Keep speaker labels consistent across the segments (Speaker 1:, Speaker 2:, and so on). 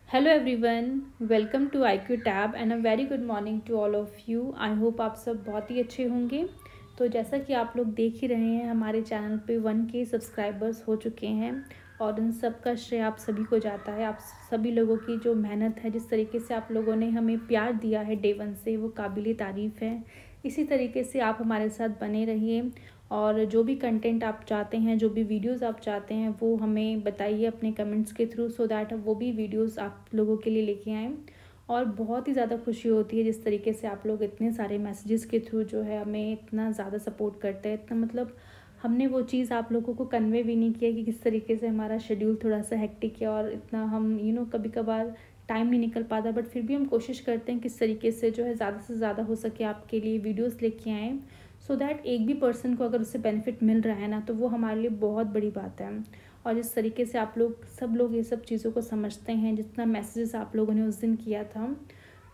Speaker 1: Hello everyone, welcome to IQ tab and a very good morning to all of you. I hope आप सब बहुत ही अच्छे होंगे। तो जैसा कि आप लोग देख ही रहे हैं, हमारे चैनल पे 1K सब्सक्राइबर्स हो चुके हैं और उन सब का श्रेय आप सभी को जाता है। आप सभी लोगों की जो मेहनत है, जिस तरीके से आप लोगों ने हमें प्यार दिया है डे वन से, वो काबिल तारीफ़ है। इसी तरीके से आप हमारे साथ बने रहिए और जो भी कंटेंट आप चाहते हैं, जो भी वीडियोस आप चाहते हैं, वो हमें बताइए अपने कमेंट्स के थ्रू, सो दैट वो भी वीडियोस आप लोगों के लिए लेके आएँ। और बहुत ही ज़्यादा खुशी होती है जिस तरीके से आप लोग इतने सारे मैसेजेस के थ्रू जो है हमें इतना ज़्यादा सपोर्ट करते हैं। इतना मतलब हमने वो चीज़ आप लोगों को कन्वे भी नहीं किया कि किस तरीके से हमारा शेड्यूल थोड़ा सा हेक्टिक है और इतना हम कभी कभार टाइम नहीं निकल पाता, बट फिर भी हम कोशिश करते हैं किस तरीके से जो है ज़्यादा से ज़्यादा हो सके आपके लिए वीडियोस लेके आएँ, सो दैट एक भी पर्सन को अगर उससे बेनिफिट मिल रहा है ना, तो वो हमारे लिए बहुत बड़ी बात है। और जिस तरीके से आप लोग सब लोग ये सब चीज़ों को समझते हैं, जितना मैसेजेस आप लोगों ने उस दिन किया था,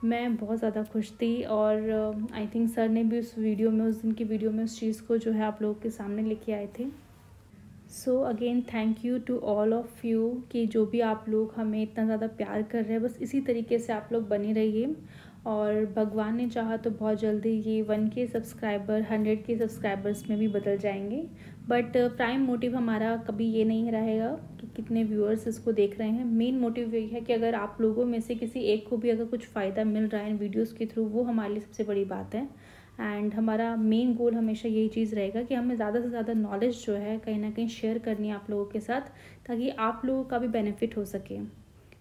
Speaker 1: मैं बहुत ज़्यादा खुश थी। और आई थिंक सर ने भी उस वीडियो में, उस दिन की वीडियो में, उस चीज़ को जो है आप लोगों के सामने लेके आए थे। So again thank you to all of you कि जो भी आप लोग हमें इतना ज़्यादा प्यार कर रहे हैं, बस इसी तरीके से आप लोग बने रहिए। और भगवान ने चाहा तो बहुत जल्दी ये 1K सब्सक्राइबर 100K सब्सक्राइबर्स में भी बदल जाएंगे। बट प्राइम मोटिव हमारा कभी ये नहीं रहेगा कि कितने व्यूअर्स इसको देख रहे हैं। मेन मोटिव ये है कि अगर आप लोगों में से किसी एक को भी अगर कुछ फ़ायदा मिल रहा है इन वीडियोज़ के थ्रू, वो हमारे लिए सबसे बड़ी बात है। एंड हमारा मेन गोल हमेशा यही चीज़ रहेगा कि हमें ज़्यादा से ज़्यादा नॉलेज जो है कहीं ना कहीं शेयर करनी है आप लोगों के साथ, ताकि आप लोगों का भी बेनिफिट हो सके।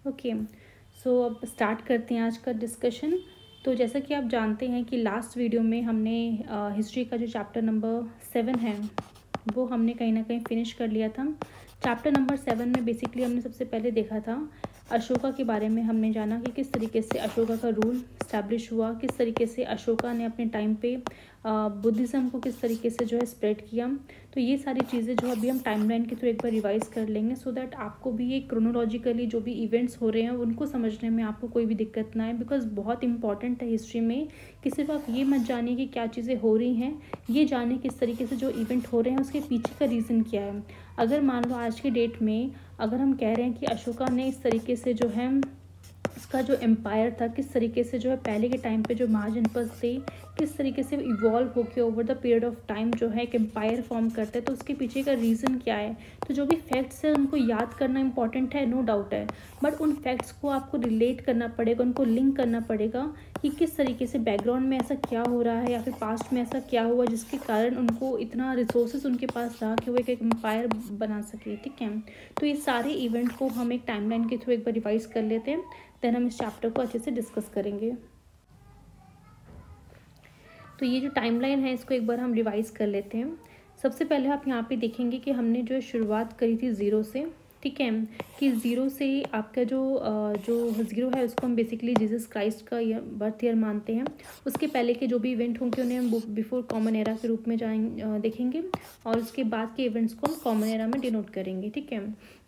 Speaker 1: ओके, सो अब स्टार्ट करते हैं आज का डिस्कशन। तो जैसा कि आप जानते हैं कि लास्ट वीडियो में हमने हिस्ट्री का जो चैप्टर नंबर 7 है, वो हमने कहीं ना कहीं फिनिश कर लिया था। चैप्टर नंबर 7 में बेसिकली हमने सबसे पहले देखा था अशोका के बारे में। हमने जाना कि किस तरीके से अशोका का रूल इस्टेब्लिश हुआ, किस तरीके से अशोका ने अपने टाइम पे बुद्धिज़्म को किस तरीके से जो है स्प्रेड किया। तो ये सारी चीज़ें जो अभी हम टाइमलाइन के थ्रू एक बार रिवाइज कर लेंगे, सो दैट आपको भी ये क्रोनोलॉजिकली जो भी इवेंट्स हो रहे हैं उनको समझने में आपको कोई भी दिक्कत ना आए। बिकॉज बहुत इंपॉर्टेंट है हिस्ट्री में कि सिर्फ आप ये मत जानिए कि क्या चीज़ें हो रही हैं, ये जानिए किस तरीके से जो इवेंट हो रहे हैं उसके पीछे का रीज़न क्या है। अगर मान लो आज के डेट में अगर हम कह रहे हैं कि अशोका ने इस तरीके से जो है उसका जो एम्पायर था, किस तरीके से जो है पहले के टाइम पे जो महाजनपद थे, किस तरीके से इवॉल्व होके over the period of time जो है एक एम्पायर फॉर्म करते हैं, तो उसके पीछे का रीज़न क्या है। तो जो भी फैक्ट्स है उनको याद करना इंपॉर्टेंट है, नो डाउट है, बट उन फैक्ट्स को आपको रिलेट करना पड़ेगा, उनको लिंक करना पड़ेगा कि किस तरीके से बैकग्राउंड में ऐसा क्या हो रहा है या फिर पास्ट में ऐसा क्या हुआ जिसके कारण उनको इतना रिसोर्सेज उनके पास रहा कि वो एक एम्पायर बना सके। ठीक है, तो ये सारे इवेंट को हम एक टाइमलाइन के थ्रू एक बार रिवाइज कर लेते हैं, देन हम इस चैप्टर को अच्छे से डिस्कस करेंगे। तो ये जो टाइमलाइन है इसको एक बार हम रिवाइज कर लेते हैं। सबसे पहले आप यहाँ पे देखेंगे कि हमने जो शुरुआत करी थी ज़ीरो से। ठीक है, कि ज़ीरो से आपका जो ज़ीरो है उसको हम बेसिकली जीसस क्राइस्ट का बर्थ ईयर मानते हैं। उसके पहले के जो भी इवेंट होंगे उन्हें हम बिफोर कॉमन एरा के रूप में देखेंगे, और उसके बाद के इवेंट्स को हम कॉमन एरा में डिनोट करेंगे। ठीक है,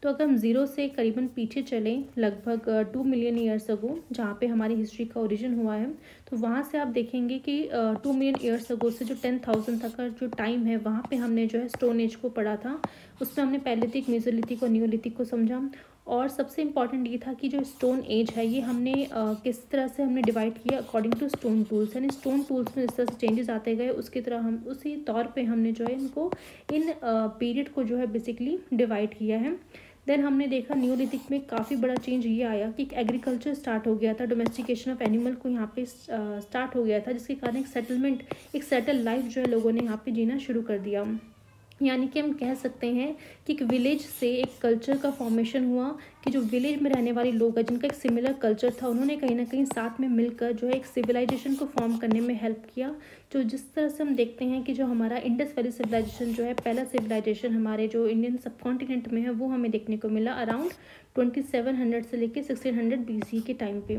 Speaker 1: तो अगर हम ज़ीरो से करीबन पीछे चलें लगभग 2 मिलियन ईयर्स अगो, जहाँ पे हमारी हिस्ट्री का ओरिजिन हुआ है, तो वहाँ से आप देखेंगे कि 2 मिलियन ईयर्स अगो से जो 10,000 तक का जो टाइम है, वहाँ पे हमने जो है स्टोन एज को पढ़ा था। उसमें हमने पैलेथिक, मेसोलिथिक और नियोलिथिक को समझा। और सबसे इम्पॉर्टेंट ये था कि जो स्टोन एज है ये हमने किस तरह से हमने डिवाइड किया अकॉर्डिंग टू स्टोन टूल्स, यानी स्टोन टूल्स में जिस तरह से चेंजेस आते गए उसकी तरह हम उसी तौर पे हमने जो है इनको इन पीरियड को जो है बेसिकली डिवाइड किया है। देन हमने देखा नियोलिथिक में काफ़ी बड़ा चेंज ये आया कि एग्रीकल्चर स्टार्ट हो गया था, डोमेस्टिकेशन ऑफ एनिमल को यहाँ पे स्टार्ट हो गया था, जिसके कारण एक सेटलमेंट, एक सेटल लाइफ जो है लोगों ने यहाँ पे जीना शुरू कर दिया। यानी कि हम कह सकते हैं कि एक विलेज से एक कल्चर का फॉर्मेशन हुआ, कि जो विलेज में रहने वाले लोग हैं जिनका एक सिमिलर कल्चर था, उन्होंने कहीं ना कहीं साथ में मिलकर जो है एक सिविलाइजेशन को फॉर्म करने में हेल्प किया। जो जिस तरह से हम देखते हैं कि जो हमारा इंडस वैली सिविलाइजेशन जो है, पहला सिविलाइजेशन हमारे जो इंडियन सब कॉन्टिनेंट में है, वो हमें देखने को मिला अराउंड 2700 से लेकर 1600 BC के टाइम पे।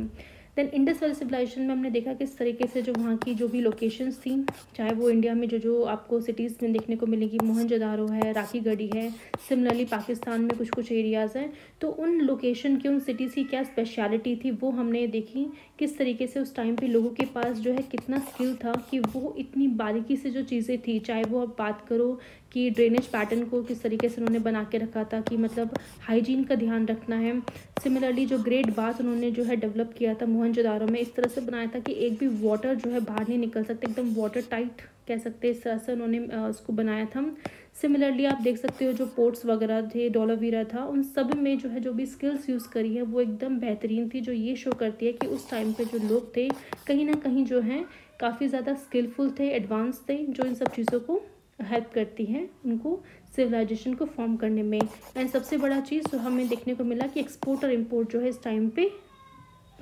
Speaker 1: देन इंडस वैली सिविलाइजेशन में हमने देखा किस तरीके से जो वहाँ की जो भी लोकेशंस थी, चाहे वो इंडिया में जो आपको सिटीज़ में देखने को मिलेगी, मोहनजोदारो है, राखी गढ़ी है, सिमिलरली पाकिस्तान में कुछ कुछ एरियाज़ हैं, तो उन लोकेशन की, उन सिटीज़ की क्या स्पेशलिटी थी वो हमने देखी। किस तरीके से उस टाइम पे लोगों के पास जो है कितना स्किल था कि वो इतनी बारीकी से जो चीज़ें थी, चाहे वो आप बात करो कि ड्रेनेज पैटर्न को किस तरीके से उन्होंने बना के रखा था कि मतलब हाइजीन का ध्यान रखना है। सिमिलरली जो ग्रेट बाथ उन्होंने जो है डेवलप किया था मोहनजोदारो में, इस तरह से बनाया था कि एक भी वाटर जो है बाहर नहीं निकल सकते, एकदम वाटर टाइट कह सकते हैं, इस तरह से उन्होंने उसको बनाया था। सिमिलरली आप देख सकते हो जो पोर्ट्स वगैरह थे, धौलावीरा था, उन सब में जो है जो भी स्किल्स यूज़ करी है वो एकदम बेहतरीन थी, जो ये शो करती है कि उस टाइम पे जो लोग थे कहीं ना कहीं जो हैं काफ़ी ज़्यादा स्किलफुल थे, एडवांस थे, जो इन सब चीज़ों को हेल्प करती है उनको सिविलाइजेशन को फॉर्म करने में। एंड सबसे बड़ा चीज़ जो हमें देखने को मिला कि एक्सपोर्ट और इम्पोर्ट जो है इस टाइम पे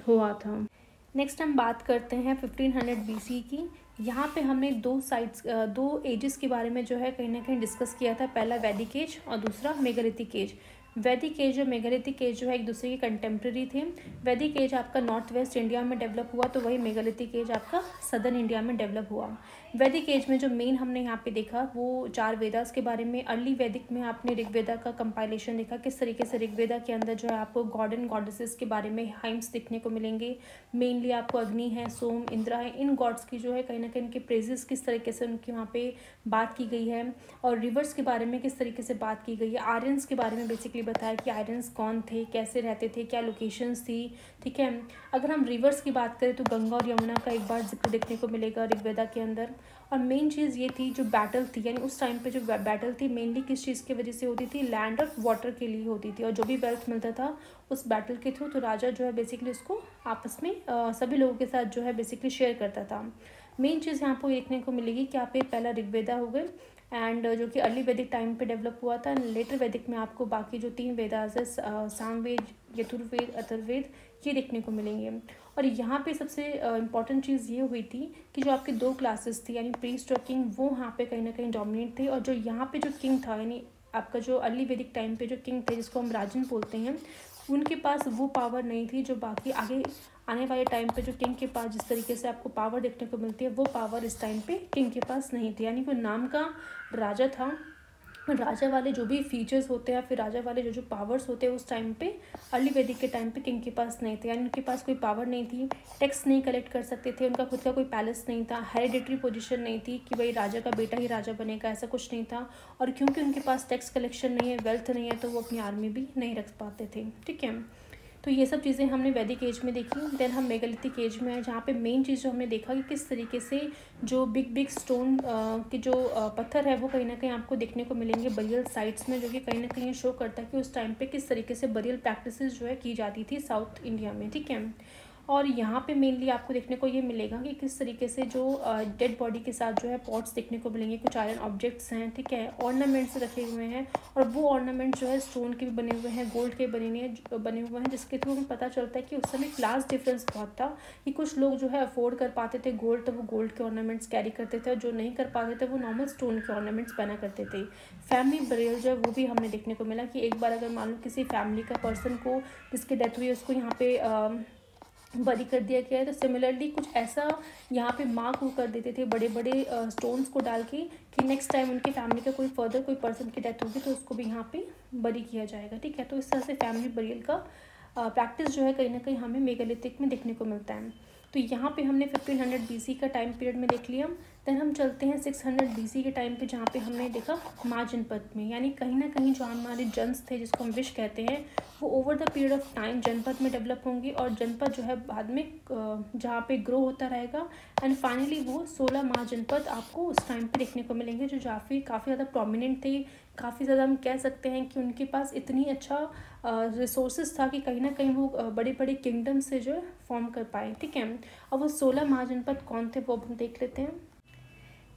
Speaker 1: हुआ था। नेक्स्ट हम बात करते हैं 1500 BC की। यहाँ पे हमने दो एजेस के बारे में जो है कहीं ना कहीं डिस्कस किया था, पहला वैदिक एज और दूसरा मेगालिथिक एज। वैदिक एज और मेगालिथिक एज जो है एक दूसरे के कंटेम्प्रेरी थे। वैदिक एज आपका नॉर्थ वेस्ट इंडिया में डेवलप हुआ, तो वही मेगालिथिक एज आपका सदर्न इंडिया में डेवलप हुआ। वैदिक एज में जो मेन हमने यहाँ पे देखा वो 4 वेदास के बारे में। अर्ली वैदिक में आपने ऋग्वेदा का कंपाइलेशन देखा, किस तरीके से ऋग्वेदा के अंदर जो है आपको गॉड एंड गॉडेसेस के बारे में हाइम्स देखने को मिलेंगे। मेनली आपको अग्नि है, सोम, इंद्रा है, इन गॉड्स की जो है कहीं ना कहीं इनके प्रेजेस किस तरीके से उनकी वहाँ पे बात की गई है, और रिवर्स के बारे में किस तरीके से बात की गई है। आर्यंस के बारे में बेसिकली बताया कि आयरन्स कौन थे, कैसे रहते थे, क्या लोकेशंस थी। ठीक है, अगर हम रिवर्स की बात करें तो गंगा और यमुना का एक बार जिक्र देखने को मिलेगा ऋग्वेदा के अंदर। और मेन चीज़ ये थी जो बैटल थी, यानी उस टाइम पे जो बैटल थी मेनली किस चीज़ की वजह से होती थी, लैंड और वाटर के लिए होती थी, और जो भी वेल्थ मिलता था उस बैटल के थ्रू तो राजा जो है बेसिकली उसको आपस में सभी लोगों के साथ जो है बेसिकली शेयर करता था। मेन चीज़ यहाँ पर देखने को मिलेगी कि आप ये पहला ऋग्वेदा हो गए, एंड जो कि अर्ली वैदिक टाइम पे डेवलप हुआ था। लेटर वैदिक में आपको बाकी जो 3 वेदास है, सामवेद, यजुर्वेद, अथर्ववेद, ये देखने को मिलेंगे। और यहाँ पे सबसे इम्पॉर्टेंट चीज़ ये हुई थी कि जो आपके 2 क्लासेस थी, यानी प्रीस्ट और किंग, वो यहाँ पे कहीं ना कहीं डोमिनेट थे। और जो यहाँ पे जो किंग था, यानी आपका जो अर्ली वैदिक टाइम पे जो किंग थे जिसको हम राजन बोलते हैं, उनके पास वो पावर नहीं थी जो बाकी आगे आने वाले टाइम पे जो किंग के पास जिस तरीके से आपको पावर देखने को मिलती है, वो पावर इस टाइम पे किंग के पास नहीं थी। यानी वो नाम का राजा था, राजा वाले जो भी फीचर्स होते हैं, फिर राजा वाले जो पावर्स होते हैं उस टाइम पे अर्ली वैदिक के टाइम पे किंग के पास नहीं थे। यानी उनके पास कोई पावर नहीं थी, टैक्स नहीं कलेक्ट कर सकते थे, उनका खुद का कोई पैलेस नहीं था, हेरिडिटरी पोजीशन नहीं थी कि भाई राजा का बेटा ही राजा बनेगा, ऐसा कुछ नहीं था। और क्योंकि उनके पास टैक्स कलेक्शन नहीं है, वेल्थ नहीं है, तो वो अपनी आर्मी भी नहीं रख पाते थे। ठीक है, तो ये सब चीज़ें हमने वैदिक एज में देखी। देन हम मेगालिथिक एज में है, जहाँ पे मेन चीज़ जो हमने देखा कि किस तरीके से जो बिग बिग स्टोन के जो पत्थर है वो कहीं ना कहीं आपको देखने को मिलेंगे बरियल साइट्स में, जो कि कहीं ना कहीं शो करता है कि उस टाइम पे किस तरीके से बरियल प्रैक्टिसेस जो है की जाती थी साउथ इंडिया में। ठीक है, और यहाँ पे मेनली आपको देखने को ये मिलेगा कि किस तरीके से जो डेड बॉडी के साथ जो है पॉट्स देखने को मिलेंगे, कुछ आयरन ऑब्जेक्ट्स हैं। ठीक है, ऑर्नामेंट्स रखे हुए हैं, और वो ऑर्नामेंट जो है स्टोन के भी बने हुए हैं, गोल्ड के बने हुए हैं, जिसके थ्रू हमें पता चलता है कि उस समय क्लास डिफरेंस बहुत था कि कुछ लोग जो है अफोर्ड कर पाते थे गोल्ड, तो वो गोल्ड के ऑर्नामेंट्स कैरी करते थे, और जो नहीं कर पाते थे वो नॉर्मल स्टोन के ऑर्नामेंट्स पहना करते थे। फैमिली बरियल जो है वो भी हमने देखने को मिला कि एक बार अगर मान लो किसी फैमिली का पर्सन को जिसकी डेथ हुई उसको यहाँ पे बरी कर दिया गया है, तो सिमिलरली कुछ ऐसा यहाँ पे मार्क वो कर देते थे बड़े बड़े स्टोन्स को डाल के कि नेक्स्ट टाइम उनकी फैमिली का कोई फर्दर कोई पर्सन की डेथ होगी तो उसको भी यहाँ पे बरी किया जाएगा। ठीक है, तो इस तरह से फैमिली बरियल का प्रैक्टिस जो है कहीं ना कहीं हमें मेगालिथिक में देखने को मिलता है। तो यहाँ पे हमने 1500 BC का टाइम पीरियड में देख लिया। देन हम चलते हैं 600 BC के टाइम पे, जहाँ पे हमने देखा माँ जनपद में, यानी कहीं ना कहीं जो हमारे जन्स थे जिसको हम विश कहते हैं, वो over the period of time जनपद में डेवलप होंगे, और जनपद जो है बाद में जहाँ पे ग्रो होता रहेगा, एंड फाइनली वो 16 महाजनपद आपको उस टाइम पे देखने को मिलेंगे, जो काफ़ी ज़्यादा प्रोमिनेंट थे। काफ़ी ज़्यादा हम कह सकते हैं कि उनके पास इतनी अच्छा रिसोर्सेज था कि कहीं ना कहीं वो बड़े बड़े किंगडम से जो है फॉर्म कर पाए। ठीक है, अब वो 16 महाजनपद कौन थे वो हम देख लेते हैं।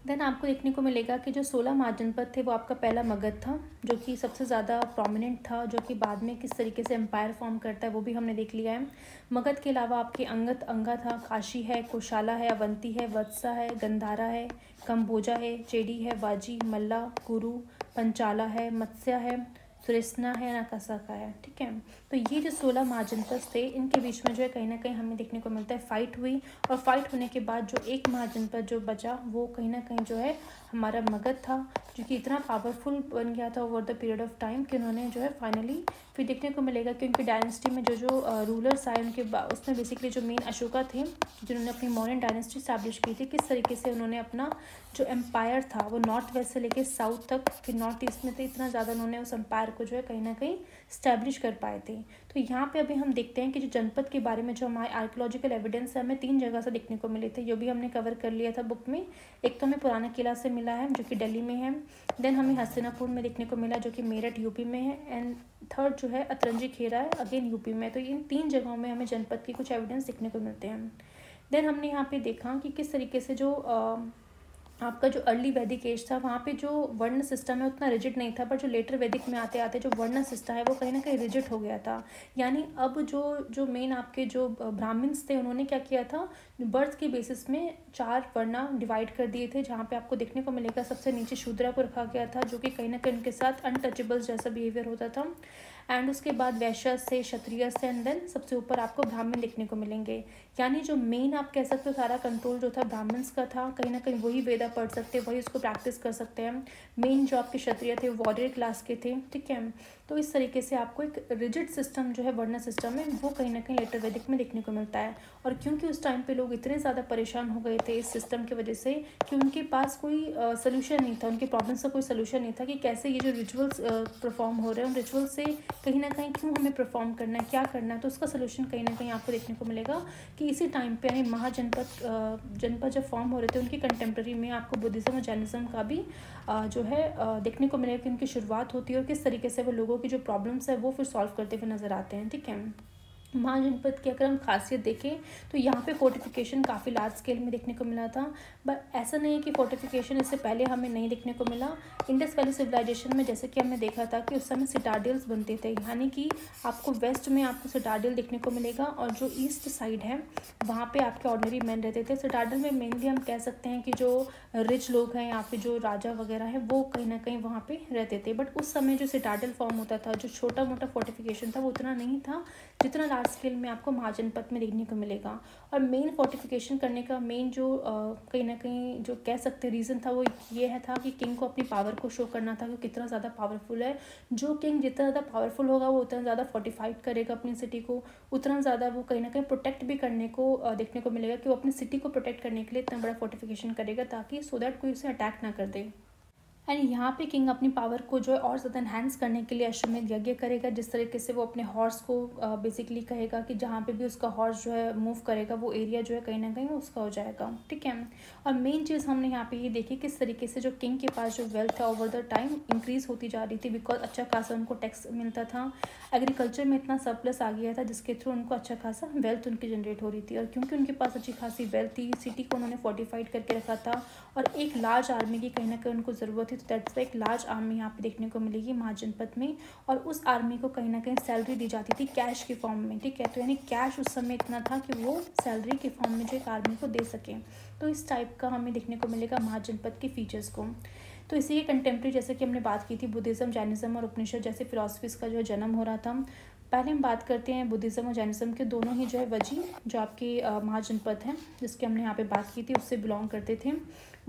Speaker 1: देन आपको देखने को मिलेगा कि जो 16 महाजनपद थे वो आपका पहला मगध था, जो कि सबसे ज़्यादा प्रोमिनेंट था, जो कि बाद में किस तरीके से एम्पायर फॉर्म करता है वो भी हमने देख लिया है। मगध के अलावा आपके अंगत अंगा था, काशी है, कोशाला है, अवंती है, वत्सा है, गंधारा है, कम्बोजा है, चेडी है, वाजी, मल्ला, कुरु, पंचाला है, मत्स्य है, सुरेस्ना है, नाकासा का है, ठीक है। तो ये जो 16 महाजनपद थे, इनके बीच में जो है कहीं ना कहीं हमें देखने को मिलता है फाइट हुई, और फाइट होने के बाद जो एक महाजनपद जो बचा वो कहीं ना कहीं जो है हमारा मगध था, जो कि इतना पावरफुल बन गया था over the period of time कि उन्होंने जो है फाइनली फिर देखने को मिलेगा कि उनकी डायनेस्टी में जो जो रूलर्स आए उनके उसमें बेसिकली जो मेन अशोका थे जिन्होंने अपनी मौर्यन डायनेस्टी स्टैब्लिश की थी, किस तरीके से उन्होंने अपना जो एम्पायर था वो नॉर्थ वेस्ट से लेके साउथ तक फिर नॉर्थ ईस्ट में थे, इतना ज़्यादा उन्होंने उस एम्पायर को जो है कहीं ना कहीं स्टैब्लिश कर पाए थे। तो यहाँ पे अभी हम देखते हैं कि जो जनपद के बारे में जो हमारे आर्कियोलॉजिकल एविडेंस है हमें 3 जगह से देखने को मिले थे, जो भी हमने कवर कर लिया था बुक में। एक तो हमें पुराना किला से मिला है जो कि दिल्ली में है, देन हमें हस्तिनापुर में देखने को मिला जो कि मेरठ यूपी में है, एंड थर्ड जो है अतरंजी खेरा है अगेन यूपी में। तो इन 3 जगहों में हमें जनपद के कुछ एविडेंस देखने को मिलते हैं। देन हमने यहाँ पे देखा कि किस तरीके से जो आपका जो अर्ली वैदिक एज था वहाँ पे जो वर्ण सिस्टम है उतना रिजिड नहीं था, पर जो लेटर वैदिक में आते आते जो वर्ण सिस्टम है वो कहीं ना कहीं रिजिड हो गया था। यानी अब जो मेन आपके जो ब्राह्मण्स थे उन्होंने क्या किया था, बर्थ के बेसिस में 4 वर्ण डिवाइड कर दिए थे, जहाँ पे आपको देखने को मिलेगा सबसे नीचे शूद्रा को रखा गया था जो कि कहीं ना कहीं उनके साथ अनटचेबल्स जैसा बिहेवियर होता था, एंड उसके बाद वैश्य से, क्षत्रिय से, एंड देन सबसे ऊपर आपको ब्राह्मण देखने को मिलेंगे। यानी जो मेन आप कह सकते हो सारा कंट्रोल जो था ब्राह्मण्स का था, कहीं ना कहीं वही वेदा पढ़ सकते हैं, वही उसको प्रैक्टिस कर सकते हैं। मेन जो आपके क्षत्रिय थे वॉरियर क्लास के थे, ठीक है। तो इस तरीके से आपको एक रिजिड सिस्टम जो है वर्ण सिस्टम है वो कहीं ना कहीं लेटर वैदिक में देखने को मिलता है। और क्योंकि उस टाइम पे लोग इतने ज़्यादा परेशान हो गए थे इस सिस्टम की वजह से कि उनके पास कोई सोल्यूशन नहीं था, उनके प्रॉब्लम्स का कोई सोल्यूशन नहीं था कि कैसे ये जो रिचुअल्स परफॉर्म हो रहे हैं उन रिचुअल्स से कहीं ना कहीं क्यों हमें परफॉर्म करना है, क्या करना है, तो उसका सोल्यूशन कहीं ना कहीं आपको देखने को मिलेगा कि इसी टाइम पे यानी जनपद जब फॉर्म हो रहे थे उनकी कंटेम्प्रेरी में आपको बुद्धिज़्म और जैनिज़्म का भी जो है देखने को मिलेगा कि उनकी शुरुआत होती है और किस तरीके से वो लोगों की जो प्रॉब्लम्स है वो फिर सॉल्व करते हुए नजर आते हैं, ठीक है। महाजनपद की अगर हम खासियत देखें तो यहाँ पे फोर्टिफिकेशन काफ़ी लार्ज स्केल में देखने को मिला था, बट ऐसा नहीं है कि फोर्टिफिकेशन इससे पहले हमें नहीं देखने को मिला। इंडस वैली सिविलाइजेशन में जैसे कि हमने देखा था कि उस समय सिटाडेल्स बनते थे, यानी कि आपको वेस्ट में आपको सिटाडेल देखने को मिलेगा और जो ईस्ट साइड है वहाँ पे आपके ऑर्डिनरी मैन रहते थे। सिटाडेल में मेनली हम कह सकते हैं कि जो रिच लोग हैं या फिर जो राजा वगैरह है वो कहीं ना कहीं वहाँ पे रहते थे, बट उस समय जो सिटाडेल फॉर्म होता था, जो छोटा मोटा फोर्टिफिकेशन था वो उतना नहीं था जितना लार्ज स्केल में आपको महाजनपद में देखने को मिलेगा। और मेन फोर्टिफिकेशन करने का मेन जो कहीं ना कहीं जो कह सकते रीज़न था वो ये है था कि किंग को अपनी पावर को शो करना था कि कितना ज़्यादा पावरफुल है। जो किंग जितना ज़्यादा पावरफुल होगा वो उतना ज़्यादा फोर्टिफाइड करेगा अपनी सिटी को, उतना ज़्यादा वो कहीं ना कहीं प्रोटेक्ट भी करने को देखने को मिलेगा कि वो अपनी सिटी को प्रोटेक्ट करने के लिए इतना बड़ा फोर्टिफिकेशन करेगा ताकि सो दैट कोई उसे अटैक ना कर दे। एंड यहाँ पे किंग अपनी पावर को जो है और ज़्यादा एनहांस करने के लिए अश्वमेध यज्ञ करेगा, जिस तरीके से वो अपने हॉर्स को बेसिकली कहेगा कि जहाँ पे भी उसका हॉर्स जो है मूव करेगा वो एरिया जो है कहीं ना कहीं उसका हो जाएगा, ठीक है। और मेन चीज़ हमने यहाँ पे ये देखी किस तरीके से जो किंग के पास जो वेल्थ है ओवर द टाइम इंक्रीज़ होती जा रही थी, बिकॉज अच्छा खासा उनको टैक्स मिलता था, एग्रीकल्चर में इतना सरप्लस आ गया था जिसके थ्रू उनको अच्छा खासा वेल्थ उनकी जनरेट हो रही थी। और क्योंकि उनके पास अच्छी खासी वेल्थ थी, सिटी को उन्होंने फोर्टिफाइड करके रखा था और एक लार्ज आर्मी की कहीं ना कहीं उनको ज़रूरत थी, तो दैट्स एक लार्ज आर्मी यहाँ पे देखने को मिलेगी महाजनपद में। और उस आर्मी को कहीं ना कहीं सैलरी दी जाती थी कैश के फॉर्म में, ठीक है। तो यानी कैश उस समय इतना था कि वो सैलरी के फॉर्म में जो एक आर्मी को दे सकें। तो इस टाइप का हमें देखने को मिलेगा महाजनपद के फीचर्स को। तो इसी के कंटेम्प्रेरी जैसे कि हमने बात की थी बुद्धिज़्म, जैनिज़्म और उपनिषद जैसे फिलॉसफीज़ का जो है जन्म हो रहा था। पहले हम बात करते हैं बुद्धिज़्म और जैनिज़्म के, दोनों ही जो है वजी जो आपके महाजनपद हैं जिसकी हमने यहाँ पे बात की थी उससे बिलोंग करते थे।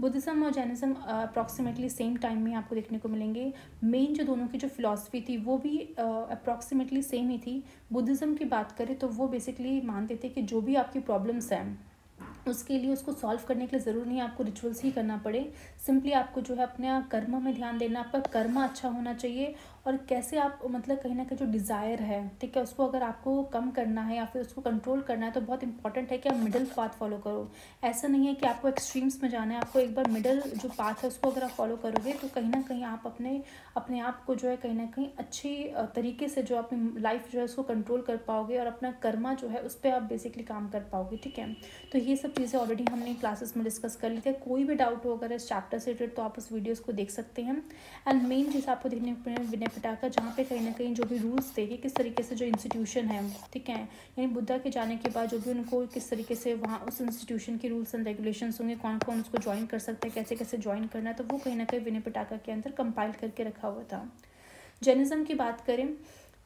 Speaker 1: बुद्धिज़्म और जैनिज़्म अप्रॉक्सीमेटली सेम टाइम में आपको देखने को मिलेंगे। मेन जो दोनों की जो फिलॉसफी थी वो भी अप्रॉक्सीमेटली सेम ही थी। बुद्धिज़्म की बात करें तो वो बेसिकली मानते थे कि जो भी आपकी प्रॉब्लम्स हैं उसके लिए उसको सॉल्व करने के लिए ज़रूर नहीं आपको रिचुअल्स ही करना पड़े, सिंपली आपको जो है अपने कर्म में ध्यान देना, आपका कर्म अच्छा होना चाहिए और कैसे आप मतलब कहीं ना कहीं जो डिज़ायर है, ठीक है, उसको अगर आपको कम करना है या फिर उसको कंट्रोल करना है तो बहुत इंपॉर्टेंट है कि आप मिडिल पाथ फॉलो करो। ऐसा नहीं है कि आपको एक्सट्रीम्स में जाना है, आपको एक बार मिडिल जो पाथ है उसको अगर आप फॉलो करोगे तो कहीं ना कहीं आप अपने आप को जो है कहीं ना कहीं अच्छी तरीके से जो अपनी लाइफ जो है उसको कंट्रोल कर पाओगे और अपना कर्मा जो है उस पर आप बेसिकली काम कर पाओगे, ठीक है। तो ये सब चीज़ें ऑलरेडी हमने क्लासेस में डिस्कस कर ली थी। कोई भी डाउट हो अगर इस चैप्टर से रिलेटेड तो आप उस वीडियोस को देख सकते हैं। एंड मेन चीज़ आपको देखने को मिलेगी विनय पिटका, जहाँ पे कहीं ना कहीं जो भी रूल्स थे कि किस तरीके से जो इंस्टीट्यूशन है, ठीक है, यानी बुद्धा के जाने के बाद जो भी उनको किस तरीके से वहाँ उस इंस्टीट्यूशन के रूल्स एंड रेगुलेशंस होंगे, कौन कौन उसको ज्वाइन कर सकता है, कैसे कैसे ज्वाइन करना है, तो वो कहीं ना कहीं विनय पिटका के अंदर कंपाइल करके रखा हुआ था। जैनिज़्म की बात करें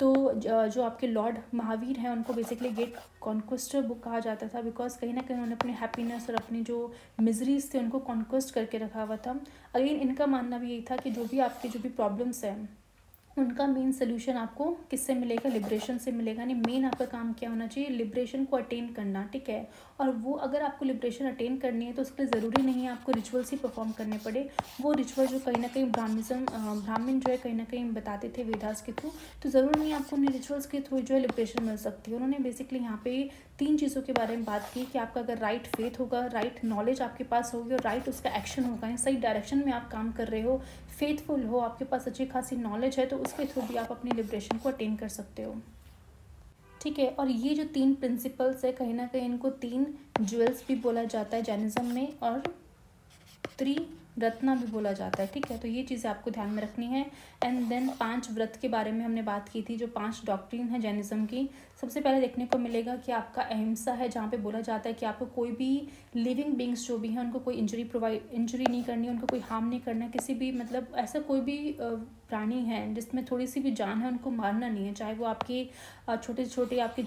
Speaker 1: तो जो आपके लॉर्ड महावीर हैं उनको बेसिकली ग्रेट कॉन्क्वेस्टर बुक कहा जाता था, बिकॉज कहीं ना कहीं उन्होंने अपने हैप्पीनेस और अपनी जो मिजरीज थे उनको कॉन्क्वेस्ट करके रखा हुआ था। अगेन इनका मानना भी यही था कि जो भी प्रॉब्लम्स हैं उनका मेन सोल्यूशन आपको किससे मिलेगा, लिबरेशन से मिलेगा। यानी मेन आपका काम क्या होना चाहिए, लिबरेशन को अटेन करना, ठीक है। और वो अगर आपको लिबरेशन अटेन करनी है तो उसके लिए ज़रूरी नहीं है आपको रिचुअल्स ही परफॉर्म करने पड़े। वो रिचुअल जो कहीं ना कहीं ब्राह्मण जो है कहीं ना कहीं बताते थे वेदास के थ्रू, तो ज़रूरी नहीं आपको उन्हें रिचुअल्स के थ्रू जो है लिबरेशन मिल सकती है। उन्होंने बेसिकली यहाँ पे 3 चीज़ों के बारे में बात की कि आपका अगर राइट फेथ होगा, राइट नॉलेज आपके पास होगी और राइट उसका एक्शन होगा, सही डायरेक्शन में आप काम कर रहे हो, फेथफुल हो, आपके पास अच्छी खासी नॉलेज है, तो उसके थ्रू भी आप अपनी लिबरेशन को अटेन कर सकते हो, ठीक है। और ये जो 3 प्रिंसिपल्स है कहीं ना कहीं इनको 3 ज्वेल्स भी बोला जाता है जैनिज़्म में, और रत्ना भी बोला जाता है, ठीक है। तो ये चीज़ें आपको ध्यान में रखनी है। एंड देन 5 व्रत के बारे में हमने बात की थी, जो 5 डॉक्ट्रिन है जैनिज़्म की। सबसे पहले देखने को मिलेगा कि आपका अहिंसा है, जहाँ पे बोला जाता है कि आपको कोई भी लिविंग बींग्स जो भी हैं उनको कोई इंजरी नहीं करनी है, उनको कोई हार्म नहीं करना है, किसी भी मतलब ऐसा कोई भी प्राणी है जिसमें थोड़ी सी भी जान है उनको मारना नहीं है, चाहे वो आपके छोटे छोटे आपके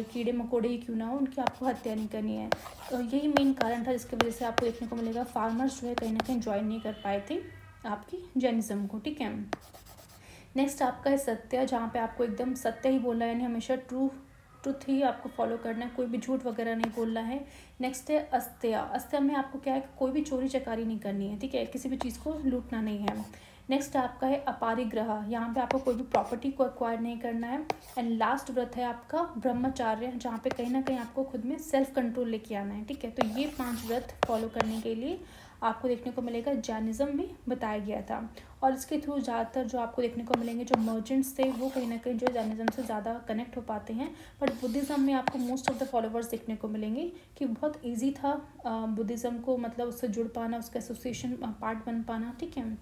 Speaker 1: कीड़े मकोड़े ही क्यों ना हो, उनकी आपको हत्या नहीं करनी है। तो यही मेन कारण था जिसकी वजह से आपको देखने को मिलेगा फार्मर्स जो है कहीं ना कहीं ज्वाइन नहीं कर पाए थे आपकी जैनिज़्म को, ठीक है। नेक्स्ट आपका है सत्य, जहाँ पे आपको एकदम सत्य ही बोलना है, यानी हमेशा ट्रूथ ही आपको फॉलो करना है, कोई भी झूठ वगैरह नहीं बोलना है। नेक्स्ट है अस्त्या। अस्त्या में आपको क्या है, कोई भी चोरी चकारी नहीं करनी है, ठीक है, किसी भी चीज़ को लूटना नहीं है। नेक्स्ट आपका है अपारिग्रह, यहाँ पे आपको कोई भी प्रॉपर्टी को एक्वायर नहीं करना है। एंड लास्ट व्रत है आपका ब्रह्मचार्य, जहाँ पे कहीं ना कहीं आपको खुद में सेल्फ कंट्रोल लेके आना है, ठीक है। तो ये 5 व्रत फॉलो करने के लिए आपको देखने को मिलेगा जैनिज़्म में बताया गया था। और इसके थ्रू ज़्यादातर जो आपको देखने को मिलेंगे जो मर्चेंट्स थे वो कहीं ना कहीं जो जैनिज़्म से ज़्यादा कनेक्ट हो पाते हैं। बट बुद्धिज़्म में आपको मोस्ट ऑफ द फॉलोवर्स देखने को मिलेंगे कि बहुत ईजी था बुद्धिज़्म को मतलब उससे जुड़ पाना, उसका एसोसिएशन पार्ट बन पाना, ठीक है।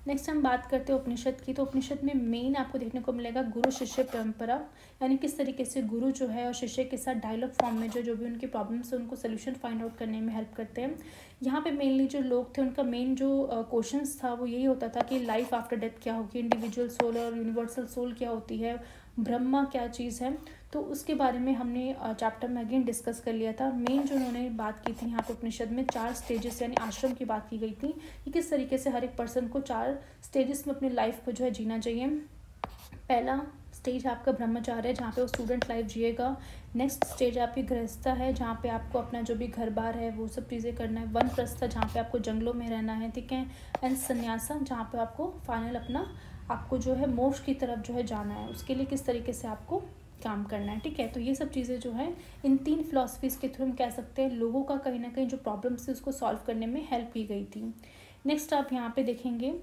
Speaker 1: नेक्स्ट हम बात करते हैं उपनिषद की। तो उपनिषद में मेन आपको देखने को मिलेगा गुरु शिष्य परंपरा, यानी किस तरीके से गुरु जो है और शिष्य के साथ डायलॉग फॉर्म में जो भी उनकी प्रॉब्लम्स है उनको सोल्यूशन फाइंड आउट करने में हेल्प करते हैं। यहाँ पे मेनली जो लोग थे उनका मेन जो क्वेश्चंस था वो यही होता था कि लाइफ आफ्टर डेथ क्या होगी, इंडिविजुअल सोल और यूनिवर्सल सोल क्या होती है, ब्रह्मा क्या चीज़ है। तो उसके बारे में हमने चैप्टर में अगेन डिस्कस कर लिया था। मेन जो उन्होंने बात की थी यहाँ पे उपनिषद में 4 स्टेजेस यानी आश्रम की बात की गई थी कि किस तरीके से हर एक पर्सन को 4 स्टेजेस में अपनी लाइफ को जो है जीना चाहिए। पहला स्टेज आपका ब्रह्मचार्य है, जहाँ पे वो स्टूडेंट लाइफ जिएगा। नेक्स्ट स्टेज आपकी गृहस्था है, जहाँ पे आपको अपना जो भी घर बार है वो सब चीज़ें करना है। वनप्रस्थ, जहाँ पे आपको जंगलों में रहना है, ठीक है। एंड संन्यासा, जहाँ पे आपको फाइनल अपना आपको जो है मोक्ष की तरफ जो है जाना है, उसके लिए किस तरीके से आपको काम करना है, ठीक है। तो ये सब चीज़ें जो है इन 3 फिलॉसफीज़ के थ्रू हम कह सकते हैं लोगों का कहीं ना कहीं जो प्रॉब्लम्स है उसको सॉल्व करने में हेल्प की गई थी। नेक्स्ट आप यहाँ पे देखेंगे,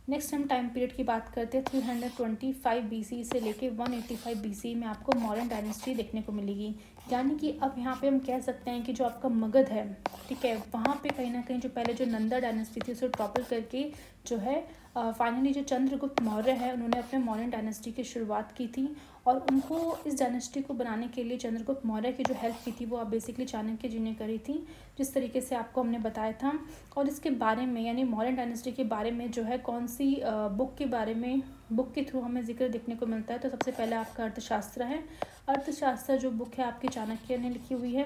Speaker 1: नेक्स्ट हम टाइम पीरियड की बात करते हैं। 325 BC से लेके 185 BC में आपको मौर्यन डायनेस्टी देखने को मिलेगी। यानी कि अब यहाँ पे हम कह सकते हैं कि जो आपका मगध है, ठीक है, वहाँ पे कहीं ना कहीं जो पहले जो नंदा डायनेस्टी थी उसे टॉपल करके जो है फाइनली जो चंद्रगुप्त मौर्य है उन्होंने अपने मौर्यन डायनेस्टी की शुरुआत की थी। और उनको इस डायनेस्टी को बनाने के लिए चंद्रगुप्त मौर्य की जो हेल्प की थी वो आप बेसिकली चाणक्य जी ने करी थी, जिस तरीके से आपको हमने बताया था। और इसके बारे में यानी मौर्यन डायनेस्टी के बारे में जो है कौन सी बुक के बारे में, बुक के थ्रू हमें जिक्र देखने को मिलता है। तो सबसे पहले आपका अर्थशास्त्र है। अर्थशास्त्र जो बुक है आपकी चाणक्य ने लिखी हुई है,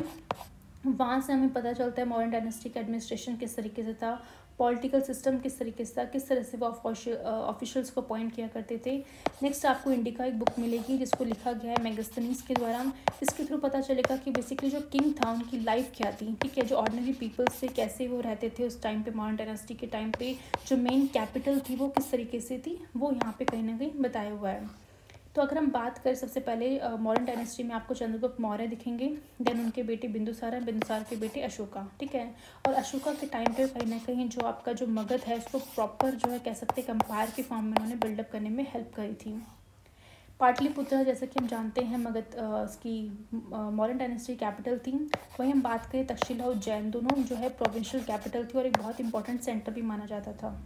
Speaker 1: वहाँ से हमें पता चलता है मॉडर्न डायनेस्टी का एडमिनिस्ट्रेशन किस तरीके से था, पॉलिटिकल सिस्टम किस तरीके से था, किस तरह से वो ऑफिशियल्स को अपॉइंट किया करते थे। नेक्स्ट आपको इंडिका एक बुक मिलेगी जिसको लिखा गया है मेगास्थनीज के द्वारा। इसके थ्रू पता चलेगा कि बेसिकली जो किंग था उनकी लाइफ क्या थी, ठीक है, जो ऑर्डिनरी पीपल्स से कैसे वो रहते थे उस टाइम पे, मॉडर्न डायनेस्टी के टाइम पे जो मेन कैपिटल थी वो किस तरीके से थी, वो यहाँ पे कहीं ना कहीं बताया हुआ है। तो अगर हम बात करें सबसे पहले मॉडर्न डायनेस्टी में आपको चंद्रगुप्त मौर्य दिखेंगे, देन उनके बेटे बिंदुसार हैं, बिंदुसार के बेटे अशोका, ठीक है। और अशोका के टाइम पे कहीं ना कहीं जो आपका जो मगध है उसको प्रॉपर जो है कह सकते हैं कंपायर के फॉर्म में उन्होंने बिल्डअप करने में हेल्प करी थी। पाटलिपुत्र जैसे कि हम जानते हैं मगध की मॉडर्न डायनेस्टी कैपिटल थी। वहीं हम बात करें तक्षशिला और उज्जैन, दोनों जो है प्रोविंशियल कैपिटल थी और एक बहुत इंपॉर्टेंट सेंटर भी माना जाता था।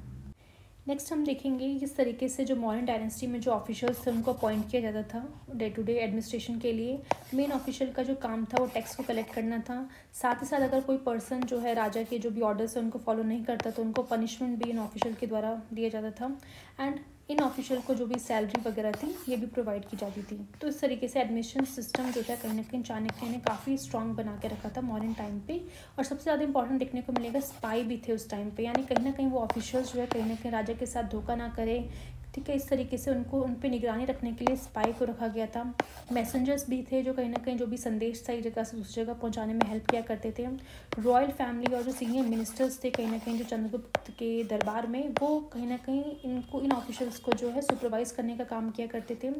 Speaker 1: नेक्स्ट हम देखेंगे किस तरीके से जो मॉडर्न डायनेस्टी में जो ऑफिशियल्स थे उनको अपॉइंट किया जाता था डे टू डे एडमिनिस्ट्रेशन के लिए। मेन ऑफिशियल का जो काम था वो टैक्स को कलेक्ट करना था। साथ ही साथ अगर कोई पर्सन जो है राजा के जो भी ऑर्डर्स है उनको फॉलो नहीं करता तो उनको पनिशमेंट भी इन ऑफिशियल के द्वारा दिया जाता था। एंड इन ऑफिशियल को जो भी सैलरी वगैरह थी ये भी प्रोवाइड की जाती थी। तो इस तरीके से एडमिशन सिस्टम जो था कहीं ना कहीं चाणक्य ने काफ़ी स्ट्रॉन्ग बना के रखा था मॉडर्न टाइम पे। और सबसे ज़्यादा इंपॉर्टेंट देखने को मिलेगा स्पाई भी थे उस टाइम पे, यानी कहीं ना कहीं वो ऑफिशियल्स जो है कहीं ना कहीं राजा के साथ धोखा ना करे, ठीक है। इस तरीके से उनको उन पर निगरानी रखने के लिए स्पाई को रखा गया था। मैसेंजर्स भी थे जो कहीं ना कहीं जो भी संदेश था एक जगह से दूसरी जगह पहुंचाने में हेल्प किया करते थे। रॉयल फैमिली और जो सीनियर मिनिस्टर्स थे कहीं ना कहीं जो चंद्रगुप्त के दरबार में, वो कहीं ना कहीं इन ऑफिशियल्स को जो है सुपरवाइज करने का काम किया करते थे।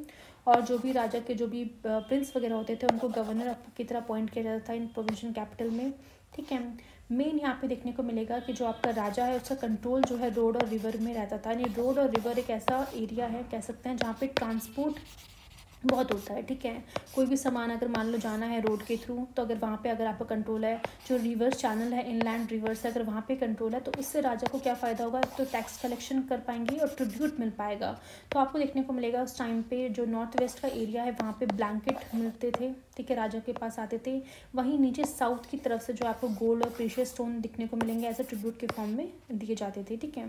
Speaker 1: और जो भी राजा के जो भी प्रिंस वगैरह होते थे उनको गवर्नर की तरह अपॉइंट किया जाता था इन प्रोविंशियल कैपिटल में, ठीक है। मेन यहाँ पे देखने को मिलेगा कि जो आपका राजा है उसका कंट्रोल जो है रोड और रिवर में रहता था। यानी रोड और रिवर एक ऐसा एरिया है कह सकते हैं जहाँ पे ट्रांसपोर्ट बहुत होता है, ठीक है। कोई भी सामान अगर मान लो जाना है रोड के थ्रू, तो अगर वहाँ पे अगर आपका कंट्रोल है, जो रिवर चैनल है इनलैंड रिवर्स है, अगर वहाँ पे कंट्रोल है तो उससे राजा को क्या फ़ायदा होगा, तो टैक्स कलेक्शन कर पाएंगे और ट्रिब्यूट मिल पाएगा। तो आपको देखने को मिलेगा उस टाइम पे जो नॉर्थ वेस्ट का एरिया है वहाँ पे ब्लैंकेट मिलते थे, ठीक है, राजा के पास आते थे। वहीं नीचे साउथ की तरफ से जो आपको गोल्ड और प्रीशियस स्टोन दिखने को मिलेंगे एज अ ट्रिब्यूट के फॉर्म में दिए जाते थे, ठीक है।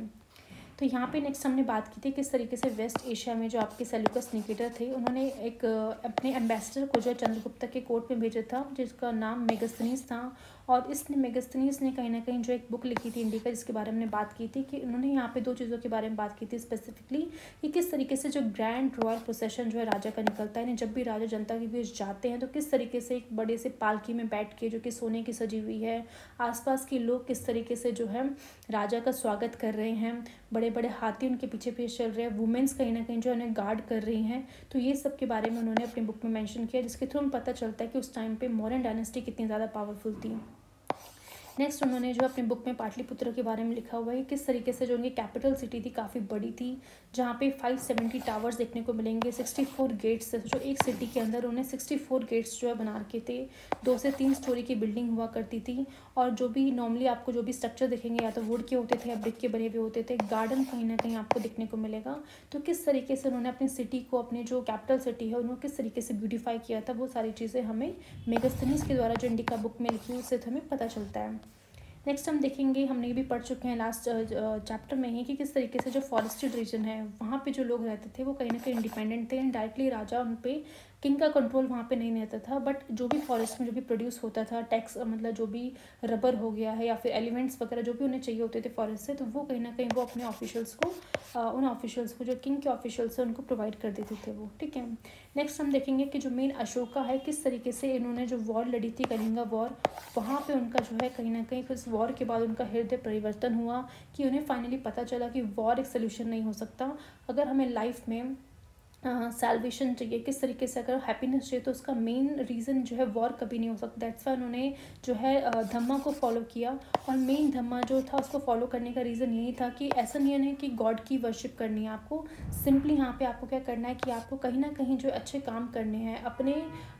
Speaker 1: तो यहाँ पे नेक्स्ट हमने बात की थी किस तरीके से वेस्ट एशिया में जो आपके सेल्यूकस निकेटर थे उन्होंने एक अपने एम्बेसडर को जो चंद्रगुप्त के कोर्ट में भेजा था जिसका नाम मेगास्थनीज था। और इसने मेगास्थनीज ने कहीं ना कहीं जो एक बुक लिखी थी इंडिका जिसके बारे में बात की थी कि उन्होंने यहाँ पे 2 चीज़ों के बारे में बात की थी स्पेसिफिकली कि किस तरीके से जो ग्रैंड रॉयल प्रोसेशन जो है राजा का निकलता है, जब भी राजा जनता के बीच जाते हैं तो किस तरीके से एक बड़े से पालकी में बैठ के जो कि सोने की सजी हुई है, आसपास के लोग किस तरीके से जो है राजा का स्वागत कर रहे हैं, बड़े बड़े हाथी उनके पीछे पीछे चल रहे हैं, वुमेन्स कहीं ना कहीं जो उन्हें गार्ड कर रही हैं। तो ये सब के बारे में उन्होंने अपनी बुक में मेंशन किया जिसके थ्रू हमें पता चलता है कि उस टाइम पे मौर्यन डायनेस्टी कितनी ज़्यादा पावरफुल थी। नेक्स्ट उन्होंने जो अपने बुक में पाटलिपुत्र के बारे में लिखा हुआ है किस तरीके से जो उनकी कैपिटल सिटी थी काफ़ी बड़ी थी, जहाँ पे 570 टावर्स देखने को मिलेंगे, 64 गेट्स, जो एक सिटी के अंदर उन्हें 64 गेट्स जो है बना रखे थे। 2 से 3 स्टोरी की बिल्डिंग हुआ करती थी। और जो भी नॉर्मली आपको जो भी स्ट्रक्चर दिखेंगे या तो वुड के होते थे या ब्रिक के बने हुए होते थे। गार्डन कहीं ना कहीं आपको देखने को मिलेगा। तो किस तरीके से उन्होंने अपनी सिटी को, अपने जो कैपिटल सिटी है उन्होंने किस तरीके से ब्यूटीफाई किया था, वो सारी चीज़ें हमें मेगास्थनीज के द्वारा जो इंडिका बुक में लिखी हुई उससे हमें पता चलता है। नेक्स्ट हम देखेंगे, हमने भी पढ़ चुके हैं लास्ट चैप्टर में ही कि किस तरीके से जो फॉरेस्टेड रीजन है वहाँ पे जो लोग रहते थे वो कहीं ना कहीं इंडिपेंडेंट थे एंड डायरेक्टली राजा उन पे किंग का कंट्रोल वहाँ पे नहीं रहता था। बट जो भी फॉरेस्ट में जो भी प्रोड्यूस होता था टैक्स, मतलब जो भी रबर हो गया है या फिर एलिमेंट्स वगैरह जो भी उन्हें चाहिए होते थे फॉरेस्ट से, तो वो कहीं ना कहीं वो अपने ऑफिशियल्स को उन ऑफिशियल्स को जो किंग के ऑफिशियल्स हैं उनको प्रोवाइड कर देते थे वो, ठीक है। नेक्स्ट हम देखेंगे कि जो मेन अशोका है किस तरीके से इन्होंने जो वॉर लड़ी थी कलिंगा वॉर, वहाँ पे उनका जो है कहीं ना कहीं उस वॉर के बाद उनका हृदय परिवर्तन हुआ कि उन्हें फाइनली पता चला कि वॉर एक सोल्यूशन नहीं हो सकता। अगर हमें लाइफ में सैल्वेशन चाहिए, किस तरीके से अगर हैप्पीनेस चाहिए तो उसका मेन रीज़न जो है वॉर कभी नहीं हो सकता। दैट्स वाई उन्होंने जो है धम्मा को फॉलो किया। और मेन धम्मा जो था उसको फॉलो करने का रीज़न यही था कि ऐसा नहीं है कि गॉड की वर्शिप करनी है आपको, सिंपली यहाँ पे आपको क्या करना है कि आपको कहीं ना कहीं जो अच्छे काम करने हैं, अपने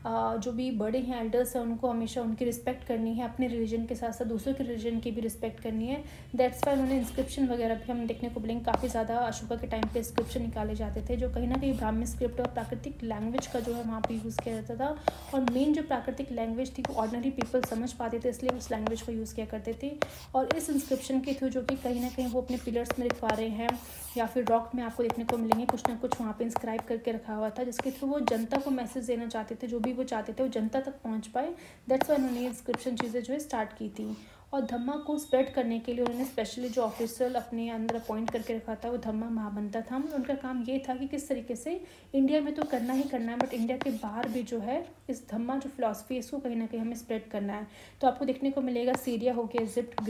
Speaker 1: जो भी बड़े हैं एल्डर्स हैं उनको हमेशा उनकी रिस्पेक्ट करनी है, अपने रिलीजन के साथ साथ दूसरों के रिलीजन की भी रिस्पेक्ट करनी है। दैट्स वाई उन्होंने इंस्क्रिप्शन वगैरह भी हम देखने को मिलेंगे, काफ़ी ज़्यादा अशोका के टाइम पे इंस्क्रिप्शन निकाले जाते थे जो कहीं ना कहीं ब्राह्मी स्क्रिप्ट और प्राकृतिक लैंग्वेज का जो है वहाँ पे यूज़ किया जाता था। और मेन जो प्राकृतिक लैंग्वेज थी वो ऑर्डिनरी पीपल समझ पाते थे, इसलिए उस लैंग्वेज को यूज़ किया करते थे। और इस इंस्क्रिप्शन के थ्रू जो कि कहीं ना कहीं वो अपने पिलर्स में लिखवा रहे हैं या फिर रॉक में आपको देखने को मिलेंगे कुछ ना कुछ वहाँ पे इंस्क्राइब करके रखा हुआ था, जिसके थ्रू वो जनता को मैसेज देना चाहते थे, जो भी वो चाहते थे वो जनता तक पहुँच पाए। दैट्स वाई उन्होंने इंस्क्रिप्शन चीज़ें जो है स्टार्ट की थी। और धम्मा को स्प्रेड करने के लिए उन्होंने स्पेशली जो ऑफिसर अपने अंदर अपॉइंट करके रखा था वो धम्मा महामंता था। उनका काम ये था कि किस तरीके से इंडिया में तो करना ही करना है बट इंडिया के बाहर भी जो है इस धम्मा जो फिलॉसफी है इसको कहीं ना कहीं हमें स्प्रेड करना है। तो आपको देखने को मिलेगा सीरिया हो गया, इजिप्ट,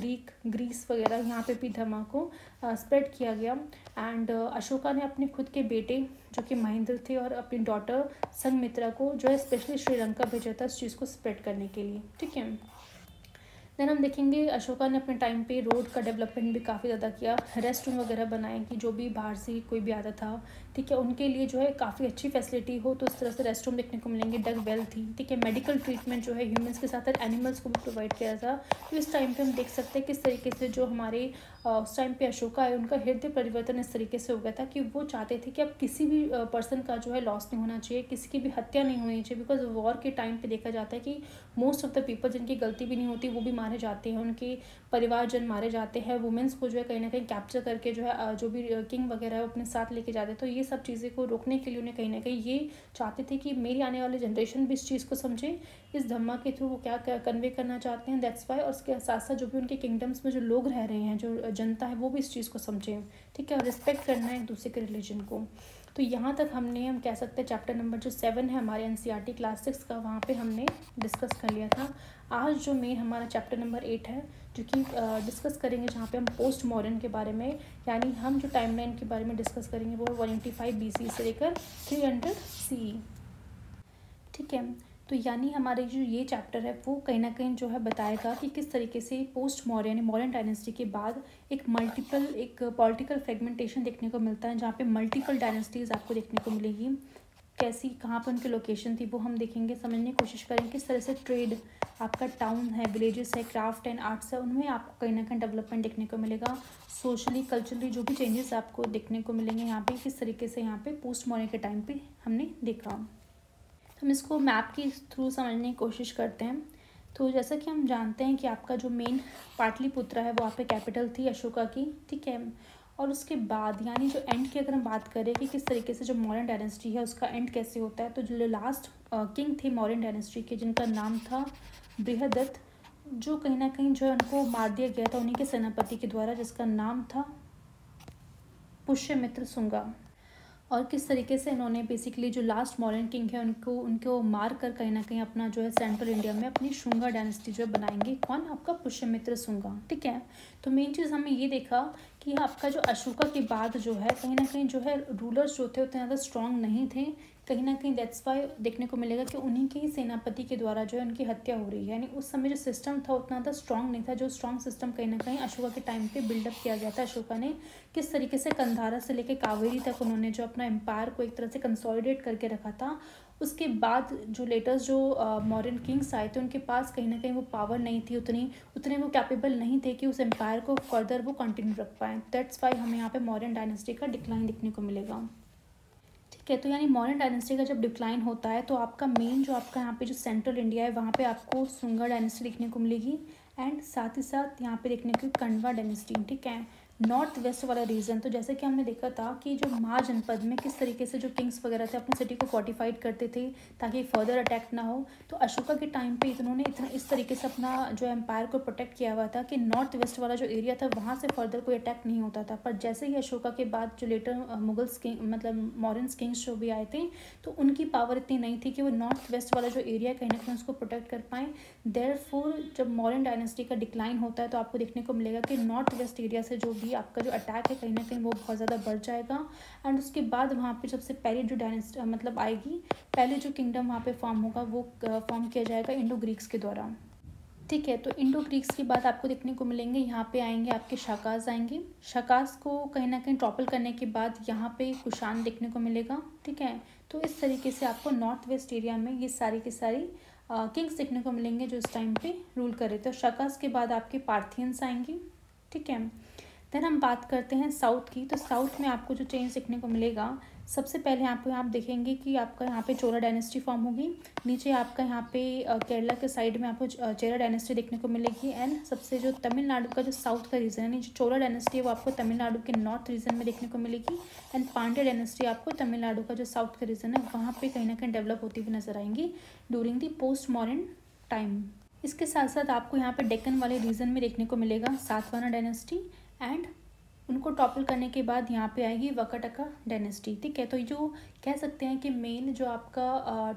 Speaker 1: ग्रीस वगैरह, यहाँ पे भी धम्मा को स्प्रेड किया गया। एंड अशोका ने अपने खुद के बेटे जो कि महेंद्र थे और अपनी डॉटर संघमित्रा को जो है स्पेशली श्रीलंका भेजा था इस चीज़ को स्प्रेड करने के लिए, ठीक है। देन हम देखेंगे अशोका ने अपने टाइम पे रोड का डेवलपमेंट भी काफ़ी ज़्यादा किया, रेस्ट रूम वगैरह बनाए कि जो भी बाहर से कोई भी आता था, ठीक है, उनके लिए जो है काफ़ी अच्छी फैसिलिटी हो, तो इस तरह से रेस्ट रूम देखने को मिलेंगे। डग वेल थी, ठीक है, मेडिकल ट्रीटमेंट जो है ह्यूमंस के साथ साथ एनिमल्स को भी प्रोवाइड किया था। तो इस टाइम पे हम देख सकते हैं किस तरीके से जो हमारे उस टाइम पे अशोका है उनका हृदय परिवर्तन इस तरीके से हो गया था कि वो चाहते थे कि अब किसी भी पर्सन का जो है लॉस नहीं होना चाहिए, किसी की भी हत्या नहीं होनी चाहिए, बिकॉज वॉर के टाइम पे देखा जाता है कि मोस्ट ऑफ द पीपल जिनकी गलती भी नहीं होती वो भी मारे जाते हैं, उनके परिवारजन मारे जाते हैं, वुमेंस को जो है कहीं ना कहीं कैप्चर करके जो है जो भी किंग वगैरह है वो अपने साथ लेके जाते हैं। तो ये सब चीज़ें को रोकने के लिए उन्हें कहीं ना कहीं ये चाहते थे कि मेरी आने वाली जनरेशन भी इस चीज़ को समझे, इस धम्मा के थ्रू वो क्या कन्वे करना चाहते हैं, दैट्स वाई। और उसके साथ साथ जो भी उनके किंगडम्स में जो लोग रह रहे हैं, जो जनता है, वो भी इस चीज़ को समझें, ठीक है, और रिस्पेक्ट करना है एक दूसरे के रिलीजन को। तो यहाँ तक हम कह सकते हैं चैप्टर नंबर जो 7 है हमारे NCERT क्लास 6 का, वहाँ पे हमने डिस्कस कर लिया था। आज जो मेन हमारा चैप्टर नंबर 8 है जो कि डिस्कस करेंगे, जहाँ पे हम पोस्ट मॉडर्न के बारे में, यानी हम जो टाइमलाइन के बारे में डिस्कस करेंगे वो 185 BC से लेकर 300 CE, ठीक है। तो यानी हमारे जो ये चैप्टर है वो कहीं ना कहीं जो है बताएगा कि किस तरीके से पोस्ट मॉडर्न यानी मॉडर्न डायनेस्टी के बाद एक पॉलिटिकल फ्रेगमेंटेशन देखने को मिलता है, जहाँ पे मल्टीपल डायनेस्टीज़ आपको देखने को मिलेगी। कैसी, कहाँ पर उनकी लोकेशन थी वो हम देखेंगे, समझने की कोशिश करेंगे। किस तरह से ट्रेड, आपका टाउन है, विलेजेस है, क्राफ्ट एंड आर्ट्स है, उनमें आपको कहीं ना कहीं डेवलपमेंट देखने को मिलेगा। सोशली कल्चरली जो भी चेंजेस आपको देखने को मिलेंगे यहाँ पे, किस तरीके से यहाँ पे पोस्ट मॉडर्न के टाइम पे हमने देखा। हम इसको मैप के थ्रू समझने की कोशिश करते हैं। तो जैसा कि हम जानते हैं कि आपका जो मेन पाटलिपुत्रा है वो आप पे कैपिटल थी अशोका की, ठीक है। और उसके बाद यानी जो एंड की अगर हम बात करें कि किस तरीके से जो मॉडर्न डायनेस्टी है उसका एंड कैसे होता है, तो जो लास्ट किंग थे मॉडर्न डायनेस्टी के, जिनका नाम था बृहदत्त, जो कहीं ना कहीं जो है उनको मार दिया गया था उन्हीं के सेनापति के द्वारा, जिसका नाम था पुष्यमित्र शुंगा। और किस तरीके से इन्होंने बेसिकली जो लास्ट मॉडर्न किंग है उनको मार कर कहीं ना कहीं अपना जो है सेंट्रल इंडिया में अपनी शुंगा डायनेस्टी जो है बनाएंगे। कौन? आपका पुष्यमित्र शुंगा, ठीक है। तो मेन चीज़ हमें ये देखा कि आपका जो अशोका के बाद जो है कहीं ना कहीं जो है रूलर्स जो थे उतने ज़्यादा स्ट्रॉन्ग नहीं थे, कहीं ना कहीं दैट्स वाई देखने को मिलेगा कि उन्हीं के ही सेनापति के द्वारा जो है उनकी हत्या हो रही है। यानी उस समय जो सिस्टम था उतना ज़्यादा स्ट्रॉन्ग नहीं था, जो स्ट्रॉन्ग सिस्टम कहीं ना कहीं अशोका के टाइम पे बिल्डअप किया गया था। अशोका ने किस तरीके से कंधारा से लेकर कावेरी तक उन्होंने जो अपना एम्पायर को एक तरह से कंसोलिडेट करके रखा था। उसके बाद जो लेटेस्ट जो मॉडर्न किंग्स आए थे उनके पास कहीं ना कहीं वो पावर नहीं थी, उतने वो कैपेबल नहीं थे कि उस एम्पायर को फर्दर वो कंटिन्यू रख पाएँ। दैट्स वाई हमें यहाँ पे मॉडर्न डायनेस्टी का डिक्लाइन देखने को मिलेगा, ठीक है। तो यानी मॉडर्न डायनेस्टी का जब डिक्लाइन होता है तो आपका मेन जो आपका यहाँ पे जो सेंट्रल इंडिया है वहाँ पे आपको शुंगा डायनेस्टी देखने को मिलेगी, एंड साथ ही साथ यहाँ पे देखने को कण्वा डायनेस्टी, ठीक है। नॉर्थ वेस्ट वाला रीजन, तो जैसे कि हमने देखा था कि जो महाजनपद में किस तरीके से जो किंग्स वगैरह थे अपनी सिटी को फोर्टिफाइड करते थे ताकि फर्दर अटैक ना हो। तो अशोका के टाइम पे इन्होंने इतना इस तरीके से अपना जो एम्पायर को प्रोटेक्ट किया हुआ था कि नॉर्थ वेस्ट वाला जो एरिया था वहाँ से फर्दर कोई अटैक नहीं होता था। पर जैसे ही अशोका के बाद जो लेटर मुगल्स किंग मतलब मॉडर्न किंग्स जो भी आए थे तो उनकी पावर इतनी नहीं थी कि वो नॉर्थ वेस्ट वाला जो एरिया कहीं ना कहीं उसको प्रोटेक्ट कर पाएँ। देयरफॉर जब मॉडर्न डायनेस्टी का डिक्लाइन होता है तो आपको देखने को मिलेगा कि नॉर्थ वेस्ट एरिया से जो भी आपका जो अटैक है कहीं ना कहीं वो बहुत ज़्यादा बढ़ जाएगा। एंड उसके बाद वहाँ पे सबसे पहले जो डायनेस्टी मतलब आएगी, पहले जो किंगडम वहाँ पे फॉर्म होगा वो फॉर्म किया जाएगा इंडो ग्रीक्स के द्वारा, ठीक है। तो इंडो ग्रीक्स के बाद आपको देखने को मिलेंगे यहाँ पे आएंगे आपके शाकाज आएंगे। शाकाज को कहीं ना कहीं टॉपल करने के बाद यहाँ पे कुषाण देखने को मिलेगा, ठीक है। तो इस तरीके से आपको नॉर्थ वेस्ट एरिया में ये सारी की सारी किंग्स देखने को मिलेंगे जो इस टाइम पे रूल कर रहे थे। शाकाज के बाद आपके पार्थियंस आएंगे, ठीक है। देन हम बात करते हैं साउथ की। तो साउथ में आपको जो चेंज देखने को मिलेगा, सबसे पहले यहाँ पे आप देखेंगे कि आपका यहाँ पे चोला डायनेस्टी फॉर्म होगी। नीचे आपका यहाँ पे केरला के साइड में आपको चेरा डायनेस्टी देखने को मिलेगी। एंड सबसे जो तमिलनाडु का जो साउथ का रीजन है, जो चोला डायनेस्टी है वो आपको तमिलनाडु के नॉर्थ रीजन में देखने को मिलेगी। एंड पांड्या डायनेस्टी आपको तमिलनाडु का जो साउथ का रीजन है वहाँ पर कहीं ना कहीं डेवलप होती हुई नजर आएंगी during the post modern time. इसके साथ साथ आपको यहाँ पे डेक्कन वाले रीजन में देखने को मिलेगा सातवाहन डायनेस्टी, एंड उनको टॉपल करने के बाद यहाँ पे आएगी वकाटका डायनेस्टी, ठीक है। तो जो कह सकते हैं कि मेन जो आपका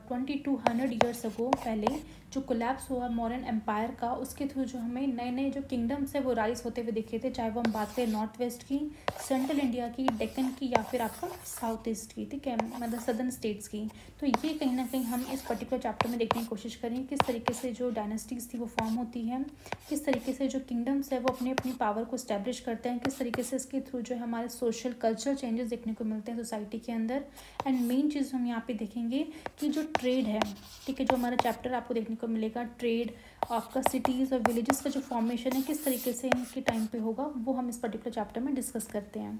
Speaker 1: 2200 ईयर्स अगो पहले जो कोलैप्स हुआ मॉडर्न एम्पायर का, उसके थ्रू जो हमें नए नए जो किंगडम्स है वो राइज होते हुए दिखे थे, चाहे वो हम बात करें नॉर्थ वेस्ट की, सेंट्रल इंडिया की, डेक्कन की, या फिर आपका साउथ ईस्ट की, ठीक है, मतलब सदर्न स्टेट्स की। तो ये कहीं ना कहीं हम इस पर्टिकुलर चैप्टर में देखने की कोशिश करें किस तरीके से जो डायनेस्टीज़ थी वो फॉर्म होती हैं, किस तरीके से जो किंगडम्स है वो अपनी अपनी पावर को स्टैब्लिश करते हैं, किस तरीके से इसके थ्रू जो है हमारे सोशल कल्चरल चेंजेस देखने को मिलते हैं सोसाइटी के अंदर। एंड मेन चीज़ हम यहाँ पे देखेंगे कि जो ट्रेड है, ठीक है, जो हमारा चैप्टर आपको देखने को मिलेगा ट्रेड, आपका सिटीज़ और विलेजेस का जो फॉर्मेशन है किस तरीके से इनके टाइम पे होगा वो हम इस पर्टिकुलर चैप्टर में डिस्कस करते हैं।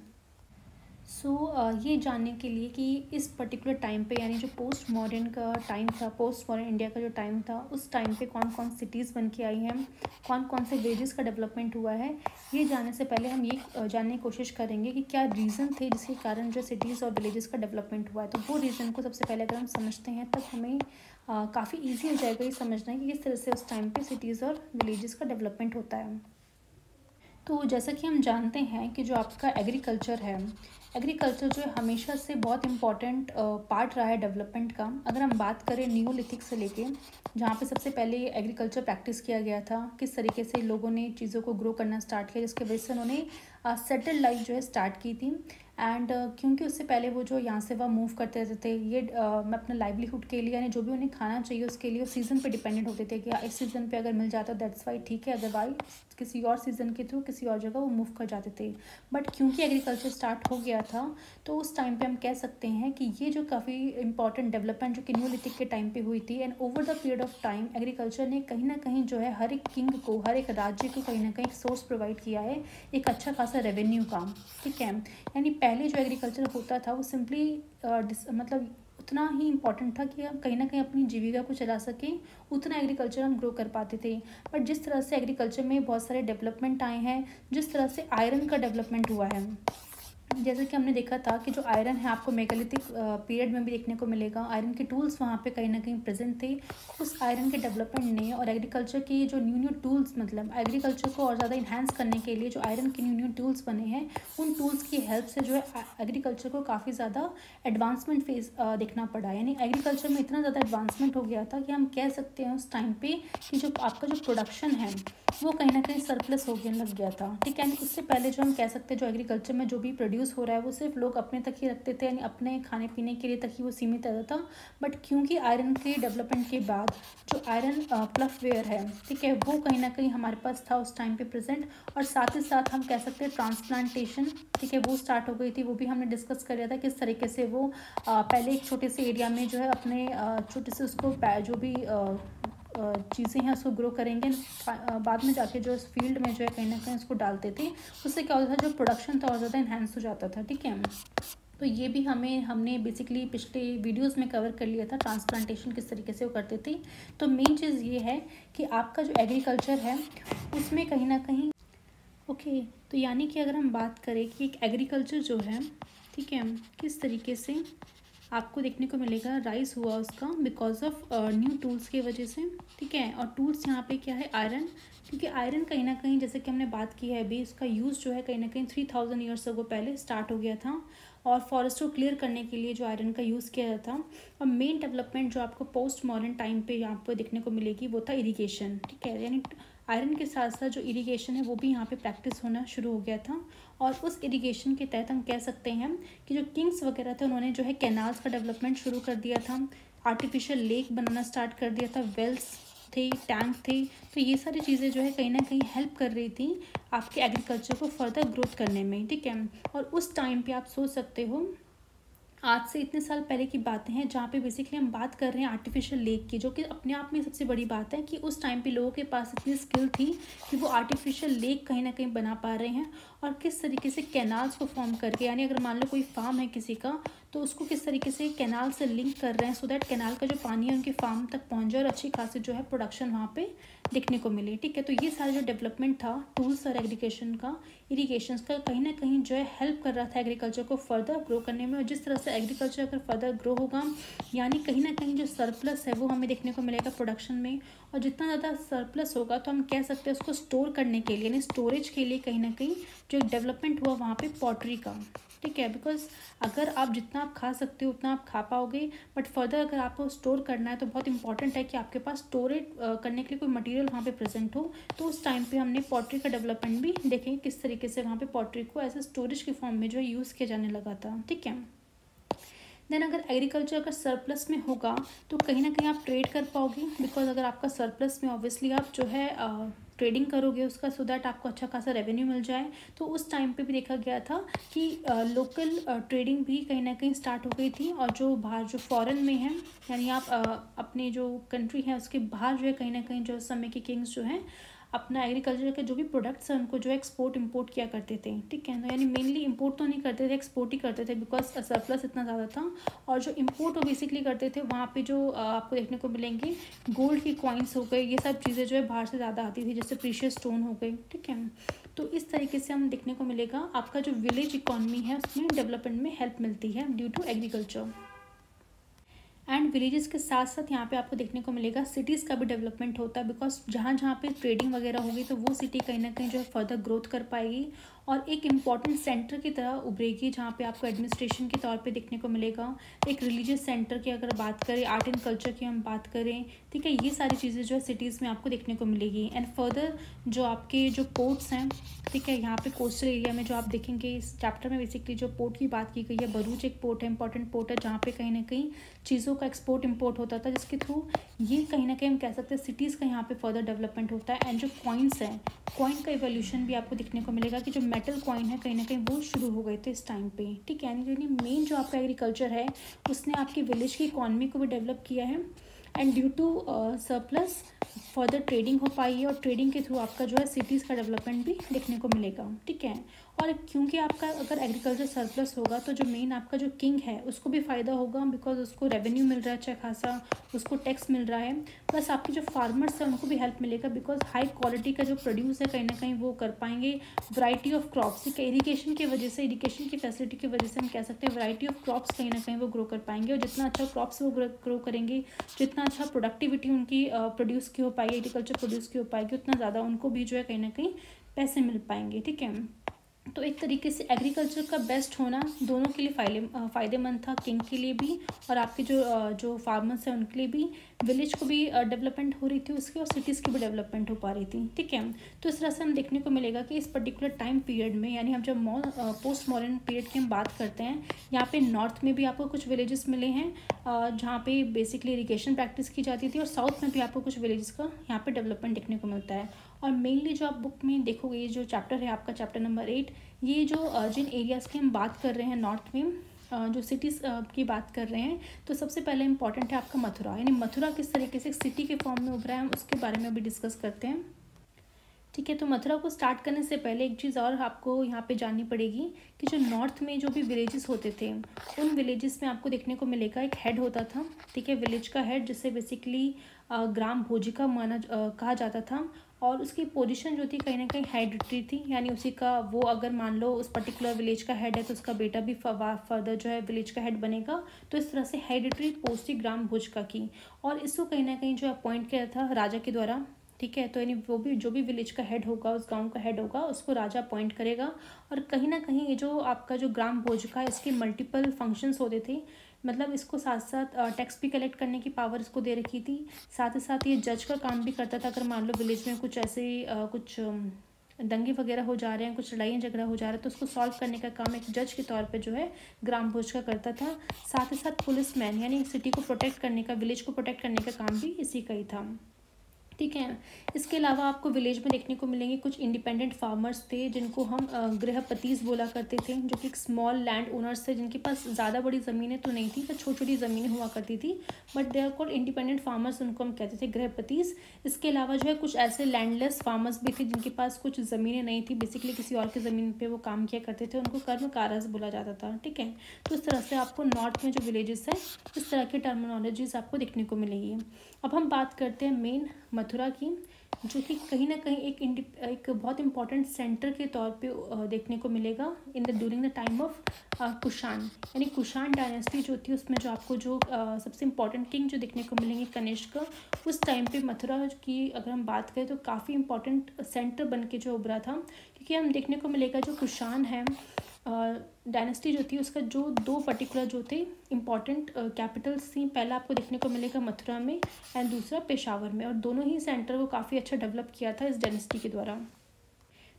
Speaker 1: ये जानने के लिए कि इस पर्टिकुलर टाइम पे, यानी जो पोस्ट मॉडर्न का टाइम था, पोस्ट मॉडर्न इंडिया का जो टाइम था, उस टाइम पे कौन कौन सिटीज़ बन के आई हैं, कौन कौन से विलेजेस का डेवलपमेंट हुआ है, ये जानने से पहले हम ये जानने की कोशिश करेंगे कि क्या रीज़न थे जिसके कारण जो सिटीज़ और विलेजेस का डेवलपमेंट हुआ है। तो वो रीज़न को सबसे पहले अगर हम समझते हैं तब हमें काफ़ी ईजी हो जाएगा ये समझना कि किस तरह से उस टाइम पर सिटीज़ और विलेजेस का डेवलपमेंट होता है। तो जैसा कि हम जानते हैं कि जो आपका एग्रीकल्चर है, एग्रीकल्चर जो है हमेशा से बहुत इम्पॉर्टेंट पार्ट रहा है डेवलपमेंट का। अगर हम बात करें न्यूलिथिक से लेके, जहाँ पे सबसे पहले एग्रीकल्चर प्रैक्टिस किया गया था, किस तरीके से लोगों ने चीज़ों को ग्रो करना स्टार्ट किया, जिसकी वजह से उन्होंने सेटल लाइफ जो है स्टार्ट की थी। एंड क्योंकि उससे पहले वो जो यहाँ से वह मूव करते रहते थे, ये मैं अपना लाइवलीहुड के लिए, यानी जो भी उन्हें खाना चाहिए उसके लिए सीज़न पे डिपेंडेंट होते थे कि इस सीज़न पे अगर मिल जाता दैट्स वाई ठीक है, अदरवाइज किसी और सीज़न के थ्रू किसी और जगह वो मूव कर जाते थे। बट क्योंकि एग्रीकल्चर स्टार्ट हो गया था तो उस टाइम पे हम कह सकते हैं कि ये जो काफ़ी इंपॉर्टेंट डेवलपमेंट जो कि न्यूलिथिक के टाइम पे हुई थी, and over the period of time agriculture ने कहीं ना कहीं जो है हर एक किंग को, हर एक राज्य को कहीं ना कहीं सोर्स प्रोवाइड किया है, एक अच्छा खासा रेवेन्यू का। ठीक है, यानी पहले जो एग्रीकल्चर होता था वो सिंपली मतलब उतना ही इम्पॉर्टेंट था कि हम कहीं ना कहीं अपनी जीविका को चला सकें, उतना एग्रीकल्चर हम ग्रो कर पाते थे। बट जिस तरह से एग्रीकल्चर में बहुत सारे डेवलपमेंट आए हैं, जिस तरह से आयरन का डेवलपमेंट हुआ है, जैसे कि हमने देखा था कि जो आयरन है आपको मेगालिथिक पीरियड में भी देखने को मिलेगा, आयरन के टूल्स वहाँ पे कहीं ना कहीं प्रेजेंट थे। उस आयरन के डेवलपमेंट ने और एग्रीकल्चर की जो न्यू न्यू टूल्स, मतलब एग्रीकल्चर को और ज़्यादा इन्हांस करने के लिए जो आयरन के न्यू न्यू टूल्स बने हैं, उन टूल्स की हेल्प से जो है एग्रीकल्चर को काफ़ी ज़्यादा एडवांसमेंट फेस देखना पड़ा। यानी एग्रीकल्चर में इतना ज़्यादा एडवांसमेंट हो गया था कि हम कह सकते हैं उस टाइम पे कि जो आपका जो प्रोडक्शन है वो कहीं ना कहीं सरप्लस हो गया लग गया था। ठीक है, यानी उससे पहले जो हम कह सकते हैं जो एग्रीकल्चर में जो भी प्रोड्यूस हो रहा है वो सिर्फ लोग अपने तक ही रखते थे, यानी अपने खाने पीने के लिए तक ही वो सीमित रहता था। बट क्योंकि आयरन के डेवलपमेंट के बाद जो आयरन प्लफ वेयर है, ठीक है, वो कहीं ना कहीं हमारे पास था उस टाइम पे प्रेजेंट। और साथ ही साथ हम कह सकते हैं ट्रांसप्लांटेशन, ठीक है, वो स्टार्ट हो गई थी। वो भी हमने डिस्कस कर लिया था किस तरीके से वो पहले एक छोटे से एरिया में जो है अपने छोटे से उसको जो भी चीज़ें हैं उसको ग्रो करेंगे, बाद में जाके जो इस फील्ड में जो है कहीं ना कहीं उसको डालते थे। उससे क्या होता था, जो प्रोडक्शन था और ज़्यादा इन्हांस हो जाता था। ठीक है, तो ये भी हमने बेसिकली पिछले वीडियोस में कवर कर लिया था, ट्रांसप्लांटेशन किस तरीके से वो करते थे। तो मेन चीज़ ये है कि आपका जो एग्रीकल्चर है उसमें कहीं ना कहीं ओके, तो यानी कि अगर हम बात करें कि एक एग्रीकल्चर जो है, ठीक है, किस तरीके से आपको देखने को मिलेगा राइज हुआ उसका बिकॉज ऑफ न्यू टूल्स की वजह से। ठीक है, और टूल्स यहाँ पे क्या है, आयरन, क्योंकि आयरन कहीं ना कहीं जैसे कि हमने बात की है अभी, इसका यूज़ जो है कहीं ना कहीं 3000 ईयर्स अगो पहले स्टार्ट हो गया था, और फॉरेस्ट को क्लियर करने के लिए जो आयरन का यूज़ किया जाता था। और मेन डेवलपमेंट जो आपको पोस्ट मॉडर्न टाइम पे यहाँ पर देखने को मिलेगी वो था इरीगेशन। ठीक है, यानी आयरन के साथ साथ जो इरिगेशन है वो भी यहाँ पे प्रैक्टिस होना शुरू हो गया था। और उस इरिगेशन के तहत हम कह सकते हैं कि जो किंग्स वगैरह थे उन्होंने जो है कैनाल्स का डेवलपमेंट शुरू कर दिया था, आर्टिफिशियल लेक बनाना स्टार्ट कर दिया था, वेल्स थे, टैंक थे। तो ये सारी चीज़ें जो है कहीं ना कहीं हेल्प कर रही थी आपके एग्रीकल्चर को फर्दर ग्रोथ करने में। ठीक है, और उस टाइम पे आप सोच सकते हो आज से इतने साल पहले की बातें हैं जहाँ पे बेसिकली हम बात कर रहे हैं आर्टिफिशियल लेक की, जो कि अपने आप में सबसे बड़ी बात है कि उस टाइम पे लोगों के पास इतनी स्किल थी कि वो आर्टिफिशियल लेक कहीं ना कहीं बना पा रहे हैं। और किस तरीके से कैनाल्स को फॉर्म करके, यानी अगर मान लो कोई फार्म है किसी का, तो उसको किस तरीके से कैनाल से लिंक कर रहे हैं सो दैट कैनाल का जो पानी है उनके फार्म तक पहुँच जाए और अच्छी खासी जो है प्रोडक्शन वहाँ पे देखने को मिले। ठीक है, तो ये सारा जो डेवलपमेंट था टूल्स और इरिगेशन का कहीं ना कहीं जो है हेल्प कर रहा था एग्रीकल्चर को फर्दर ग्रो करने में। और जिस तरह से एग्रीकल्चर अगर फर्दर ग्रो होगा, यानी कहीं ना कहीं जो सरप्लस है वो हमें देखने को मिलेगा प्रोडक्शन में। और जितना ज़्यादा सरप्लस होगा तो हम कह सकते हैं उसको स्टोर करने के लिए, यानी स्टोरेज के लिए कहीं ना कहीं जो डेवलपमेंट हुआ वहाँ पे पॉटरी का। ठीक है, बिकॉज अगर आप जितना आप खा सकते हो उतना आप खा पाओगे, बट फर्दर अगर आपको स्टोर करना है तो बहुत इंपॉर्टेंट है कि आपके पास स्टोरेज करने के लिए कोई मटेरियल वहाँ पे प्रेजेंट हो। तो उस टाइम पे हमने पॉटरी का डेवलपमेंट भी देखें किस तरीके से वहाँ पे पॉटरी को एज ए स्टोरेज के फॉर्म में जो है यूज़ किया जाने लगा था। ठीक है, देन अगर एग्रीकल्चर अगर सरप्लस में होगा तो कहीं ना कहीं आप ट्रेड कर पाओगे, बिकॉज अगर आपका सरप्लस में ऑब्वियसली आप जो है ट्रेडिंग करोगे उसका, सो दैट आपको अच्छा खासा रेवेन्यू मिल जाए। तो उस टाइम पे भी देखा गया था कि लोकल ट्रेडिंग भी कहीं ना कहीं स्टार्ट हो गई थी। और जो बाहर जो फॉरेन में है, यानी आप अपने जो कंट्री है उसके बाहर जो है कहीं ना कहीं जो समय के किंग्स जो हैं अपना एग्रीकल्चर के जो भी प्रोडक्ट्स हैं उनको जो एक्सपोर्ट इंपोर्ट किया करते थे, ठीक है। तो यानी मेनली इंपोर्ट तो नहीं करते थे, एक्सपोर्ट ही करते थे, बिकॉज सरप्लस इतना ज़्यादा था। और जो इम्पोर्ट वो बेसिकली करते थे, वहाँ पे जो आपको देखने को मिलेंगे गोल्ड की कॉइन्स हो गए, ये सब चीज़ें जो है बाहर से ज़्यादा आती थी, जैसे प्रीशियस स्टोन हो गई, ठीक है। तो इस तरीके से हम देखने को मिलेगा आपका जो विलेज इकॉनमी है उसमें डेवलपमेंट में हेल्प मिलती है due to agriculture. And villages के साथ साथ यहाँ पे आपको देखने को मिलेगा सिटीज़ का भी डेवलपमेंट होता है, बिकॉज जहाँ जहाँ पे ट्रेडिंग वगैरह होगी तो वो सिटी कहीं ना कहीं जो है फर्दर ग्रोथ कर पाएगी और एक इम्पॉर्टेंट सेंटर की तरह उभरेगी, जहाँ पे आपको एडमिनिस्ट्रेशन के तौर पे देखने को मिलेगा। एक रिलीजियस सेंटर की अगर बात करें, आर्ट एंड कल्चर की हम बात करें, ठीक है, ये सारी चीज़ें जो है सिटीज़ में आपको देखने को मिलेगी। एंड फर्दर जो आपके जो पोर्ट्स हैं, ठीक है, यहाँ पे कोस्टल एरिया में जो आप देखेंगे इस चैप्टर में बेसिकली जो पोर्ट की बात की गई है, भरूच एक पोर्ट है, इंपॉर्टेंट पोर्ट है, जहाँ पे कहीं ना कहीं चीज़ों का एक्सपोर्ट इंपोर्ट होता था, जिसके थ्रू ये कहीं ना कहीं हम कह सकते हैं सिटीज़ का यहाँ पे फर्दर डेवलपमेंट होता है। एंड जो कॉइन्स हैं, कॉइन का इवोल्यूशन भी आपको देखने को मिलेगा कि जो मेटल कॉइन है कहीं ना कहीं वो शुरू हो गए थे इस टाइम पे, ठीक है। यानी मेन जो आपका एग्रीकल्चर है उसने आपकी विलेज की इकॉनमी को भी डेवलप किया है। And due to surplus further trading हो पाई है और ट्रेडिंग के थ्रू आपका जो है सिटीज़ का डेवलपमेंट भी देखने को मिलेगा, ठीक है। और क्योंकि आपका अगर एग्रीकल्चर सरप्लस होगा तो जो मेन आपका जो किंग है उसको भी फ़ायदा होगा, बिकॉज उसको रेवेन्यू मिल रहा है अच्छा खासा, उसको टैक्स मिल रहा है। प्लस आपके जो फार्मर्स हैं उनको भी हेल्प मिलेगा, बिकॉज हाई क्वालिटी का जो प्रोड्यूस है कहीं ना कहीं वो कर पाएंगे। वैरायटी ऑफ क्रॉप्स, ठीक है, इरीगेशन की वजह से, इरीगेशन की फैसिलिटी की वजह से हम कह सकते हैं वैरायटी ऑफ क्रॉप्स कहीं ना कहीं वो ग्रो कर पाएंगे। और जितना अच्छा क्रॉप्स वो ग्रो करेंगे, जितना अच्छा प्रोडक्टिविटी उनकी प्रोड्यूस की हो पाएगी, एग्रीकल्चर प्रोड्यूस की हो पाएगी, उतना ज़्यादा उनको भी जो है कहीं ना कहीं पैसे मिल पाएंगे, ठीक है। तो एक तरीके से एग्रीकल्चर का बेस्ट होना दोनों के लिए फ़ायदेमंद था, किंग के लिए भी और आपके जो फार्मर्स हैं उनके लिए भी। विलेज को भी डेवलपमेंट हो रही थी उसकी और सिटीज़ की भी डेवलपमेंट हो पा रही थी, ठीक है। तो इस तरह से हम देखने को मिलेगा कि इस पर्टिकुलर टाइम पीरियड में, यानी हम जब पोस्ट मॉडर्न पीरियड की हम बात करते हैं, यहाँ पे नॉर्थ में भी आपको कुछ विलेजेस मिले हैं जहाँ पे बेसिकली इरीगेशन प्रैक्टिस की जाती थी, और साउथ में भी आपको कुछ विलेजेस का यहाँ पे डेवलपमेंट देखने को मिलता है। और मेनली जो आप बुक में देखोगे, ये जो चैप्टर है आपका चैप्टर नंबर 8, ये जो जिन एरियाज़ की हम बात कर रहे हैं नॉर्थ में, जो सिटीज़ की बात कर रहे हैं, तो सबसे पहले इंपॉर्टेंट है आपका मथुरा। यानी मथुरा किस तरीके से एक सिटी के फॉर्म में उभरा है, हम उसके बारे में भी डिस्कस करते हैं, ठीक है। तो मथुरा को स्टार्ट करने से पहले एक चीज़ और आपको यहाँ पे जाननी पड़ेगी कि जो नॉर्थ में जो भी विलेजेस होते थे, उन विलेजेस में आपको देखने को मिलेगा एक हेड होता था, ठीक है, विलेज का हेड, जिसे बेसिकली ग्राम भोजिका कहा जाता था। और उसकी पोजीशन जो थी कहीं ना कहीं हेरिडिटरी थी, यानी उसी का वो अगर मान लो उस पर्टिकुलर विलेज का हेड है तो उसका बेटा भी फर्दर जो है विलेज का हेड बनेगा। तो इस तरह से हेरिडिटरी पोस्ट थी ग्राम भोजिका की, और इसको कहीं ना कहीं जो अपॉइंट किया था राजा के द्वारा, ठीक है। तो यानी वो भी जो भी विलेज का हेड होगा, उस गांव का हेड होगा, उसको राजा अपॉइंट करेगा। और कहीं ना कहीं ये जो आपका जो ग्राम भोजिका है, इसके मल्टीपल फंक्शंस होते थे, मतलब इसको साथ साथ टैक्स भी कलेक्ट करने की पावर इसको दे रखी थी, साथ ही साथ ये जज का काम भी करता था। अगर मान लो विलेज में कुछ ऐसे कुछ दंगे वगैरह हो जा रहे हैं, कुछ लड़ाई झगड़ा हो जा रहा है, तो उसको सॉल्व करने का काम एक जज के तौर पे जो है ग्राम भोज का करता था। साथ ही साथ पुलिसमैन, यानी सिटी को प्रोटेक्ट करने का, विलेज को प्रोटेक्ट करने का काम भी इसी का ही था, ठीक है। इसके अलावा आपको विलेज में देखने को मिलेंगे कुछ इंडिपेंडेंट फार्मर्स थे, जिनको हम गृहपतिस बोला करते थे, जो कि एक स्मॉल लैंड ओनर्स थे, जिनके पास ज़्यादा बड़ी ज़मीनें तो नहीं थी, पर छोटी छोटी ज़मीनें हुआ करती थी, but they are called independent farmers, उनको हम कहते थे गृहपतिस। इसके अलावा जो है कुछ ऐसे लैंडलेस फार्मर्स भी थे, जिनके पास कुछ ज़मीनें नहीं थी, बेसिकली किसी और की ज़मीन पर वो काम किया करते थे, उनको कर्मकारस बोला जाता था, ठीक है। तो इस तरह से आपको नॉर्थ में जो विलेजेस है, इस तरह की टर्मिनोलॉजीज आपको देखने को मिलेगी। अब हम बात करते हैं मेन मथुरा की, जो कि कहीं ना कहीं एक बहुत इंपॉर्टेंट सेंटर के तौर पे देखने को मिलेगा during the time of Kushan. यानी कुषाण डायनेस्टी जो थी, उसमें जो आपको जो सबसे इंपॉर्टेंट किंग जो देखने को मिलेंगे कनिष्क, उस टाइम पे मथुरा की अगर हम बात करें तो काफ़ी इंपॉर्टेंट सेंटर बन के जो उभरा था, क्योंकि हम देखने को मिलेगा जो कुषाण है डायनेस्टी जो थी, उसका जो दो पर्टिकुलर जो थे इंपॉर्टेंट कैपिटल्स थी, पहला आपको देखने को मिलेगा मथुरा में एंड दूसरा पेशावर में, और दोनों ही सेंटर को काफ़ी अच्छा डेवलप किया था इस डायनेस्टी के द्वारा।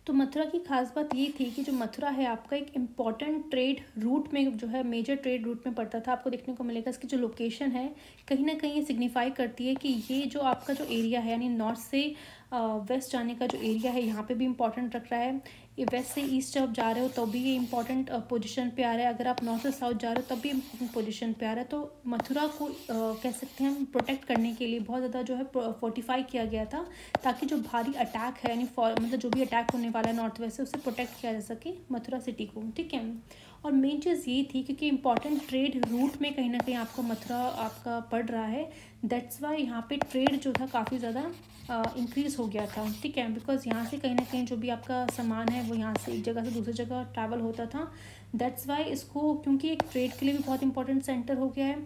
Speaker 1: तो मथुरा की खास बात ये थी कि जो मथुरा है आपका एक इम्पॉर्टेंट ट्रेड रूट में जो है, मेजर ट्रेड रूट में पड़ता था। आपको देखने को मिलेगा इसकी जो लोकेशन है कहीं ना कहीं ये सिग्निफाई करती है कि ये जो आपका जो एरिया है, यानी नॉर्थ से वेस्ट जाने का जो एरिया है, यहाँ पे भी इम्पॉर्टेंट रख रहा है। ये वेस्ट से ईस्ट जब जा रहे हो तो भी ये इंपॉर्टेंट पोजीशन पे आ रहा है, अगर आप नॉर्थ से साउथ जा रहे हो तब भी इंपॉर्टेंट पोजीशन पे आ रहा है। तो मथुरा को कह सकते हैं हम प्रोटेक्ट करने के लिए बहुत ज़्यादा जो है फोर्टिफाई किया गया था, ताकि जो भारी अटैक है यानी मतलब जो भी अटैक होने वाला है नॉर्थ वेस्ट से उससे प्रोटेक्ट किया जा सके मथुरा सिटी को, ठीक है। और मेन चीज़ ये थी क्योंकि इंपॉर्टेंट ट्रेड रूट में कहीं ना कहीं आपको मथुरा आपका पड़ रहा है, दैट्स वाई यहाँ पे ट्रेड जो था काफ़ी ज़्यादा इंक्रीज़ हो गया था, ठीक है। बिकॉज यहाँ से कहीं ना कहीं जो भी आपका सामान है वो यहाँ से एक जगह से दूसरी जगह ट्रैवल होता था, दैट्स वाई इसको क्योंकि एक ट्रेड के लिए भी बहुत इंपॉर्टेंट सेंटर हो गया है,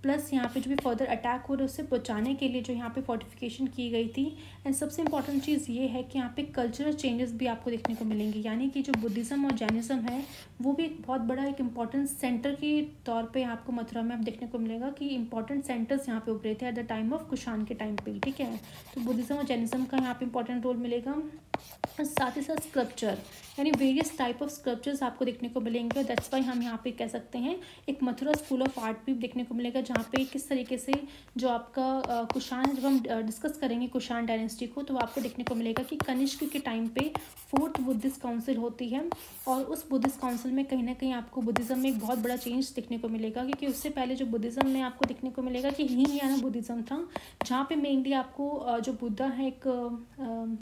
Speaker 1: प्लस यहाँ पे जो भी फर्दर अटैक हो रहे उससे बचाने के लिए जो यहाँ पे फोर्टिफिकेशन की गई थी। एंड सबसे इम्पॉर्टेंट चीज़ ये है कि यहाँ पे कल्चरल चेंजेस भी आपको देखने को मिलेंगे, यानी कि जो बुद्धिज़्म और जैनिज़्म है वो भी एक बहुत बड़ा एक इम्पॉर्टेंट सेंटर के तौर पे आपको मथुरा में आप देखने को मिलेगा कि इंपॉर्टेंट सेंटर्स यहाँ पे उभरे थे at the time of Kushan के टाइम पे, ठीक है। तो बुद्धिज़्म और जैनिज़्म का यहाँ पे इंपॉर्टेंट रोल मिलेगा। और साथ ही साथ स्कल्पचर यानी वेरियस टाइप ऑफ स्कल्पचर्स आपको देखने को मिलेंगे, दैट्स वाई हम यहाँ पे कह सकते हैं एक मथुरा स्कूल ऑफ आर्ट भी देखने को मिलेगा, जहाँ पे किस तरीके से जो आपका कुषाण, जब हम डिस्कस करेंगे कुषाण डायनेस्टी को तो आपको देखने को मिलेगा कि कनिष्क के टाइम पे 4th बुद्धिस्ट काउंसिल होती है, और उस बुद्धिस्ट काउंसिल में कहीं ना कहीं आपको बुद्धिज़्म में एक बहुत बड़ा चेंज देखने को मिलेगा, क्योंकि उससे पहले जो बुद्धिज़्म में आपको देखने को मिलेगा कि हीनयाना बुद्धिज़्म था, जहाँ पे मेनली आपको जो बुद्धा है एक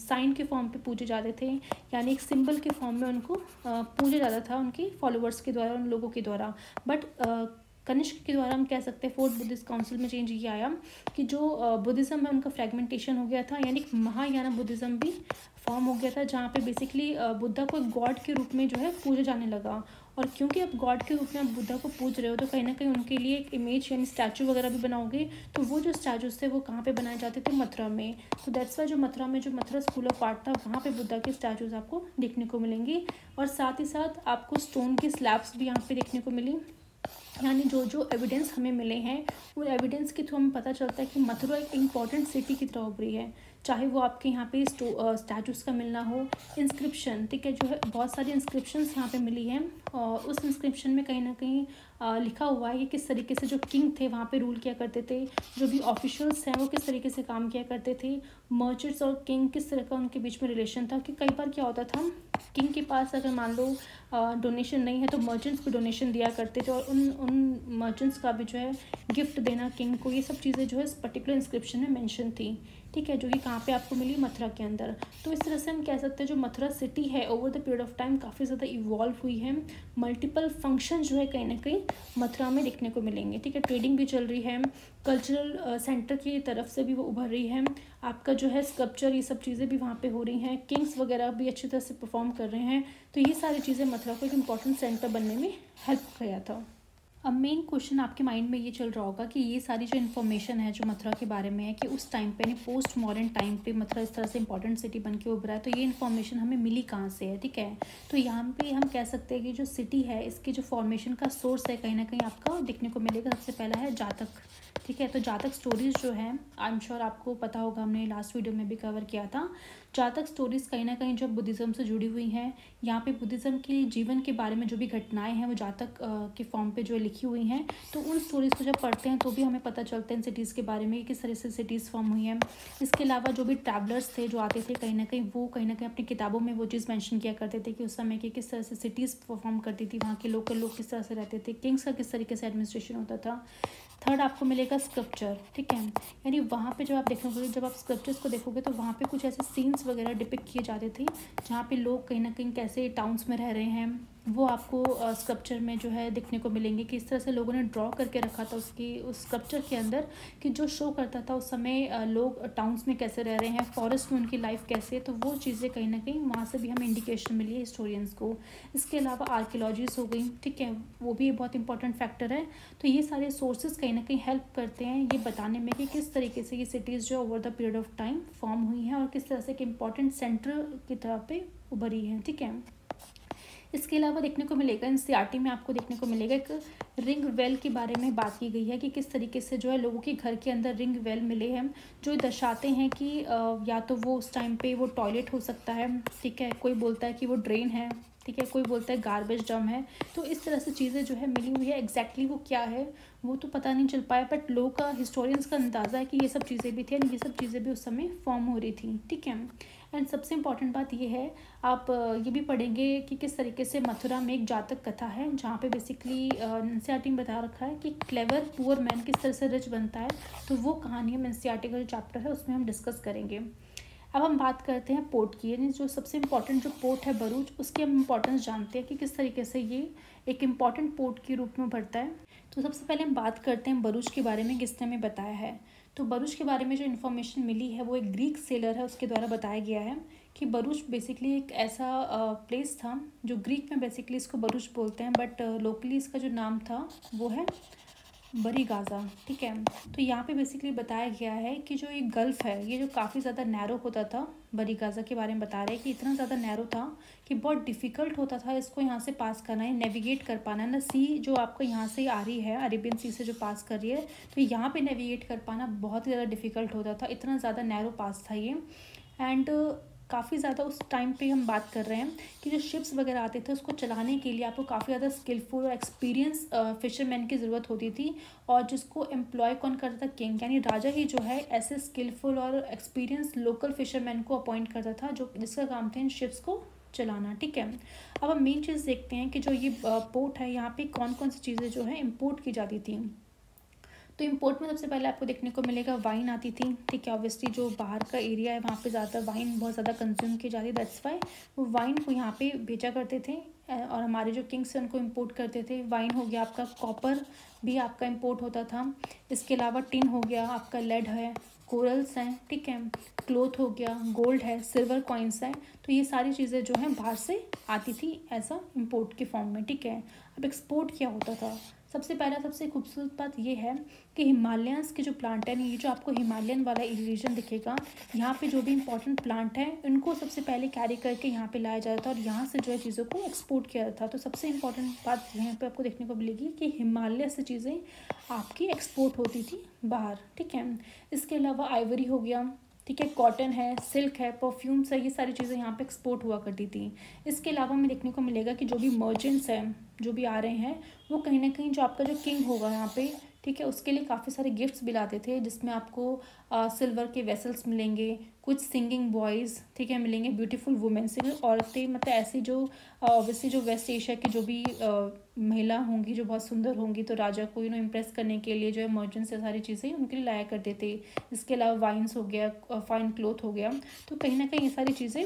Speaker 1: साइन के फॉर्म पे पूजे जाते थे, यानी एक सिंबल के फॉर्म में उनको पूजा जाता था उनके फॉलोअर्स के द्वारा, उन लोगों के द्वारा। बट कनिष्क के द्वारा हम कह सकते हैं 4th बुद्धिस्ट काउंसिल में चेंज ये आया कि जो बुद्धिज़्म है उनका फ्रेगमेंटेशन हो गया था, यानी महायाना बुद्धिज़्म भी फॉर्म हो गया था, जहाँ पे बेसिकली बुद्धा को एक गॉड के रूप में जो है पूजा जाने लगा। और क्योंकि आप गॉड के रूप में आप बुद्धा को पूज रहे हो तो कहीं ना कहीं उनके लिए एक इमेज यानी स्टैचू वगैरह भी बनाओगे, तो वो जो स्टैचूज थे वो कहाँ पे बनाए जाते थे, मथुरा में। तो दैट्स वाई जो मथुरा में जो मथुरा स्कूल ऑफ आर्ट था वहाँ पे बुद्धा के स्टैचूज आपको देखने को मिलेंगे। और साथ ही साथ आपको स्टोन की स्लैब्स भी यहाँ पे देखने को मिली, यानी जो जो एविडेंस हमें मिले हैं वो एविडेंस के थ्रू हमें पता चलता है कि मथुरा एक इम्पॉर्टेंट सिटी की तरह उभरी है, चाहे वो आपके यहाँ पे स्टैचूज़ का मिलना हो, इंस्क्रिप्शन, ठीक है, जो है बहुत सारी इंस्क्रिप्शंस यहाँ पे मिली हैं, और उस इंस्क्रिप्शन में कहीं ना कहीं लिखा हुआ है कि किस तरीके से जो किंग थे वहाँ पे रूल किया करते थे, जो भी ऑफिशियल्स हैं वो किस तरीके से काम किया करते थे, मर्चेंट्स और किंग किस तरह का उनके बीच में रिलेशन था। कि कई बार क्या होता था, किंग के पास अगर मान लो डोनेशन नहीं है तो मर्चेंट्स को डोनेशन दिया करते थे, और उन मर्चेंट्स का भी जो है गिफ्ट देना किंग को, ये सब चीज़ें जो है इस पर्टिकुलर इंस्क्रिप्शन में मेंशन थी, ठीक है, जो कि कहाँ पे आपको मिली, मथुरा के अंदर। तो इस तरह से हम कह सकते हैं जो मथुरा सिटी है over the period of time काफ़ी ज़्यादा इवॉल्व हुई है, मल्टीपल फंक्शन जो है कहीं ना कहीं मथुरा में देखने को मिलेंगे, ठीक है। ट्रेडिंग भी चल रही है, कल्चरल सेंटर की तरफ से भी वो उभर रही है, आपका जो है स्कल्पचर ये सब चीज़ें भी वहाँ पे हो रही हैं, किंग्स वगैरह भी अच्छी तरह से परफॉर्म कर रहे हैं, तो ये सारी चीज़ें मथुरा को एक इम्पॉर्टेंट सेंटर बनने में हेल्प किया था। अब मेन क्वेश्चन आपके माइंड में ये चल रहा होगा कि ये सारी जो इन्फॉर्मेशन है जो मथुरा के बारे में है कि उस टाइम पे यानी पोस्ट मॉडर्न टाइम पे मथुरा इस तरह से इंपॉर्टेंट सिटी बन के उभरा है, तो ये इन्फॉर्मेशन हमें मिली कहाँ से है, ठीक है। तो यहाँ पे हम कह सकते हैं कि जो सिटी है इसके जो फॉर्मेशन का सोर्स है कहीं ना कहीं आपका देखने को मिलेगा। सबसे पहला है जातक, ठीक है। तो जातक स्टोरीज़ जो है आई एम श्योर आपको पता होगा, हमने लास्ट वीडियो में भी कवर किया था। जातक स्टोरीज़ कहीं ना कहीं जो बुद्धिज़्म से जुड़ी हुई हैं, यहाँ पे बुद्धिज़्म के जीवन के बारे में जो भी घटनाएं हैं वो जातक के फॉर्म पे जो लिखी हुई हैं, तो उन स्टोरीज़ को जब पढ़ते हैं तो भी हमें पता चलता है इन सिटीज़ के बारे में, किस तरह से सिटीज़ फॉर्म हुई हैं। इसके अलावा जो भी ट्रैवलर्स थे जो आते थे कहीं ना कहीं अपनी किताबों में वो चीज़ मैंशन किया करते थे कि उस समय की किस तरह से सिटीज़ परफॉर्म करती थी, वहाँ के लोकल लोग किस तरह से रहते थे, किंग्स का किस तरीके से एडमिनिस्ट्रेशन होता था। थर्ड आपको मिलेगा स्कल्पचर, ठीक है, यानी वहाँ पे जब आप देखोगे, जब आप स्कल्पचर्स को देखोगे तो वहाँ पे कुछ ऐसे सीन्स वगैरह डिपिक्ट किए जाते थे जहाँ पे लोग कहीं ना कहीं कैसे टाउन्स में रह रहे हैं, वो आपको स्कल्पचर में जो है देखने को मिलेंगे कि इस तरह से लोगों ने ड्रॉ करके रखा था उस स्कल्पचर के अंदर कि जो शो करता था उस समय लोग टाउन्स में कैसे रह रहे हैं, फॉरेस्ट में उनकी लाइफ कैसे है, तो वो चीज़ें कहीं ना कहीं वहाँ से भी हमें इंडिकेशन मिली है हिस्टोरियंस को। इसके अलावा आर्कियोलॉजीज हो गई, ठीक है, वो भी बहुत इंपॉर्टेंट फैक्टर है। तो ये सारे सोर्सेज कहीं ना कहीं हेल्प करते हैं ये बताने में कि किस तरीके से ये सिटीज़ जो over the period of time form हुई हैं और किस तरह से एक इम्पॉर्टेंट सेंटर की तरह पे उभरी है, ठीक है। इसके अलावा देखने को मिलेगा एनसीईआरटी में आपको देखने को मिलेगा एक रिंग वेल के बारे में बात की गई है कि किस तरीके से जो है लोगों के घर के अंदर रिंग वेल मिले हैं जो दर्शाते हैं कि या तो वो उस टाइम पे वो टॉयलेट हो सकता है, ठीक है, कोई बोलता है कि वो ड्रेन है, ठीक है, कोई बोलता है गार्बेज डम है। तो इस तरह से चीज़ें जो है मिली हुई है, एग्जैक्टली वो क्या है वो तो पता नहीं चल पाया, बट लोगों का, हिस्टोरियंस का अंदाज़ा है कि ये सब चीज़ें भी थी, एंड ये सब चीज़ें भी उस समय फॉर्म हो रही थी। ठीक है, एंड सबसे इम्पॉर्टेंट बात ये है, आप ये भी पढ़ेंगे कि किस तरीके से मथुरा में एक जातक कथा है जहाँ पे बेसिकली एनसीईआरटी में बता रखा है कि क्लेवर पुअर मैन किस तरह से रिच बनता है। तो वो कहानी हम एनसीईआरटी का जो चैप्टर है उसमें हम डिस्कस करेंगे। अब हम बात करते हैं पोर्ट की, यानी जो सबसे इम्पॉर्टेंट जो पोर्ट है भरूच, उसकी हम इम्पोर्टेंस जानते हैं कि किस तरीके से ये एक इम्पॉर्टेंट पोर्ट के रूप में बढ़ता है। तो सबसे पहले हम बात करते हैं भरूच के बारे में, किसने हमें बताया है। तो भरूच के बारे में जो इन्फॉर्मेशन मिली है वो एक ग्रीक सेलर है, उसके द्वारा बताया गया है कि भरूच बेसिकली एक ऐसा प्लेस था जो ग्रीक में बेसिकली इसको भरूच बोलते हैं, बट लोकली इसका जो नाम था वो है बरी गाज़ा। ठीक है, तो यहाँ पे बेसिकली बताया गया है कि जो ये गल्फ़ है, ये जो काफ़ी ज़्यादा नैरो होता था, बरी गाज़ा के बारे में बता रहे हैं कि इतना ज़्यादा नैरो था कि बहुत डिफ़िकल्ट होता था इसको यहाँ से पास करना है, नेविगेट कर पाना ना। सी जो आपको यहाँ से आ रही है, अरेबियन सी से जो पास कर रही है, तो यहाँ पे नेविगेट कर पाना बहुत ही ज़्यादा डिफ़िकल्ट होता था, इतना ज़्यादा नैरो पास था ये। एंड काफ़ी ज़्यादा उस टाइम पे हम बात कर रहे हैं कि जो शिप्स वगैरह आते थे उसको चलाने के लिए आपको काफ़ी ज़्यादा स्किलफुल और एक्सपीरियंस फिशरमैन की ज़रूरत होती थी, और जिसको एम्प्लॉय कौन करता था, किंग यानी राजा ही जो है ऐसे स्किलफुल और एक्सपीरियंस लोकल फिशरमैन को अपॉइंट करता था जो जिसका काम था इन शिप्स को चलाना। ठीक है, अब हम मेन चीज़ देखते हैं कि जो ये पोर्ट है यहाँ पे कौन कौन सी चीज़ें जो है इम्पोर्ट की जाती थी। तो इम्पोर्ट में सबसे पहले आपको देखने को मिलेगा वाइन आती थी। ठीक है, ऑब्वियसली जो बाहर का एरिया है वहाँ पे ज़्यादातर वाइन बहुत ज़्यादा कंज्यूम की जाती है, दैट्स वाई वो वाइन को यहाँ पे बेचा करते थे, और हमारे जो किंग्स हैं उनको इम्पोर्ट करते थे। वाइन हो गया आपका, कॉपर भी आपका इम्पोर्ट होता था, इसके अलावा टिन हो गया आपका, लेड है, कोरल्स हैं, ठीक है, क्लोथ हो गया, गोल्ड है, सिल्वर कॉइन्स हैं। तो ये सारी चीज़ें जो हैं बाहर से आती थी एज अ इम्पोर्ट के फॉर्म में। ठीक है, अब एक्सपोर्ट क्या होता था, सबसे पहला सबसे खूबसूरत बात ये है कि हिमालयंस के जो प्लांट हैं, ये जो आपको हिमालयन वाला रीजन दिखेगा, यहाँ पे जो भी इंपॉर्टेंट प्लांट हैं इनको सबसे पहले कैरी करके यहाँ पे लाया जाता था और यहाँ से जो है चीज़ों को एक्सपोर्ट किया जाता था। तो सबसे इंपॉर्टेंट बात यहाँ पे आपको देखने को मिलेगी कि हिमालय से चीज़ें आपकी एक्सपोर्ट होती थी बाहर। ठीक है, इसके अलावा आइवरी हो गया, ठीक है, कॉटन है, सिल्क है, परफ्यूम्स है, ये सारी चीज़ें यहाँ पे एक्सपोर्ट हुआ करती थी। इसके अलावा हमें देखने को मिलेगा कि जो भी मर्चेंट्स हैं जो भी आ रहे हैं वो कहीं ना कहीं जो आपका जो किंग होगा यहाँ पे, ठीक है, उसके लिए काफ़ी सारे गिफ्ट्स भी लाते थे, जिसमें आपको सिल्वर के वेसल्स मिलेंगे, कुछ सिंगिंग बॉयज़, ठीक है, मिलेंगे, ब्यूटीफुल वुमेन, सिंगल औरतें, मतलब ऐसी जो ऑब्वियसली जो वेस्ट एशिया की जो भी महिला होंगी जो बहुत सुंदर होंगी, तो राजा को इम्प्रेस करने के लिए जो है मर्चेंट्स से सारी चीज़ें उनके लिए लाया करते थे। इसके अलावा वाइन्स हो गया, फाइन क्लोथ हो गया, तो कहीं ना कहीं ये सारी चीज़ें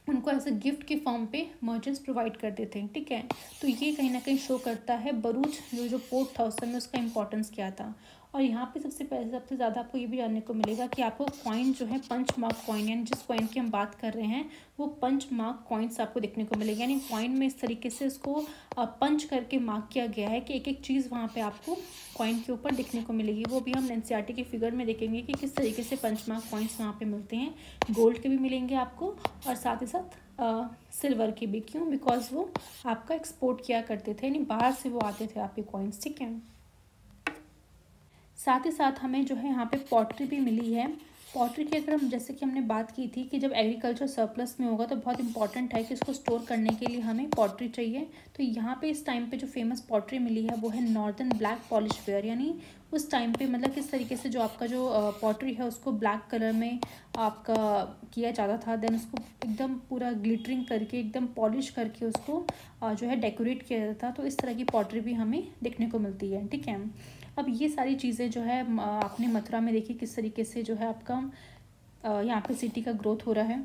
Speaker 1: उनको ऐसे गिफ्ट के फॉर्म पे मर्चेंट्स प्रोवाइड करते थे। ठीक है, तो ये कहीं ना कहीं शो करता है भरूच जो पोर्ट था उस समय उसका इंपॉर्टेंस क्या था। और यहाँ पे सबसे ज़्यादा आपको ये भी जानने को मिलेगा कि आपको कॉइन जो है पंच मार्क कॉइन, यानी जिस कॉइन की हम बात कर रहे हैं वो पंच मार्क कॉइन्स आपको देखने को मिलेगा, यानी कॉइन में इस तरीके से इसको पंच करके मार्क किया गया है कि एक एक चीज़ वहाँ पे आपको कॉइन के ऊपर देखने को मिलेगी। वो भी हम एनसीईआरटी के फिगर में देखेंगे कि किस तरीके से पंच मार्क कॉइन्स वहाँ पे मिलते हैं। गोल्ड के भी मिलेंगे आपको और साथ ही साथ सिल्वर की भी। क्यों? बिकॉज वो आपका एक्सपोर्ट किया करते थे, यानी बाहर से वो आते थे आपके कॉइन्स। ठीक है, साथ ही साथ हमें जो है यहाँ पे पॉटरी भी मिली है। पॉटरी की अगर हम जैसे कि हमने बात की थी कि जब एग्रीकल्चर सरप्लस में होगा तो बहुत इंपॉर्टेंट है कि इसको स्टोर करने के लिए हमें पॉटरी चाहिए। तो यहाँ पे इस टाइम पे जो फेमस पॉटरी मिली है वो है नॉर्दर्न ब्लैक पॉलिश वेयर, यानी उस टाइम पे मतलब किस तरीके से जो आपका जो पॉटरी है उसको ब्लैक कलर में आपका किया जाता था, देन उसको एकदम पूरा ग्लिटरिंग करके एकदम पॉलिश करके उसको जो है डेकोरेट किया जाता था। तो इस तरह की पॉटरी भी हमें देखने को मिलती है। ठीक है, अब ये सारी चीज़ें जो है आपने मथुरा में देखी किस तरीके से जो है आपका यहाँ पे सिटी का ग्रोथ हो रहा है।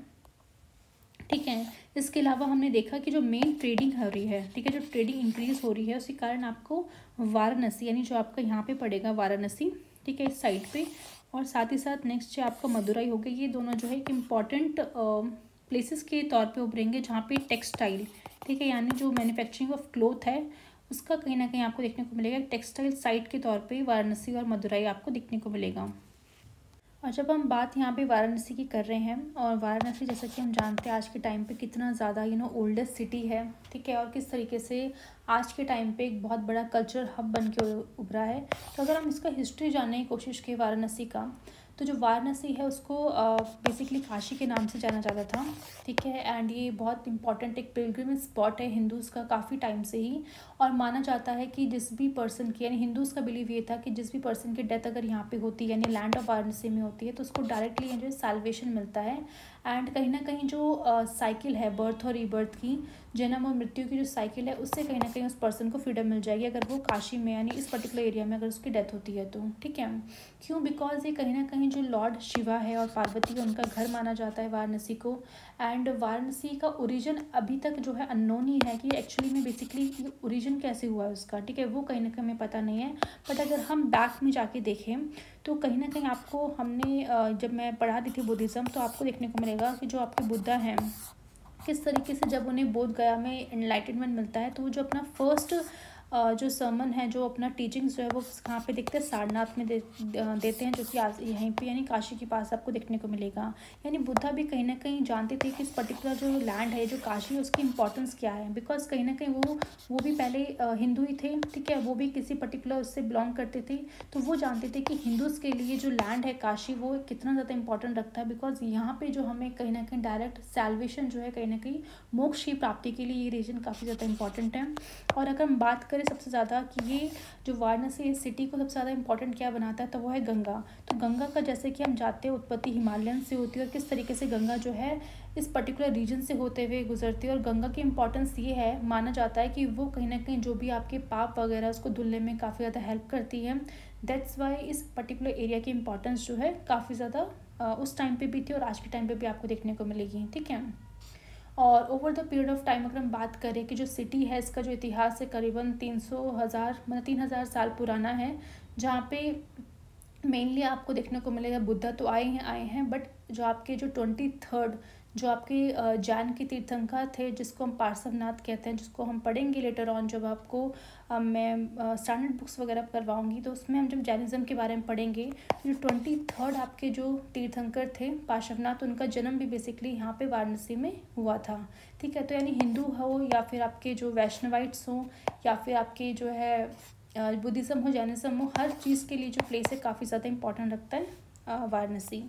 Speaker 1: ठीक है, इसके अलावा हमने देखा कि जो मेन ट्रेडिंग हो रही है, ठीक है, जो ट्रेडिंग इंक्रीज़ हो रही है उसी कारण आपको वाराणसी, यानी जो आपका यहाँ पे पड़ेगा वाराणसी, ठीक है, इस साइड पे, और साथ ही साथ नेक्स्ट जो आपका मदुरई हो गया, ये दोनों जो है एक इम्पॉर्टेंट प्लेसेस के तौर पे उभरेंगे जहाँ पे टेक्सटाइल, ठीक है, यानी जो मैन्युफैक्चरिंग ऑफ क्लोथ है उसका कहीं ना कहीं आपको देखने को मिलेगा। टेक्सटाइल साइट के तौर पे वाराणसी और मदुरई आपको देखने को मिलेगा। और जब हम बात यहाँ पे वाराणसी की कर रहे हैं, और वाराणसी जैसा कि हम जानते हैं आज के टाइम पे कितना ज़्यादा ओल्डेस्ट सिटी है, ठीक है, और किस तरीके से आज के टाइम पे एक बहुत बड़ा कल्चरल हब बन के उभरा है। तो अगर हम इसका हिस्ट्री जानने की कोशिश करें वाराणसी का, तो जो वाराणसी है उसको बेसिकली काशी के नाम से जाना जाता था, ठीक है। एंड ये बहुत इंपॉर्टेंट एक पिलग्रिमेज स्पॉट है हिंदूज़ का काफ़ी टाइम से ही। और माना जाता है कि जिस भी पर्सन की, यानी हिंदूज़ का बिलीव ये था कि जिस भी पर्सन की डेथ अगर यहाँ पे होती है, यानी लैंड ऑफ वाराणसी में होती है, तो उसको डायरेक्टली जो है साल्वेशन मिलता है। एंड कहीं ना कहीं जो साइकिल है बर्थ और रीबर्थ की, जन्म और मृत्यु की जो साइकिल है, उससे कहीं ना कहीं उस पर्सन को फ्रीडम मिल जाएगी अगर वो काशी में, यानी इस पर्टिकुलर एरिया में अगर उसकी डेथ होती है तो, ठीक है। क्यों? बिकॉज ये कहीं ना कहीं जो लॉर्ड शिवा है और पार्वती का उनका घर माना जाता है वाराणसी को। एंड वाराणसी का ओरिजिन अभी तक जो है अननोन ही है कि एक्चुअली में बेसिकली ओरिजिन कैसे हुआ है उसका, ठीक है, वो कहीं ना कहीं हमें पता नहीं है। बट अगर हम बैक में जाके देखें तो कहीं ना कहीं आपको, हमने जब मैं पढ़ा रही थी बुद्धिज़्म, तो आपको देखने को मिलेगा कि जो आपके बुद्धा हैं, किस तरीके से जब उन्हें बोध गया में एनलाइटनमेंट मिलता है, तो वो जो अपना फर्स्ट जो सर्मन है, जो अपना टीचिंग्स जो है वो कहाँ पे देखते हैं, सारनाथ में देते हैं, जो कि यहीं पे यानी काशी के पास आपको देखने को मिलेगा। यानी बुद्धा भी कहीं ना कहीं जानते थे कि इस पर्टिकुलर जो लैंड है, जो काशी है, उसकी इंपॉर्टेंस क्या है। बिकॉज कहीं ना कहीं वो भी पहले हिंदू ही थे, ठीक है, वो भी किसी पर्टिकुलर उससे बिलोंग करते थे। तो वो जानते थे कि हिंदूज़ के लिए जो लैंड है काशी, वो कितना ज़्यादा इंपॉर्टेंट रखता है। बिकॉज यहाँ पे जो हमें कहीं ना कहीं डायरेक्ट सैल्वेशन जो है, कहीं ना कहीं मोक्ष की प्राप्ति के लिए ये रीजन काफ़ी ज़्यादा इंपॉर्टेंट है। और अगर हम बात करें सबसे ज़्यादा कि ये जो वाराणसी इस सिटी को सबसे ज़्यादा इंपॉर्टेंट क्या बनाता है, तो वो है गंगा। तो गंगा का जैसे कि हम जानते हैं उत्पत्ति हिमालयन से होती है, और किस तरीके से गंगा जो है इस पर्टिकुलर रीजन से होते हुए गुजरती है। और गंगा की इंपॉर्टेंस ये है, माना जाता है कि वो कहीं ना कहीं जो भी आपके पाप वगैरह उसको धुलने में काफ़ी ज़्यादा हेल्प करती है। दैट्स वाई इस पर्टिकुलर एरिया की इंपॉर्टेंस जो है काफ़ी ज़्यादा उस टाइम पे भी थी और आज के टाइम पे भी आपको देखने को मिलेगी, ठीक है। और over the period of time अगर हम बात करें कि जो सिटी है, इसका जो इतिहास है करीबन 3,000 साल पुराना है, जहाँ पे मेनली आपको देखने को मिलेगा बुद्धा तो आए हैं, बट जो आपके जो 23rd जो आपके जैन के तीर्थंकर थे, जिसको हम पार्श्वनाथ कहते हैं, जिसको हम पढ़ेंगे लेटर ऑन, जब आपको मैं स्टैंडर्ड बुक्स वगैरह करवाऊंगी, तो उसमें हम जब जैनिज़्म के बारे में पढ़ेंगे, जो 23rd आपके जो तीर्थंकर थे पार्श्वनाथ, उनका जन्म भी बेसिकली यहाँ पे वाराणसी में हुआ था, ठीक है। तो यानी हिंदू हो या फिर आपके जो वैष्णवाइट्स हों या फिर आपके जो है बुद्धिज़्म हो, जैनिज़्म हो, हर चीज़ के लिए जो प्लेस है काफ़ी ज़्यादा इंपॉर्टेंट रखता है वाराणसी।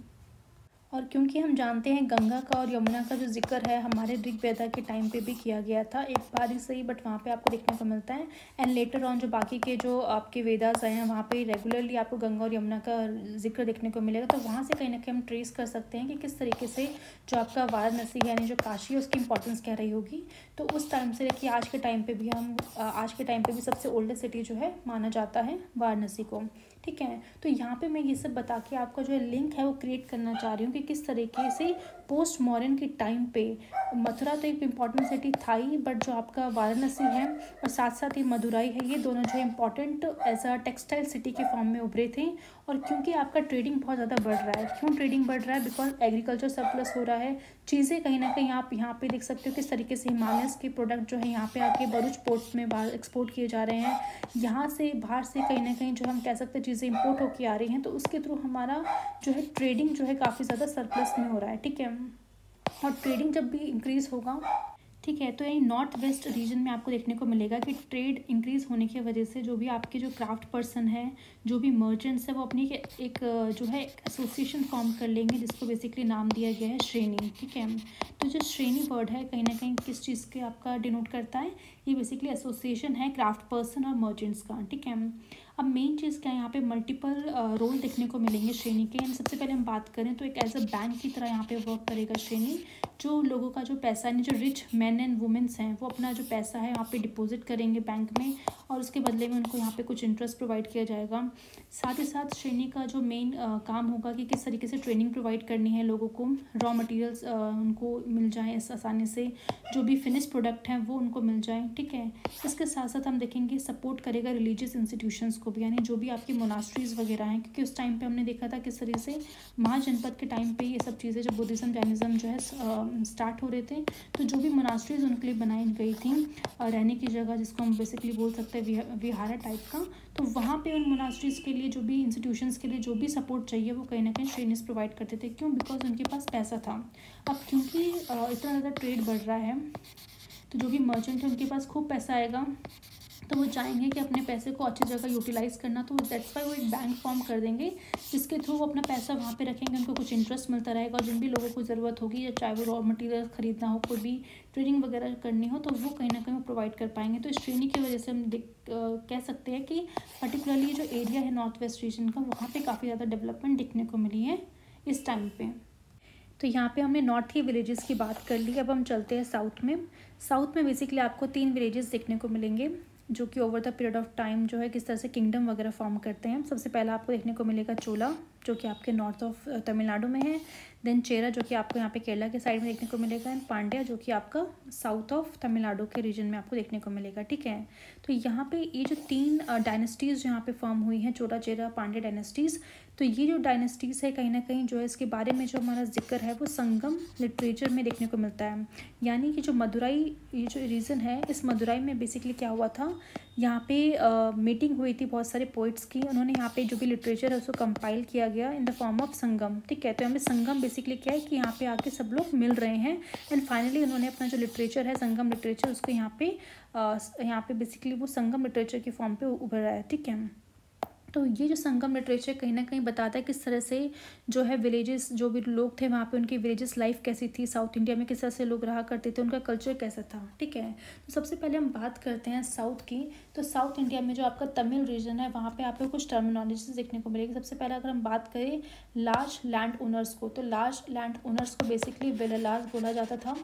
Speaker 1: और क्योंकि हम जानते हैं गंगा का और यमुना का जो जिक्र है हमारे ऋग्वेदा के टाइम पे भी किया गया था, एक बार ही सही, बट वहाँ पे आपको देखने को मिलता है। एंड लेटर ऑन जो बाकी के जो आपके वेदास आए हैं, वहाँ पे रेगुलरली आपको गंगा और यमुना का जिक्र देखने को मिलेगा। तो वहाँ से कहीं ना कहीं हम ट्रेस कर सकते हैं कि किस तरीके से जो आपका वाराणसी यानी जो काशी है उसकी इंपॉर्टेंस क्या रही होगी। तो उस टाइम से लेकर आज के टाइम पर भी आज के टाइम पर भी सबसे ओल्डेस्ट सिटी जो है माना जाता है वाराणसी को, ठीक है। तो यहाँ पे मैं ये सब बता के आपका जो है लिंक है वो क्रिएट करना चाह रही हूँ कि किस तरीके से पोस्ट मॉडर्न के टाइम पे मथुरा तो एक इम्पॉर्टेंट सिटी था ही, बट जो आपका वाराणसी है और साथ साथ ही मदुराई है, ये दोनों जो है important as a textile city के फॉर्म में उभरे थे। और क्योंकि आपका ट्रेडिंग बहुत ज़्यादा बढ़ रहा है, क्यों ट्रेडिंग बढ़ रहा है, बिकॉज एग्रीकल्चर सरप्लस हो रहा है, चीज़ें कहीं ना कहीं आप यहाँ पे देख सकते हो किस तरीके से हिमालयस के प्रोडक्ट जो है यहाँ पे आके भरूच पोर्ट में बाहर एक्सपोर्ट किए जा रहे हैं। यहाँ से बाहर से कहीं ना कहीं जो हम कह सकते हैं चीज़ें इंपोर्ट होकर आ रही हैं, तो उसके थ्रू हमारा जो है ट्रेडिंग जो है काफ़ी ज़्यादा सरप्लस में हो रहा है, ठीक है। और ट्रेडिंग जब भी इंक्रीज़ होगा, ठीक है, तो यही नॉर्थ वेस्ट रीजन में आपको देखने को मिलेगा कि ट्रेड इंक्रीज़ होने की वजह से जो भी आपके जो क्राफ्ट पर्सन है, जो भी मर्चेंट्स है, वो अपनी एक जो है एसोसिएशन फॉर्म कर लेंगे, जिसको बेसिकली नाम दिया गया है श्रेणी, ठीक है। तो जो श्रेणी वर्ड है कहीं ना कहीं किस चीज़ के आपका डिनोट करता है, ये बेसिकली एसोसिएशन है क्राफ्ट पर्सन और मर्चेंट्स का, ठीक है। अब मेन चीज़ क्या है, यहाँ पे मल्टीपल रोल देखने को मिलेंगे श्रेणी के। सबसे पहले हम बात करें तो एक एज अ बैंक की तरह यहाँ पे वर्क करेगा श्रेणी। जो लोगों का जो पैसा है, जो रिच मैन एंड वुमेन्स हैं, वो अपना जो पैसा है यहाँ पे डिपॉजिट करेंगे बैंक में, और उसके बदले में उनको यहाँ पे कुछ इंटरेस्ट प्रोवाइड किया जाएगा। साथ ही साथ श्रेणी का जो मेन काम होगा कि किस तरीके से ट्रेनिंग प्रोवाइड करनी है लोगों को, रॉ मटेरियल्स उनको मिल जाएँ आसानी से, जो भी फिनिश प्रोडक्ट हैं वो उनको मिल जाएँ, ठीक है। इसके साथ साथ हम देखेंगे सपोर्ट करेगा रिलीजियस इंस्टीट्यूशंस को भी, यानी जो भी आपकी मोनास्ट्रीज़ वगैरह हैं, क्योंकि उस टाइम पे हमने देखा था किस तरीके से महाजनपद के टाइम पे ये सब चीज़ें जब बुद्धिज़्म जैनिज़्म जो है स्टार्ट हो रहे थे, तो जो भी मोनास्ट्रीज़ उनके लिए बनाई गई थी रहने की जगह, जिसको हम बेसिकली बोल सकते हैं विहारा टाइप का, तो वहाँ पे उन मोनास्ट्रीज़ के लिए जो भी इंस्टीट्यूशंस के लिए जो भी सपोर्ट चाहिए वो कहीं ना कहीं श्रेणीज़ प्रोवाइड करते थे। क्यों? बिकॉज उनके पास पैसा था। अब क्योंकि इतना ज़्यादा ट्रेड बढ़ रहा है, तो जो भी मर्चेंट है उनके पास खूब पैसा आएगा, तो वो चाहेंगे कि अपने पैसे को अच्छी जगह यूटिलाइज़ करना, तो दैट्स वाई वो एक बैंक फॉर्म कर देंगे जिसके थ्रू वो अपना पैसा वहाँ पे रखेंगे, उनको कुछ इंटरेस्ट मिलता रहेगा। और जिन भी लोगों को ज़रूरत होगी, या चाहे वो रॉ मटेरियल ख़रीदना हो, कोई भी ट्रेडिंग वगैरह करनी हो, तो वो कहीं ना कहीं वो प्रोवाइड कर पाएंगे। तो इस ट्रेनिंग की वजह से हम कह सकते हैं कि पर्टिकुलरली जो एरिया है नॉर्थ वेस्ट रीजन का, वहाँ पर काफ़ी ज़्यादा डेवलपमेंट दिखने को मिली है इस टाइम पर। तो यहाँ पे हमने नॉर्थ के विलेजेस की बात कर ली। अब हम चलते हैं साउथ में। साउथ में बेसिकली आपको 3 विलेजेस देखने को मिलेंगे जो कि over the period of time जो है किस तरह से किंगडम वगैरह फॉर्म करते हैं। सबसे पहला आपको देखने को मिलेगा चोला, जो कि आपके नॉर्थ ऑफ तमिलनाडु में है। देन चेरा, जो कि आपको यहाँ पे केरला के साइड में देखने को मिलेगा। एंड पांड्या, जो कि आपका साउथ ऑफ तमिलनाडु के रीजन में आपको देखने को मिलेगा। ठीक है, तो यहाँ पे ये जो 3 डायनेस्टीज़ जो यहाँ पे फॉर्म हुई हैं, चोला, चेरा, पांड्या डायनेस्टीज़, तो ये जो डायनेस्टीज़ है कहीं ना कहीं जो है इसके बारे में जो हमारा जिक्र है वो संगम लिटरेचर में देखने को मिलता है। यानी कि जो मदुराई, ये जो रीजन है, इस मदुराई में बेसिकली क्या हुआ था, यहाँ पे मीटिंग हुई थी बहुत सारे पोइट्स की। उन्होंने यहाँ पे जो भी लिटरेचर है उसको कंपाइल किया गया इन द फॉर्म ऑफ संगम। ठीक है, तो यहाँ पे संगम बेसिकली क्या है कि यहाँ पे आके सब लोग मिल रहे हैं एंड फाइनली उन्होंने अपना जो लिटरेचर है संगम लिटरेचर, उसको यहाँ पे बेसिकली वो संगम लिटरेचर की फॉर्म पे उभरा है। ठीक है, तो ये जो संगम लिटरेचर कहीं ना कहीं बताता है किस तरह से जो है विलेजेस, जो भी लोग थे वहाँ पे, उनकी विलेजेस लाइफ कैसी थी, साउथ इंडिया में किस तरह से लोग रहा करते थे, उनका कल्चर कैसा था। ठीक है, तो सबसे पहले हम बात करते हैं साउथ की। तो साउथ इंडिया में जो आपका तमिल रीजन है वहाँ पर आपको कुछ टर्मिनोलॉजीज देखने को मिलेगी। सबसे पहले अगर हम बात करें लार्ज लैंड ओनर्स को, तो लार्ज लैंड ओनर्स को बेसिकली वेलालाज बोला जाता था।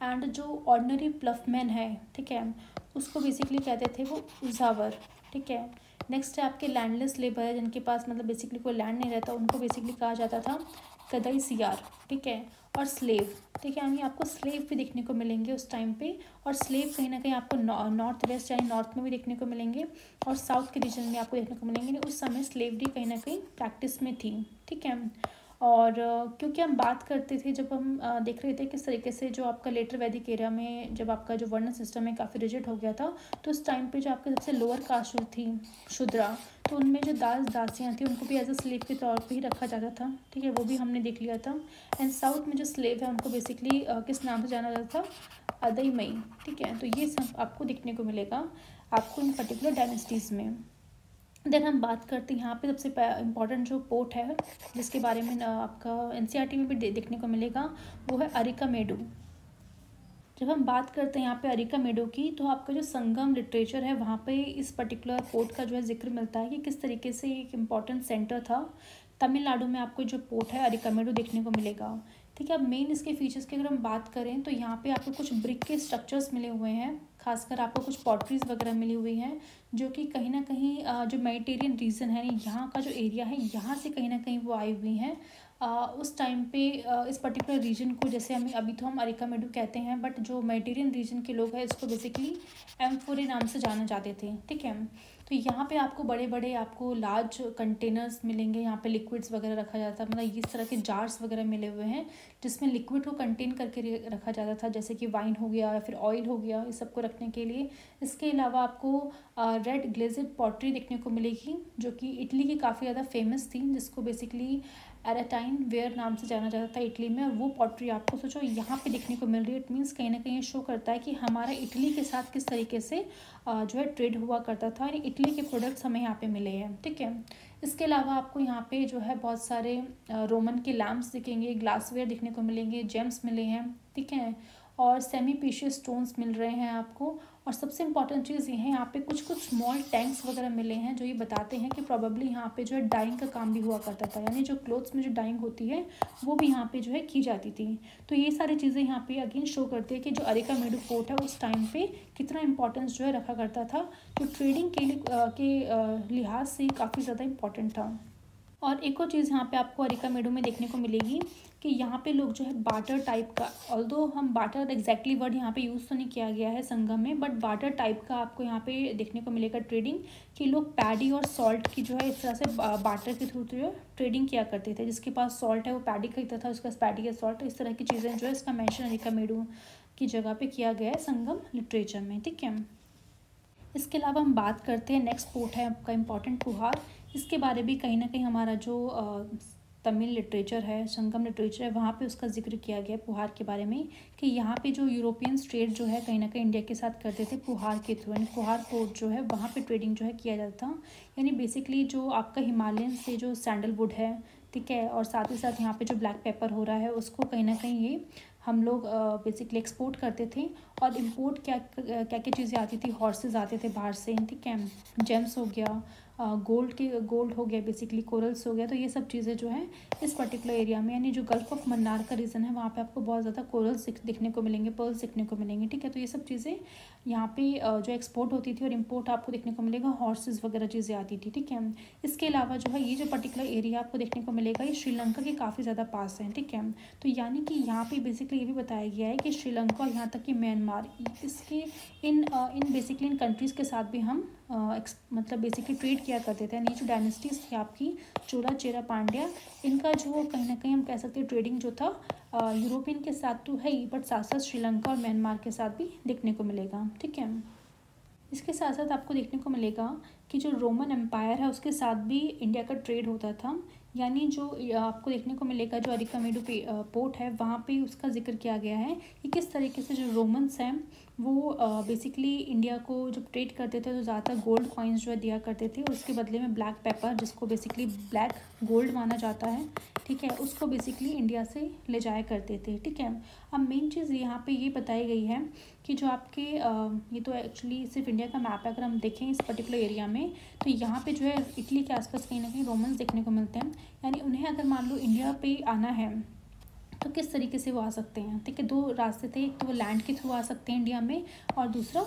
Speaker 1: एंड जो ऑर्डिनरी प्लफमैन है, ठीक है, उसको बेसिकली कहते थे वो उजावर। ठीक है, नेक्स्ट है आपके लैंडलेस लेबर है, जिनके पास मतलब बेसिकली कोई लैंड नहीं रहता, उनको बेसिकली कहा जाता था कदई सियार। ठीक है, और स्लेव। ठीक है, यानी आपको स्लेव भी देखने को मिलेंगे उस टाइम पे। और स्लेव कहीं ना कहीं आपको नॉर्थ वेस्ट यानी नॉर्थ में भी देखने को मिलेंगे और साउथ के रीजन में आपको देखने को मिलेंगे। उस समय स्लेवरी कहीं ना कहीं प्रैक्टिस में थी। ठीक है, और क्योंकि हम बात करते थे, जब हम देख रहे थे किस तरीके से जो आपका लेटर वैदिक एरिया में जब आपका जो वर्ण सिस्टम है काफ़ी रिजिड हो गया था, तो उस टाइम पे जो आपके सबसे लोअर कास्ट जो थी शूद्रा, तो उनमें जो दास दासियाँ थी उनको भी एज अ स्लेव के तौर पे ही रखा जाता था। ठीक है, वो भी हमने देख लिया था। एंड साउथ में जो स्लेव है उनको बेसिकली किस नाम से जाना जाता था, अदई मई। ठीक है, तो ये सब आपको देखने को मिलेगा आपको इन पर्टिकुलर डायनेस्टीज़ में। देन हम बात करते हैं यहाँ पे सबसे इम्पॉर्टेंट जो पोर्ट है जिसके बारे में आपका एनसीईआरटी में भी देखने को मिलेगा, वो है अरिकामेडु। जब हम बात करते हैं यहाँ पे अरिकामेडु की, तो आपका जो संगम लिटरेचर है वहाँ पे इस पर्टिकुलर पोर्ट का जो है जिक्र मिलता है कि किस तरीके से एक इम्पॉर्टेंट सेंटर था। तमिलनाडु में आपको जो पोर्ट है अरिकामेडु देखने को मिलेगा। ठीक है, अब मेन इसके फीचर्स की अगर हम बात करें तो यहाँ पे आपको कुछ ब्रिक के स्ट्रक्चर्स मिले हुए हैं, खासकर आपको कुछ पॉटरीज वगैरह मिली हुई हैं जो कि कहीं ना कहीं जो मेडिटेरियन रीजन है यहाँ का जो एरिया है यहाँ से कहीं ना कहीं वो आई हुई हैं। उस टाइम पे इस पर्टिकुलर रीजन को, जैसे हम अभी तो हम अरिकामेडु कहते हैं, बट जो मेडिटेरियन रीजन के लोग हैं इसको बेसिकली एम्फोरे नाम से जाना जाते थे। ठीक है, तो यहाँ पे आपको बड़े बड़े आपको लार्ज कंटेनर्स मिलेंगे, यहाँ पे लिक्विड्स वगैरह रखा जाता है, मतलब इस तरह के जार्स वगैरह मिले हुए हैं जिसमें लिक्विड को कंटेन करके रखा जाता था, जैसे कि वाइन हो गया या फिर ऑयल हो गया, इस सबको रखने के लिए। इसके अलावा आपको रेड ग्लेजेड पॉटरी देखने को मिलेगी जो कि इटली की काफ़ी ज़्यादा फेमस थी, जिसको बेसिकली एराटाइन वेयर नाम से जाना जाता था इटली में। और वो पॉटरी आपको सोचो यहाँ पे देखने को मिल रही है। इट मीन्स कहीं ना कहीं शो करता है कि हमारा इटली के साथ किस तरीके से जो है ट्रेड हुआ करता था, यानी इटली के प्रोडक्ट्स हमें यहाँ पे मिले हैं। ठीक है, इसके अलावा आपको यहाँ पे जो है बहुत सारे रोमन के लैम्प्स दिखेंगे, ग्लासवेयर देखने को मिलेंगे, जेम्स मिले हैं। ठीक है, और सेमी प्रीशियस स्टोन्स मिल रहे हैं आपको। और सबसे इम्पॉर्टेंट चीज़ ये है, यहाँ पे कुछ कुछ स्मॉल टैंक्स वगैरह मिले हैं जो ये बताते हैं कि प्रॉबेबली यहाँ पे जो है डाइंग का काम भी हुआ करता था, यानी जो क्लोथ्स में जो डाइंग होती है वो भी यहाँ पे जो है की जाती थी। तो ये सारी चीज़ें यहाँ पे अगेन शो करती है कि जो अरिकामेडु फोर्ट है उस टाइम पे कितना इंपॉर्टेंस जो है रखा करता था, जो ट्रेडिंग के लिहाज से काफ़ी ज़्यादा इंपॉर्टेंट था। और एक और चीज़ यहाँ पे आपको अरिकामेडु में देखने को मिलेगी कि यहाँ पे लोग जो है बाटर टाइप का, ऑल्दो हम बाटर एग्जैक्टली वर्ड यहाँ पे यूज़ तो नहीं किया गया है संगम में, बट बाटर टाइप का आपको यहाँ पे देखने को मिलेगा ट्रेडिंग, कि लोग पैडी और सॉल्ट की जो है इस तरह से बाटर के थ्रू जो है ट्रेडिंग किया करते थे। जिसके पास सॉल्ट है वो पैडी खरीदता था, उसके पास पैडी या सॉल्ट, इस तरह की चीज़ें जो है इसका मैंशन अरिकामेडु की जगह पर किया गया है संगम लिटरेचर में। ठीक है, इसके अलावा हम बात करते हैं नेक्स्ट पोर्ट है आपका इम्पॉर्टेंट पुहार। इसके बारे भी कहीं ना कहीं हमारा जो तमिल लिटरेचर है, संगम लिटरेचर है, वहाँ पे उसका जिक्र किया गया है पुहार के बारे में कि यहाँ पे जो यूरोपियन ट्रेड जो है कहीं ना कहीं इंडिया के साथ करते थे पुहार के थ्रू, यानी पुहार पोर्ट जो है वहाँ पे ट्रेडिंग जो है किया जाता था। यानी बेसिकली जो आपका हिमालयन से जो सैंडलवुड है, ठीक है, और साथ ही साथ यहाँ पे जो ब्लैक पेपर हो रहा है उसको कहीं ना कहीं ये हम लोग बेसिकली एक्सपोर्ट करते थे। और इम्पोर्ट क्या क्या चीज़ें आती थी, हॉर्सेस आते थे बाहर से, ठीक है, जेम्स हो गया, गोल्ड हो गया, बेसिकली कोरल्स हो गया। तो ये सब चीज़ें जो है इस पर्टिकुलर एरिया में, यानी जो गल्फ ऑफ मन्नार का रीजन है वहाँ पे आपको बहुत ज़्यादा कोरल्स दिखने को मिलेंगे, पर्ल्स दिखने को मिलेंगे, ठीक है। तो ये सब चीज़ें यहाँ पे जो एक्सपोर्ट होती थी और इम्पोर्ट आपको देखने को मिलेगा, हॉर्सेस वगैरह चीज़ें आती थी, ठीक है। इसके अलावा जो है ये जो पर्टिकुलर एरिया आपको देखने को मिलेगा ये श्रीलंका के काफ़ी ज़्यादा पास है, ठीक है। तो यानी कि यहाँ पे बेसिकली ये भी बताया गया है कि श्रीलंका और यहाँ तक कि म्यांमार, इसके इन बेसिकली इन कंट्रीज़ के साथ भी हम मतलब बेसिकली ट्रेड किया करते थे। यानी जो डायनेस्टीज़ थी आपकी चोला, चेरा, पांड्या, इनका जो कहीं ना कहीं हम कह सकते हैं ट्रेडिंग जो था यूरोपियन के साथ तो है ही, बट साथ साथ श्रीलंका और म्यांमार के साथ भी देखने को मिलेगा, ठीक है। इसके साथ साथ आपको देखने को मिलेगा कि जो रोमन एम्पायर है उसके साथ भी इंडिया का ट्रेड होता था। यानी जो आपको देखने को मिलेगा जो अरिकामेडू पोर्ट है वहाँ पे उसका जिक्र किया गया है कि किस तरीके से जो रोमन्स हैं वो बेसिकली इंडिया को जब ट्रेड करते थे तो ज़्यादातर गोल्ड कॉइन्स जो है दिया करते थे, उसके बदले में ब्लैक पेपर, जिसको बेसिकली ब्लैक गोल्ड माना जाता है, ठीक है, उसको बेसिकली इंडिया से ले जाया करते थे, ठीक है। अब मेन चीज़ यहाँ पे ये बताई गई है कि जो आपके ये तो एक्चुअली सिर्फ इंडिया का मैप है, अगर हम देखें इस पर्टिकुलर एरिया में तो यहाँ पे जो है इटली के आसपास कहीं ना कहीं रोमन्स देखने को मिलते हैं। यानी उन्हें अगर मान लो इंडिया पे आना है तो किस तरीके से वो आ सकते हैं, ठीक है। दो रास्ते थे, एक तो वो लैंड के थ्रू आ सकते हैं इंडिया में और दूसरा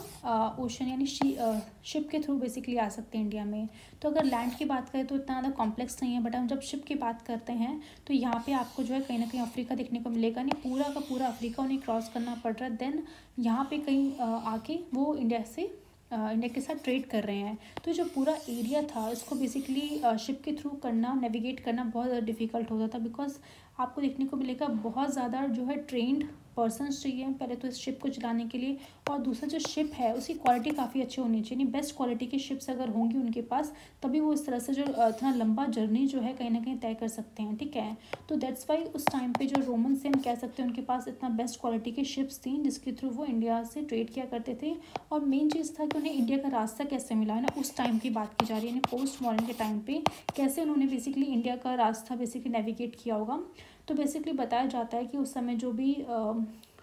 Speaker 1: ओशन यानी शिप के थ्रू बेसिकली आ सकते हैं इंडिया में। तो अगर लैंड की बात करें तो इतना ज़्यादा कॉम्प्लेक्स नहीं है, बट हम जब शिप की बात करते हैं तो यहाँ पे आपको जो है कहीं ना कहीं अफ्रीका देखने को मिलेगा, नहीं पूरा का पूरा अफ्रीका उन्हें क्रॉस करना पड़ रहा है, देन यहाँ पे कहीं आके वो इंडिया के साथ ट्रेड कर रहे हैं। तो जो पूरा एरिया था इसको बेसिकली शिप के थ्रू करना, नेविगेट करना बहुत ज़्यादा डिफ़िकल्ट होता था, बिकॉज आपको देखने को मिलेगा बहुत ज़्यादा जो है ट्रेंड पर्सन्स चाहिए पहले तो इस शिप को चलाने के लिए, और दूसरा जो शिप है उसकी क्वालिटी काफ़ी अच्छी होनी चाहिए, नहीं बेस्ट क्वालिटी की शिप्स अगर होंगी उनके पास तभी वो इस तरह से जो इतना लंबा जर्नी जो है कहीं ना कहीं तय कर सकते हैं, ठीक है। तो दैट्स वाई उस टाइम पे जो रोमन से हम कह सकते हैं उनके पास इतना बेस्ट क्वालिटी की शिप्स थी जिसके थ्रू वो इंडिया से ट्रेड किया करते थे। और मेन चीज़ था कि उन्हें इंडिया का रास्ता कैसे मिला है ना, उस टाइम की बात की जा रही है, यानी पोस्ट मॉडर्न के टाइम पे कैसे उन्होंने बेसिकली इंडिया का रास्ता बेसिकली नेविगेट किया होगा। तो बेसिकली बताया जाता है कि उस समय जो भी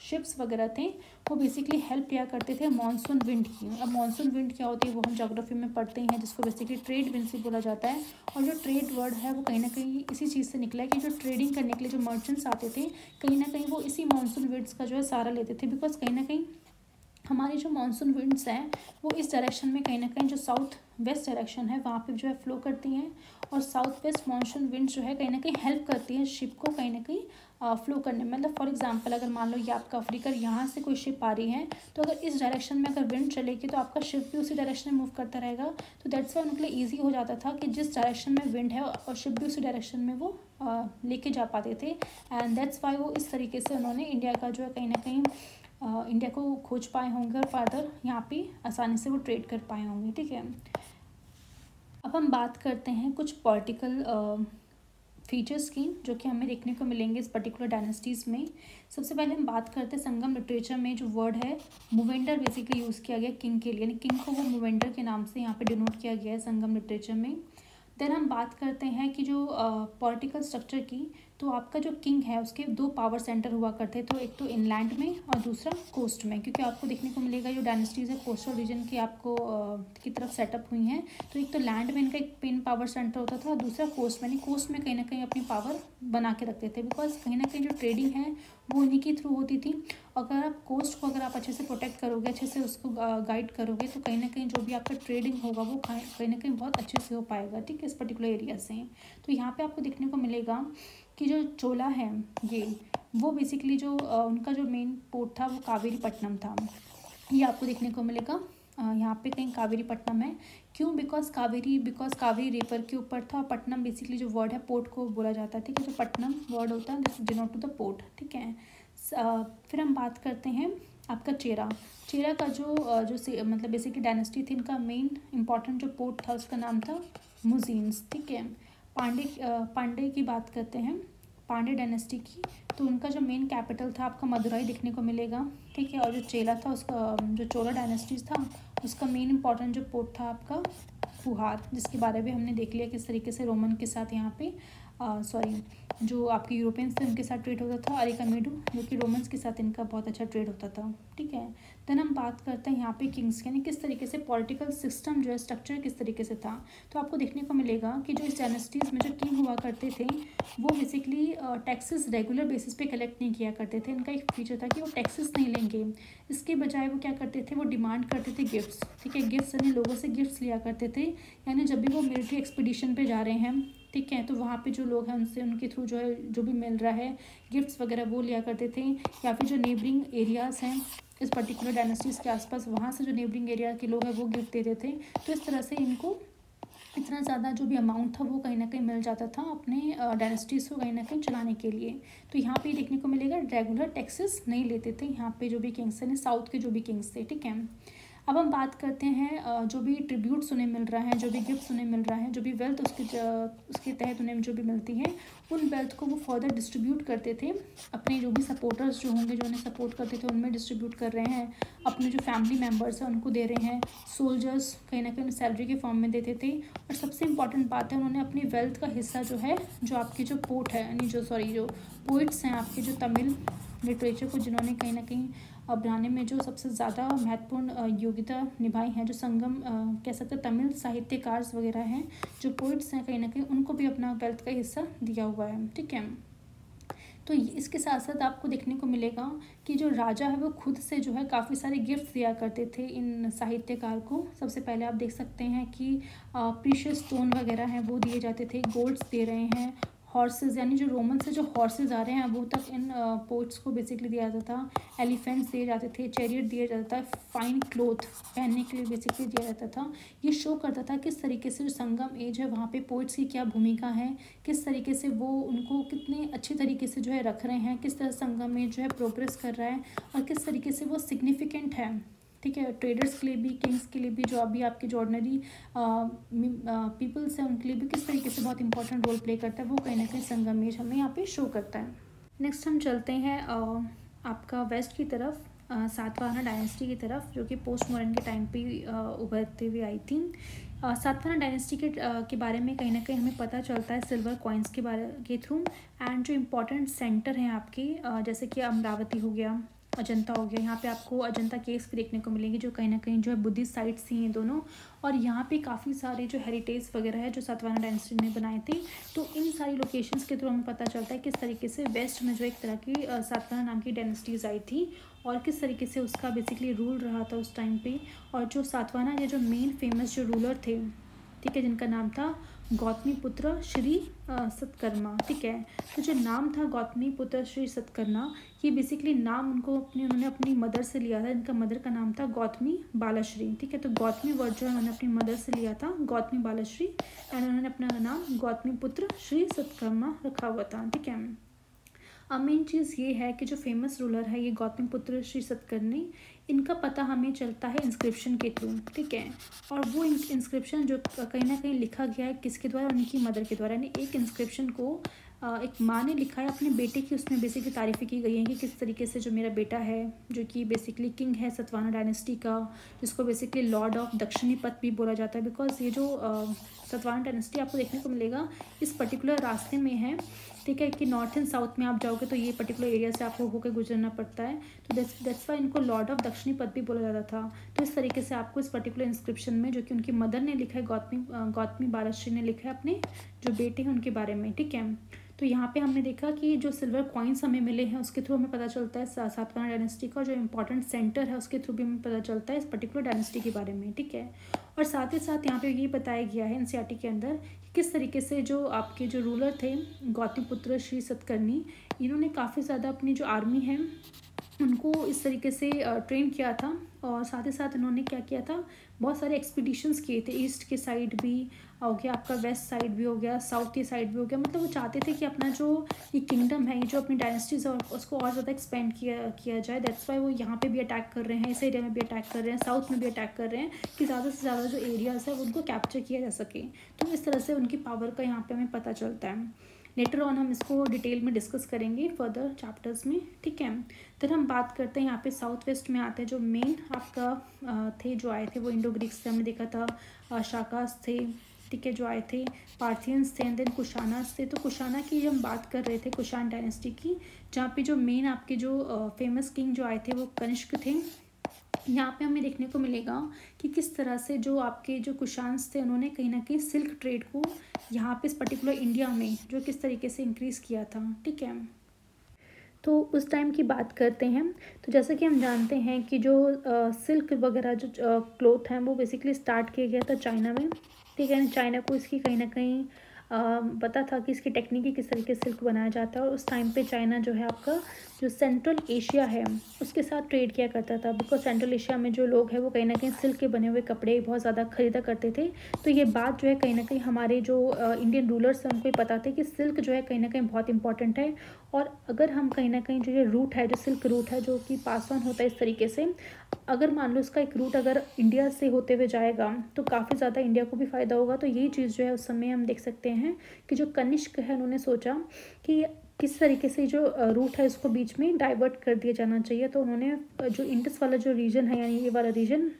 Speaker 1: शिप्स वगैरह थे वो बेसिकली हेल्प किया करते थे मानसून विंड की। अब मानसून विंड क्या होती है वो हम ज्योग्राफी में पढ़ते हैं, जिसको बेसिकली ट्रेड विंड से बोला जाता है। और जो ट्रेड वर्ड है वो कहीं ना कहीं इसी चीज़ से निकला है कि जो ट्रेडिंग करने के लिए जो मर्चेंट्स आते थे कहीं ना कहीं वो इसी मानसून विंड्स का जो है सहारा लेते थे, बिकॉज कहीं ना कहीं हमारी जो मानसून विंड्स हैं वो इस डायरेक्शन में कहीं ना कहीं जो साउथ वेस्ट डायरेक्शन है वहाँ पे जो है फ्लो करती हैं, और साउथ वेस्ट मानसून विंड्स जो है कहीं ना कहीं हेल्प करती है शिप को कहीं ना कहीं फ्लो करने में। मतलब फॉर एग्जांपल अगर मान लो ये आपका अफ्रीका यहाँ से कोई शिप आ रही है तो अगर इस डायरेक्शन में अगर विंड चलेगी तो आपका शिप भी उसी डायरेक्शन में मूव करता रहेगा। तो दैट्स वाई उनके लिए ईजी हो जाता था कि जिस डायरेक्शन में विंड है और शिप भी उसी डायरेक्शन में वो लेके जा पाते थे। एंड दैट्स वाई वो इस तरीके से उन्होंने इंडिया का जो है कहीं ना कहीं इंडिया को खोज पाए होंगे और फर्दर यहाँ पे आसानी से वो ट्रेड कर पाए होंगे, ठीक है। अब हम बात करते हैं कुछ पॉलिटिकल फीचर्स की जो कि हमें देखने को मिलेंगे इस पर्टिकुलर डायनेस्टीज़ में। सबसे पहले हम बात करते हैं संगम लिटरेचर में जो वर्ड है मूवेंडर बेसिकली यूज़ किया गया किंग के लिए, यानी किंग को वो मूवेंडर के नाम से यहाँ पे डिनोट किया गया है संगम लिटरेचर में। देन हम बात करते हैं कि जो पॉलिटिकल स्ट्रक्चर की, तो आपका जो किंग है उसके दो पावर सेंटर हुआ करते, तो एक तो इनलैंड में और दूसरा कोस्ट में, क्योंकि आपको देखने को मिलेगा जो डायनेस्टीज़ है कोस्टल रीजन की आपको की तरफ सेटअप हुई हैं। तो एक तो लैंड में इनका एक मेन पावर सेंटर होता था और दूसरा कोस्ट में, कोस्ट में कहीं ना कहीं अपनी पावर बना के रखते थे, बिकॉज कहीं ना कहीं जो ट्रेडिंग है वो उन्हीं के थ्रू होती थी। अगर आप कोस्ट को अगर आप अच्छे से प्रोटेक्ट करोगे, अच्छे से उसको गाइड करोगे, तो कहीं ना कहीं जो भी आपका ट्रेडिंग होगा वो कहीं ना कहीं बहुत अच्छे से हो पाएगा, ठीक है, इस पर्टिकुलर एरिया से। तो यहाँ पे आपको देखने को मिलेगा कि जो चोला है ये वो बेसिकली जो उनका जो मेन पोर्ट था वो कावेरीपट्टनम था। ये आपको देखने को मिलेगा यहाँ पे कहीं कावेरीपट्टनम है। क्यों? बिकॉज कावेरी रिवर के ऊपर था, और पट्टनम बेसिकली जो वर्ड है पोर्ट को बोला जाता है, ठीक है। तो पट्टनम वर्ड होता है this denote to the port, ठीक है। फिर हम बात करते हैं आपका चेरा का जो मतलब बेसिकली डायनेस्टी थी, इनका मेन इंपॉर्टेंट जो पोर्ट था उसका नाम था मुजीन्स, ठीक है। पांडे की बात करते हैं, पांडे डायनेस्टी की, तो उनका जो मेन कैपिटल था आपका मदुरई देखने को मिलेगा, ठीक है। और जो चेला था उसका, जो चोला डायनेस्टीज था उसका मेन इंपॉर्टेंट जो पोर्ट था आपका फुहार, जिसके बारे में हमने देख लिया किस तरीके से रोमन के साथ यहाँ पे जो आपके यूरोपियंस थे उनके साथ ट्रेड होता था, अरिकामेडू जो कि रोमन्स के साथ इनका बहुत अच्छा ट्रेड होता था, ठीक है। देन हम बात करते हैं यहाँ पे किंग्स यानी किस तरीके से पॉलिटिकल सिस्टम जो है स्ट्रक्चर किस तरीके से था। तो आपको देखने को मिलेगा कि जो इस डायनेस्टीज़ में जो किंग हुआ करते थे वो बेसिकली टैक्सेस रेगुलर बेसिस पे कलेक्ट नहीं किया करते थे। इनका एक फीचर था कि वो टैक्सेस नहीं लेंगे, इसके बजाय वो क्या करते थे, वो डिमांड करते थे गिफ्ट्स, ठीक है। गिफ्ट्स यानी लोगों से गिफ्ट्स लिया करते थे, यानी जब भी वो मिलिट्री एक्सपीडिशन पे जा रहे हैं, ठीक है, तो वहाँ पे जो लोग हैं उनसे उनके थ्रू जो है जो भी मिल रहा है गिफ्ट्स वगैरह वो लिया करते थे। या फिर जो नेबरिंग एरियाज़ हैं इस पर्टिकुलर डायनेस्टीज़ के आसपास, वहाँ से जो नेबरिंग एरिया के लोग हैं वो गिफ्ट देते थे। तो इस तरह से इनको इतना ज़्यादा जो भी अमाउंट था वो कहीं ना कहीं मिल जाता था अपने डायनेस्टीज़ को कहीं ना कहीं चलाने के लिए। तो यहाँ पे देखने को मिलेगा रेगुलर टैक्सेस नहीं लेते थे यहाँ पे जो भी किंग्स हैं, साउथ के जो भी किंग्स थे, ठीक है। अब हम बात करते हैं जो भी ट्रिब्यूट्स उन्हें मिल रहा है, जो भी गिफ्ट्स उन्हें मिल रहा है, जो भी वेल्थ उसके तहत उन्हें जो भी मिलती है, उन वेल्थ को वो फर्दर डिस्ट्रीब्यूट करते थे अपने जो भी सपोर्टर्स जो होंगे जो उन्हें सपोर्ट करते थे उनमें डिस्ट्रीब्यूट कर रहे हैं, अपने जो फैमिली मेम्बर्स हैं उनको दे रहे हैं, सोल्जर्स कहीं ना कहीं सैलरी के फॉर्म में देते थे। और सबसे इंपॉर्टेंट बात है उन्होंने अपनी वेल्थ का हिस्सा जो है, जो आपके जो पोर्ट है यानी जो पोइट्स हैं आपके, जो तमिल लिटरेचर को जिन्होंने कहीं ना कहीं बनाने में जो सबसे ज़्यादा महत्वपूर्ण योग्यता निभाई है, जो संगम कह सकते हैं तमिल साहित्यकार वगैरह हैं, जो पोइट्स हैं कहीं ना कहीं उनको भी अपना वेल्थ का हिस्सा दिया हुआ है, ठीक है। तो इसके साथ साथ आपको देखने को मिलेगा कि जो राजा है वो खुद से जो है काफ़ी सारे गिफ्ट दिया करते थे इन साहित्यकार को। सबसे पहले आप देख सकते हैं कि प्रीशियस स्टोन वगैरह हैं वो दिए जाते थे, गोल्ड्स दे रहे हैं, हॉर्सेस यानी जो रोमन से जो हॉर्सेस आ रहे हैं वो तक इन पोर्ट्स को बेसिकली दिया जाता था, एलिफेंट्स दिए जाते थे, चैरियट दिया जाता था, फाइन क्लोथ पहनने के लिए बेसिकली दिया जाता था। ये शो करता था किस तरीके से जो संगम एज है वहाँ पे पोर्ट्स की क्या भूमिका है, किस तरीके से वो उनको कितने अच्छे तरीके से जो है रख रहे हैं, किस तरह संगम एज जो है प्रोग्रेस कर रहा है और किस तरीके से वो सिग्निफिकेंट है, ठीक है, ट्रेडर्स के लिए भी, किंग्स के लिए भी, जो अभी आपके जो ऑर्डिनरी पीपल्स हैं उनके लिए भी किस तरीके से बहुत इंपॉर्टेंट रोल प्ले करता है, वो कहीं ना कहीं संगमेश हमें यहाँ पे शो करता है। नेक्स्ट हम चलते हैं आपका वेस्ट की तरफ, सातवाहना डायनेस्टी की तरफ, जो कि पोस्ट मॉडर्न के टाइम पे उभरते हुए आई थी। सातवाहना डायनेस्टी के बारे में कहीं ना कहीं हमें पता चलता है सिल्वर कॉइन्स के थ्रू। एंड जो इम्पोर्टेंट सेंटर हैं आपके जैसे कि अमरावती हो गया, अजंता हो गया, यहाँ पे आपको अजंता केव्स भी देखने को मिलेंगे जो कहीं ना कहीं जो है बुद्धिस्ट साइट्स ही हैं दोनों। और यहाँ पे काफ़ी सारे जो हेरिटेज वगैरह है जो सातवाहना डायनेस्टी ने बनाए थे। तो इन सारी लोकेशंस के थ्रू हमें पता चलता है किस तरीके से वेस्ट में जो एक तरह की सातवाहना नाम की डायनेस्टीज आई थी और किस तरीके से उसका बेसिकली रूल रहा था उस टाइम पे। और जो सातवाहना के जो मेन फेमस जो रूलर थे, ठीक है, जिनका नाम था गौतमी पुत्र श्री सतकर्मा, ठीक है। तो जो नाम था गौतमी पुत्र श्री सतकर्मा, ये बेसिकली नाम उन्होंने अपनी मदर से लिया था। इनका मदर का नाम था गौतमी बालाश्री, ठीक है। तो गौतमी वर्ड जो है उन्होंने अपनी मदर से लिया था, गौतमी बालाश्री, एंड उन्होंने अपना नाम गौतमी पुत्र श्री सतकर्मा रखा हुआ था, ठीक है। अब मेन चीज़ ये है कि जो फेमस रूलर है ये गौतमी पुत्र श्री सतकर्णी, इनका पता हमें चलता है इंस्क्रिप्शन के थ्रू, ठीक है। और वो इंस्क्रिप्शन जो कहीं ना कहीं लिखा गया है किसके द्वारा, उनकी मदर के द्वारा। यानी एक इंस्क्रिप्शन को एक माँ ने लिखा है अपने बेटे की, उसमें बेसिकली तारीफ़ें की गई हैं कि किस तरीके से जो मेरा बेटा है जो कि बेसिकली किंग है सतवाहना डायनेस्टी का, जिसको बेसिकली लॉर्ड ऑफ दक्षिणी पथ भी बोला जाता है। बिकॉज ये जो सतवाहना डायनेस्टी आपको देखने को मिलेगा इस पर्टिकुलर रास्ते में है, ठीक है, कि नॉर्थ एंड साउथ में आप जाओगे तो ये पर्टिकुलर एरिया से आपको होकर गुजरना पड़ता है। तो दैट्स वाई इनको लॉर्ड ऑफ दक्षिणी पथ भी बोला जाता था। तो इस तरीके से आपको इस पर्टिकुलर इंस्क्रिप्शन में जो कि उनकी मदर ने लिखा है, गौतमी बालाश्री ने लिखा है अपने जो बेटे हैं उनके बारे में, ठीक है। तो यहाँ पे हमने देखा कि जो सिल्वर कॉइन्स हमें मिले हैं उसके थ्रू हमें पता चलता है सातवाहना डायनेस्टी का जो इंपॉर्टेंट सेंटर है उसके थ्रू भी हमें पता चलता है इस पर्टिकुलर डायनेस्टी के बारे में, ठीक है। और साथ ही साथ यहाँ पे ये बताया गया है एनसीईआरटी के अंदर कि किस तरीके से जो आपके जो रूलर थे गौतमी पुत्र श्री सतकर्णी, इन्होंने काफ़ी ज़्यादा अपनी जो आर्मी है उनको इस तरीके से ट्रेन किया था। और साथ ही साथ उन्होंने क्या किया था, बहुत सारे एक्सपीडिशंस किए थे, ईस्ट के साइड भी हो गया, आपका वेस्ट साइड भी हो गया, साउथ के साइड भी हो गया। मतलब वो चाहते थे कि अपना जो ये किंगडम है, ये जो अपनी डायनेस्टीज और उसको और ज़्यादा एक्सपेंड किया जाए। दैट्स वाई वो यहाँ पे भी अटैक कर रहे हैं, इस एरिया में भी अटैक कर रहे हैं, साउथ में भी अटैक कर रहे हैं कि ज़्यादा से ज़्यादा जो एरियाज़ है उनको कैप्चर किया जा सके। तो इस तरह से उनकी पावर का यहाँ पे हमें पता चलता है। लेटर ऑन हम इसको डिटेल में डिस्कस करेंगे फर्दर चैप्टर्स में, ठीक है। फिर हम बात करते हैं यहाँ पे साउथ वेस्ट में आते हैं, जो मेन आपका थे जो आए थे वो इंडो ग्रीक्स से, हमने देखा था शाकास थे, ठीक है, जो आए थे, पार्थियंस थे, एंड देन कुशानास थे। तो कुशाना की हम बात कर रहे थे, कुशान डायनेस्टी की, जहाँ पे जो मेन आपके जो फेमस किंग जो आए थे वो कनिष्क थे। यहाँ पे हमें देखने को मिलेगा कि किस तरह से जो आपके जो कुशान्स थे उन्होंने कहीं ना कहीं सिल्क ट्रेड को यहाँ पे इस पर्टिकुलर इंडिया में जो किस तरीके से इंक्रीज़ किया था, ठीक है। तो उस टाइम की बात करते हैं। तो जैसा कि हम जानते हैं कि जो सिल्क वगैरह जो क्लोथ हैं वो बेसिकली स्टार्ट किया गया था चाइना में, ठीक है। चाइना को इसकी कहीं ना कहीं पता था कि इसकी टेक्निक किस तरीके से सिल्क बनाया जाता है। और उस टाइम पे चाइना जो है आपका जो सेंट्रल एशिया है उसके साथ ट्रेड किया करता था, बिकॉज सेंट्रल एशिया में जो लोग हैं वो कहीं ना कहीं सिल्क के बने हुए कपड़े बहुत ज़्यादा खरीदा करते थे। तो ये बात जो है कहीं ना कहीं हमारे जो इंडियन रूलर्स हैं उनको ही पता थे कि सिल्क जो है कहीं ना कहीं बहुत इंपॉर्टेंट है। और अगर हम कहीं ना कहीं जो ये रूट है, जो सिल्क रूट है जो कि पास ऑन होता है इस तरीके से, अगर मान लो इसका एक रूट अगर इंडिया से होते हुए जाएगा तो काफ़ी ज़्यादा इंडिया को भी फ़ायदा होगा। तो यही चीज़ जो है उस समय हम देख सकते हैं कि जो कनिष्क है उन्होंने सोचा कि किस तरीके से जो रूट है उसको बीच में डाइवर्ट कर दिया जाना चाहिए। तो उन्होंने जो इंडस वाला जो रीजन है, यानी ये वाला रीजन,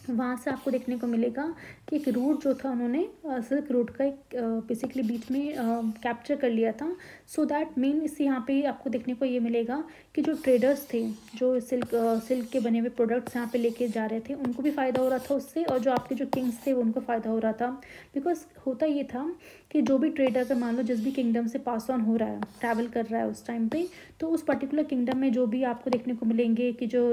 Speaker 1: वहाँ से आपको देखने को मिलेगा कि एक रूट जो था उन्होंने सिल्क रूट का एक बेसिकली बीच में कैप्चर कर लिया था। सो दैट मीन इससे यहाँ पे आपको देखने को ये मिलेगा कि जो ट्रेडर्स थे जो सिल्क के बने हुए प्रोडक्ट्स यहाँ पे लेके जा रहे थे उनको भी फ़ायदा हो रहा था उससे, और जो आपके जो किंग्स थे उनको फ़ायदा हो रहा था। बिकॉज होता ये था कि जो भी ट्रेडर अगर मान लो जिस भी किंगडम से पास ऑन हो रहा है, ट्रैवल कर रहा है उस टाइम पे, तो उस पर्टिकुलर किंगडम में जो भी आपको देखने को मिलेंगे कि जो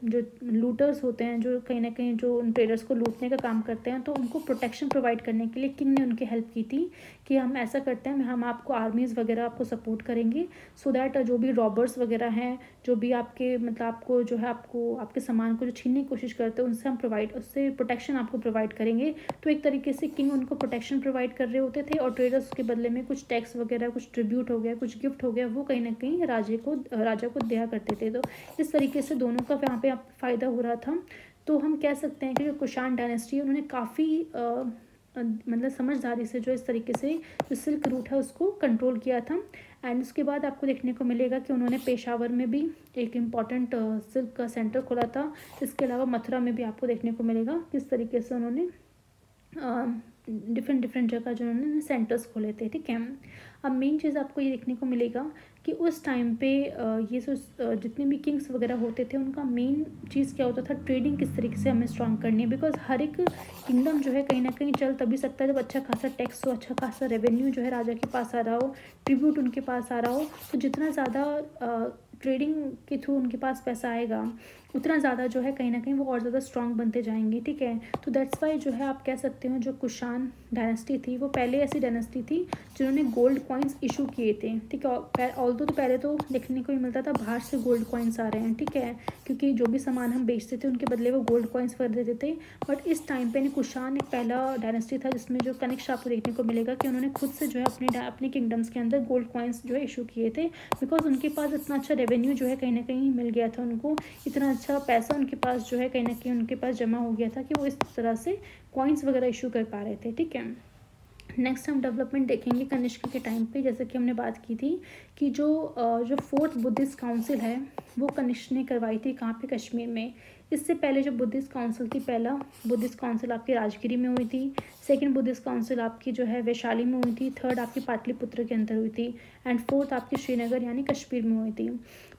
Speaker 1: लूटर्स होते हैं, जो कहीं ना कहीं जो उन ट्रेडर्स को लूटने का काम करते हैं, तो उनको प्रोटेक्शन प्रोवाइड करने के लिए किंग ने उनकी हेल्प की थी कि हम ऐसा करते हैं, हम आपको आर्मीज़ वगैरह आपको सपोर्ट करेंगे, सो दैट जो भी रॉबर्स वगैरह हैं, जो भी आपके मतलब आपको जो है आपको आपके सामान को जो छीनने की कोशिश करते हैं उनसे हम उससे प्रोटेक्शन आपको प्रोवाइड करेंगे। तो एक तरीके से किंग उनको प्रोटेक्शन प्रोवाइड कर रहे होते थे, और ट्रेडर्स उसके बदले में कुछ टैक्स वगैरह, कुछ ट्रिब्यूट हो गया, कुछ गिफ्ट हो गया, वो कहीं ना कहीं राजा को दिया करते थे। तो इस तरीके से दोनों का यहाँ पे फ़ायदा हो रहा था। तो हम कह सकते हैं कि जो कुषाण डायनेस्टी उन्होंने काफ़ी मतलब समझदारी से जो इस तरीके से जो सिल्क रूट है उसको कंट्रोल किया था। एंड उसके बाद आपको देखने को मिलेगा कि उन्होंने पेशावर में भी एक इम्पॉर्टेंट सिल्क का सेंटर खोला था। इसके अलावा मथुरा में भी आपको देखने को मिलेगा किस तरीके से उन्होंने डिफरेंट जगह जो उन्होंने सेंटर्स खोले थे, ठीक है। अब मेन चीज़ आपको ये देखने को मिलेगा कि उस टाइम पे ये जो जितने भी किंग्स वगैरह होते थे उनका मेन चीज़ क्या होता था, ट्रेडिंग किस तरीके से हमें स्ट्रॉन्ग करनी है। बिकॉज हर एक किंगडम जो है कहीं ना कहीं चल तभी सकता है जब अच्छा खासा टैक्स हो, अच्छा खासा रेवेन्यू जो है राजा के पास आ रहा हो, ट्रिब्यूट उनके पास आ रहा हो। तो जितना ज़्यादा ट्रेडिंग के थ्रू उनके पास पैसा आएगा उतना ज़्यादा जो है कहीं ना कहीं वो और ज़्यादा स्ट्रॉन्ग बनते जाएंगे, ठीक है। तो दैट्स वाई जो है आप कह सकते हो जो कुषाण डायनेस्टी थी वो पहले ऐसी डायनेस्टी थी जिन्होंने गोल्ड कॉइन्स इशू किए थे, ठीक है। ऑल्दो तो पहले तो देखने को ही मिलता था बाहर से गोल्ड कॉइन्स आ रहे हैं, ठीक है, क्योंकि जो भी सामान हम बेचते थे उनके बदले वो गोल्ड कॉइन्स कर देते थे। बट इस टाइम पे कुषाण एक पहला डायनेस्टी था जिसमें जो कनिष्क आपको देखने को मिलेगा कि उन्होंने खुद से जो है अपने किंगडम्स के अंदर गोल्ड कॉइन्स जो है इशू किए थे। बिकॉज उनके पास इतना अच्छा रेवेन्यू जो है कहीं ना कहीं मिल गया था उनको, इतना अच्छा पैसा उनके पास जो है कहीं ना कहीं उनके पास जमा हो गया था कि वो इस तरह से कॉइन्स वगैरह इशू कर पा रहे थे, ठीक है। नेक्स्ट हम डेवलपमेंट देखेंगे कनिष्क के टाइम पे। जैसे कि हमने बात की थी कि जो फोर्थ बुद्धिस्ट काउंसिल है वो कनिष्क ने करवाई थी, कहाँ पे, कश्मीर में। इससे पहले जो बुद्धिस्ट काउंसिल थी, पहला बुद्धिस्ट काउंसिल आपकी राजगिरी में हुई थी, सेकंड बुद्धिस्ट काउंसिल आपकी जो है वैशाली में हुई थी, थर्ड आपकी पाटलिपुत्र के अंदर हुई थी, एंड फोर्थ आपकी श्रीनगर यानी कश्मीर में हुई थी।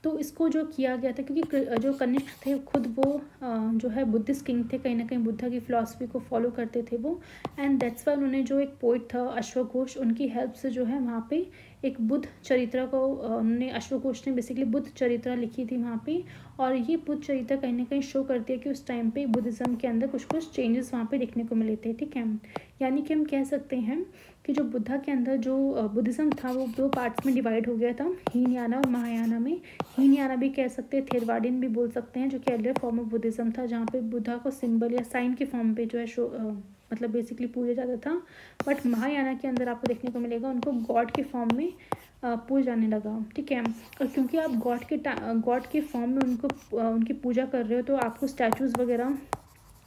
Speaker 1: तो इसको जो किया गया था क्योंकि जो कनिष्क थे खुद वो जो है बुद्धिस्ट किंग थे, कहीं ना कहीं बुद्धा की फ़िलासफ़ी को फॉलो करते थे वो। एंड दैट्स वाई उन्होंने जो एक पोइट था अश्वघोष, उनकी हेल्प से जो है वहाँ पे एक बुद्ध चरित्रा को उन्होंने, अश्वघोष ने बेसिकली बुद्ध चरित्रा लिखी थी वहाँ पे। और ये बुद्ध चरित्रा कहीं ना कहीं शो करती है कि उस टाइम पे बुद्धिज़्म के अंदर कुछ कुछ चेंजेस वहाँ पे देखने को मिले थे, ठीक है। यानी कि हम कह सकते हैं कि जो बुद्धा के अंदर जो बुद्धिज़्म था वो 2 पार्ट्स में डिवाइड हो गया था, हीनयाना और महायाना में। हीनयाना महायाना भी कह सकते हैं, थेरवाडिन भी बोल सकते हैं, जो कि अर्लियर फॉर्म ऑफ बुद्धिज़्म था, जहाँ पे बुद्धा को सिंबल या साइन के फॉर्म पे जो है मतलब बेसिकली पूजा जाता था। बट महायाना के अंदर आपको देखने को मिलेगा उनको गॉड के फॉर्म में पूजा जाने लगा, ठीक है। और क्योंकि आप गॉड के फॉर्म में उनकी पूजा कर रहे हो, तो आपको स्टैचूज़ वगैरह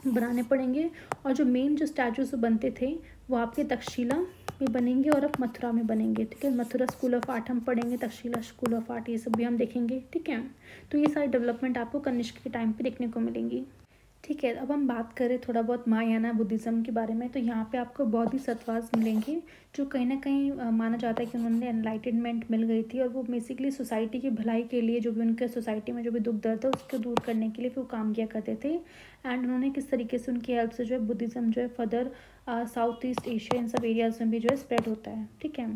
Speaker 1: बनाने पड़ेंगे। और जो मेन जो स्टैचूज बनते थे वो आपके तक्षशिला में बनेंगे और अब मथुरा में बनेंगे, ठीक है। मथुरा स्कूल ऑफ आर्ट हम पढ़ेंगे, तक्षशिला स्कूल ऑफ आर्ट ये सब भी हम देखेंगे, ठीक है। तो ये सारी डेवलपमेंट आपको कनिष्क के टाइम पे देखने को मिलेंगी, ठीक है। अब हम बात करें थोड़ा बहुत महायाना बुद्धिज़्म के बारे में, तो यहाँ पे आपको बौद्धिसत्वास मिलेंगे, जो कहीं ना कहीं माना जाता है कि उन्होंने एनलाइटनमेंट मिल गई थी, और वो बेसिकली सोसाइटी की भलाई के लिए, जो भी उनके सोसाइटी में जो भी दुख दर्द है उसको दूर करने के लिए वो काम किया करते थे। एंड उन्होंने किस तरीके से उनकी हेल्प से जो है बुद्धिज़्म जो है फर्दर साउथ ईस्ट एशिया इन सब एरियाज में भी जो है स्प्रेड होता है, ठीक है।